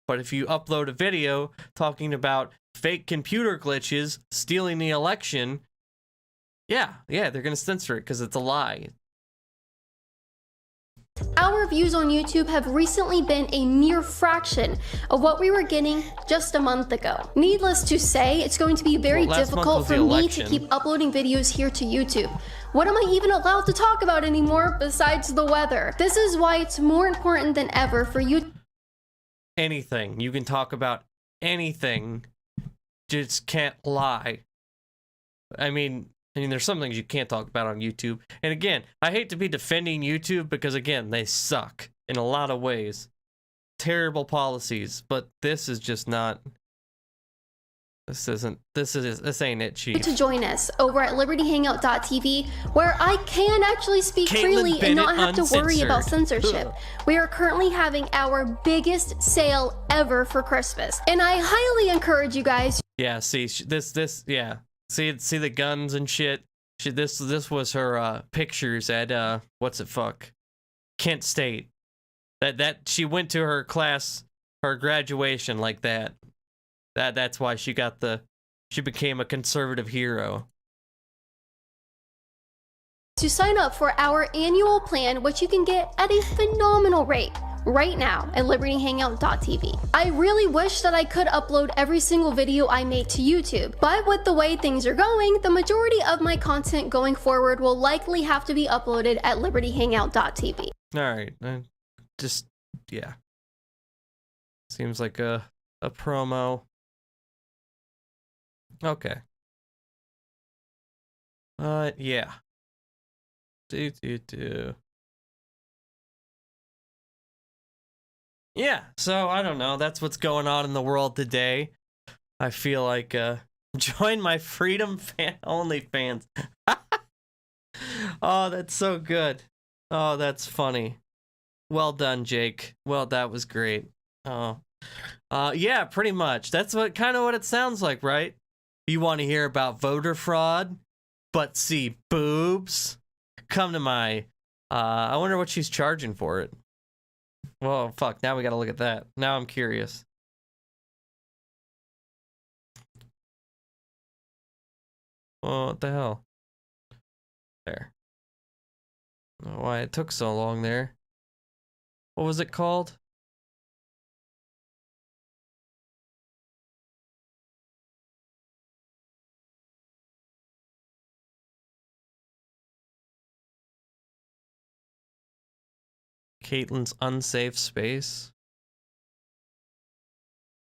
But if you upload a video talking about fake computer glitches, stealing the election, yeah, they're going to censor it because it's a lie. our views on YouTube have recently been a mere fraction of what we were getting just a month ago. Needless to say, it's going to be very difficult for me to keep uploading videos here to YouTube. What am I even allowed to talk about anymore besides the weather? This is why it's more important than ever for you. Anything. You can talk about anything. Just can't lie. I mean, there's some things you can't talk about on YouTube. And again, I hate to be defending YouTube because, again, they suck in a lot of ways. Terrible policies. But this is just not... This ain't it, Chief. To join us over at libertyhangout.tv, where I can actually speak Kaitlin freely and not Bennett have to worry about uncensored. censorship. We are currently having our biggest sale ever for Christmas, and I highly encourage you guys. Yeah, see, yeah. See the guns and shit. This was her pictures at what's it fuck, Kent State. That she went to her class, her graduation like that. That's why she became a conservative hero. To sign up for our annual plan, which you can get at a phenomenal rate right now at libertyhangout.tv. I really wish that I could upload every single video I make to YouTube, but with the way things are going, the majority of my content going forward will likely have to be uploaded at libertyhangout.tv. Alright, just, yeah. Seems like a promo. Okay. Yeah. Yeah, so I don't know. That's what's going on in the world today. I feel like join my Freedom Fan OnlyFans. Oh, that's so good. Oh, that's funny. Well done, Jake. Well, that was great. Oh. Yeah, pretty much. That's kind of what it sounds like, right? You want to hear about voter fraud, but see boobs? Come to my, I wonder what she's charging for it. Well, fuck, now we gotta look at that. Now I'm curious. Oh, what the hell? There. I don't know why it took so long there. What was it called? Caitlin's unsafe space.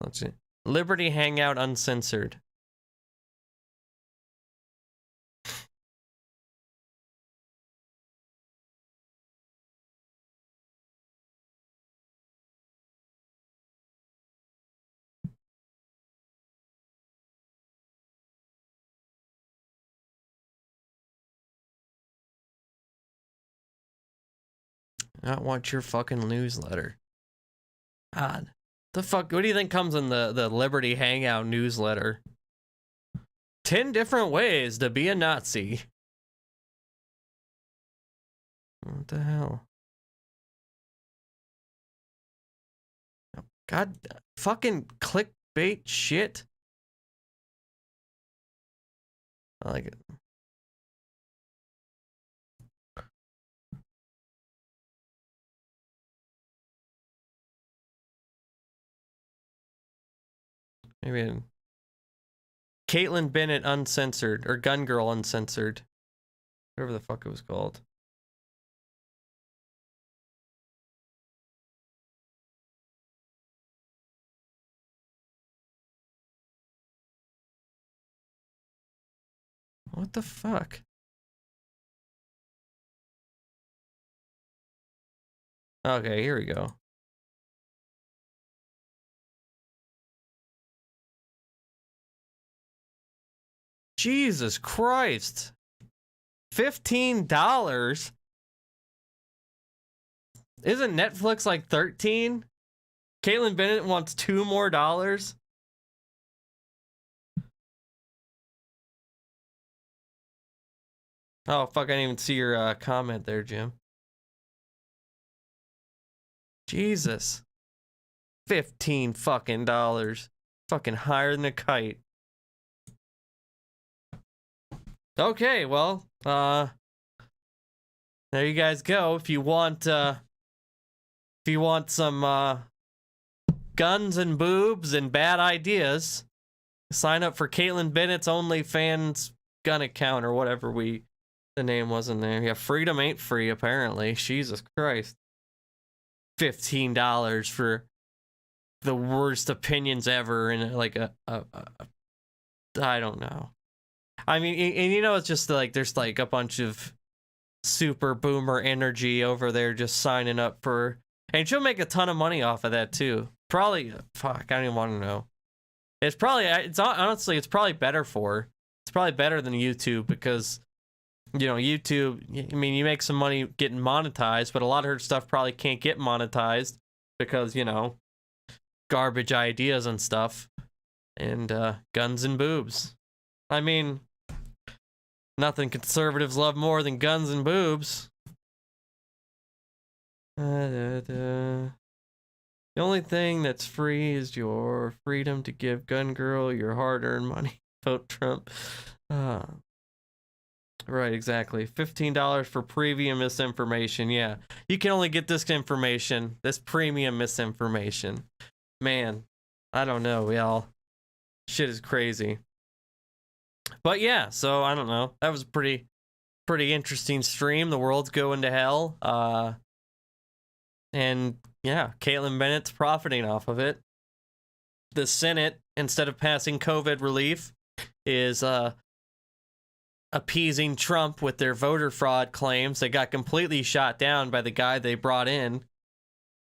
Let's see. Liberty Hangout Uncensored. Not want your fucking newsletter. God. The fuck? What do you think comes in the Liberty Hangout newsletter? 10 different ways to be a Nazi. What the hell? God, fucking clickbait shit. I like it. Maybe Kaitlin Bennett Uncensored, or Gun Girl Uncensored. Whatever the fuck it was called. What the fuck? Okay, here we go. Jesus Christ. $15? Isn't Netflix like 13? Kaitlin Bennett wants $2 more. Oh, fuck, I didn't even see your comment there, Jim. Jesus. $15 fucking dollars. Fucking higher than a kite. Okay, well, there you guys go. If you want some guns and boobs and bad ideas, sign up for Kaitlin Bennett's OnlyFans gun account or whatever the name was in there. Yeah, freedom ain't free, apparently. Jesus Christ. $15 for the worst opinions ever in like I don't know. I mean, and you know, it's just like there's like a bunch of super boomer energy over there just signing up for, and she'll make a ton of money off of that too. Probably, fuck, I don't even want to know. Honestly, it's probably better for her. It's probably better than YouTube because, you know, YouTube, I mean, you make some money getting monetized, but a lot of her stuff probably can't get monetized because, you know, garbage ideas and stuff, and guns and boobs. I mean, nothing conservatives love more than guns and boobs. The only thing that's free is your freedom to give Gun Girl your hard-earned money. Vote Trump. Right, exactly. $15 for premium misinformation. Yeah, you can only get this information, this premium misinformation. Man, I don't know, y'all. Shit is crazy. But yeah, so I don't know. That was a pretty interesting stream. The world's going to hell. And yeah, Kaitlin Bennett's profiting off of it. The Senate, instead of passing COVID relief, is appeasing Trump with their voter fraud claims. They got completely shot down by the guy they brought in.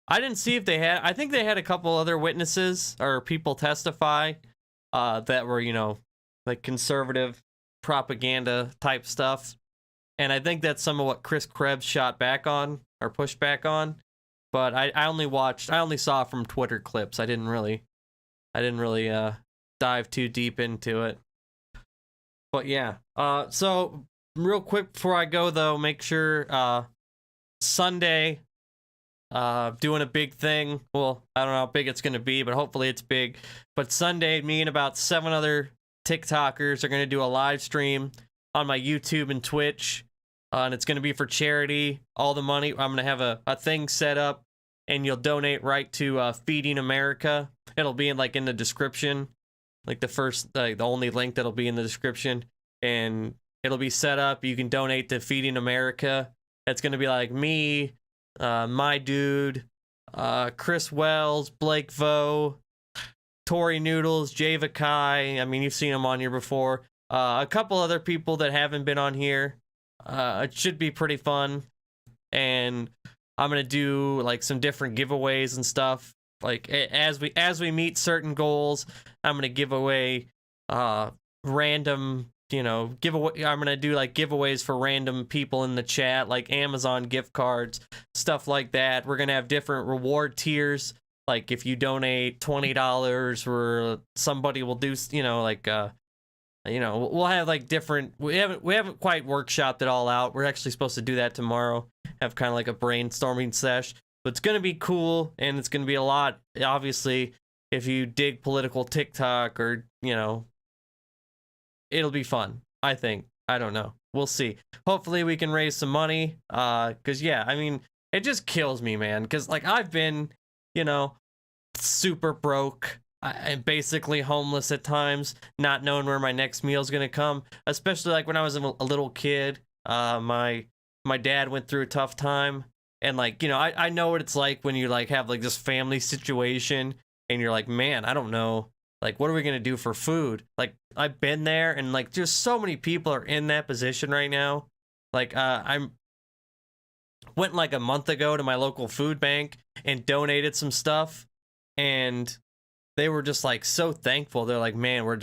I didn't see if they had, I think they had a couple other witnesses or people testify that were, you know, like conservative propaganda type stuff. And I think that's some of what Chris Krebs shot back on or pushed back on. But I only saw from Twitter clips. I didn't really dive too deep into it. But yeah, so real quick before I go though, make sure Sunday, doing a big thing. Well, I don't know how big it's gonna be, but hopefully it's big. But Sunday, me and about 7 other TikTokers are gonna do a live stream on my YouTube and Twitch, and it's gonna be for charity. All the money, I'm gonna have a thing set up, and you'll donate right to Feeding America. It'll be in the description. Like the only link that'll be in the description, and it'll be set up. You can donate to Feeding America. It's going to be like me, my dude, Chris Wells, Blake Vo, Tori Noodles, Jay Vakai. I mean, you've seen them on here before. A couple other people that haven't been on here. It should be pretty fun. And I'm going to do like some different giveaways and stuff. Like as we meet certain goals, I'm gonna give away random, giveaway. I'm gonna do like giveaways for random people in the chat, like Amazon gift cards, stuff like that. We're gonna have different reward tiers. Like if you donate $20, or somebody will do, we'll have like different. We haven't quite workshopped it all out. We're actually supposed to do that tomorrow. Have kind of like a brainstorming sesh. But it's going to be cool, and it's going to be a lot, obviously, if you dig political TikTok or, it'll be fun, I think. I don't know. We'll see. Hopefully we can raise some money, because, yeah, I mean, it just kills me, man, because, like, I've been, super broke I'm basically homeless at times, not knowing where my next meal is gonna come. Especially like when I was a little kid, my dad went through a tough time, and like, you know, I know what it's like when you like have like this family situation, and you're like, man, I don't know, like, what are we gonna do for food? Like, I've been there, and like, just so many people are in that position right now. Like, I'm went like a month ago to my local food bank and donated some stuff, and they were just like so thankful. They're like, man, we're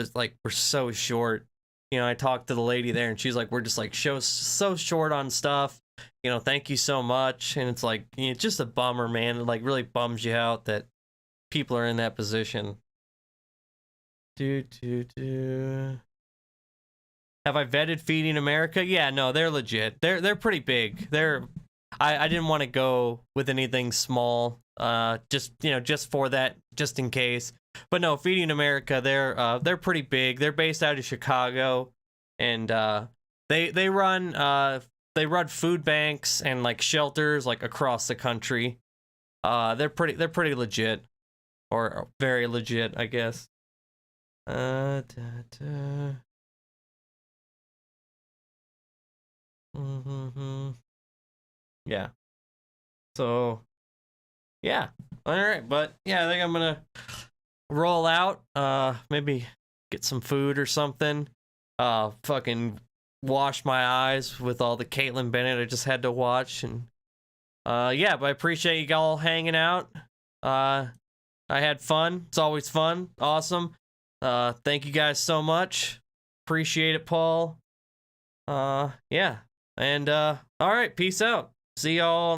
so short. You know, I talked to the lady there, and she's like, we're just like so short on stuff. You know, thank you so much. And it's like, you know, it's just a bummer, man. It like really bums you out that people are in that position. Have I vetted Feeding America? Yeah, no, they're legit. They're pretty big. I didn't want to go with anything small. Just, you know, just for that, just in case. But no, Feeding America, they're pretty big. They're based out of Chicago, and they run food banks and like shelters like across the country. They're pretty legit, or very legit, I guess. Yeah. So, yeah. All right, but yeah, I think I'm gonna roll out. Maybe get some food or something. Fucking wash my eyes with all the Kaitlin Bennett I just had to watch, and yeah. But I appreciate you all hanging out. I had fun. It's always fun. Awesome. Thank you guys so much. Appreciate it, Paul. Yeah. And all right. Peace out. See y'all.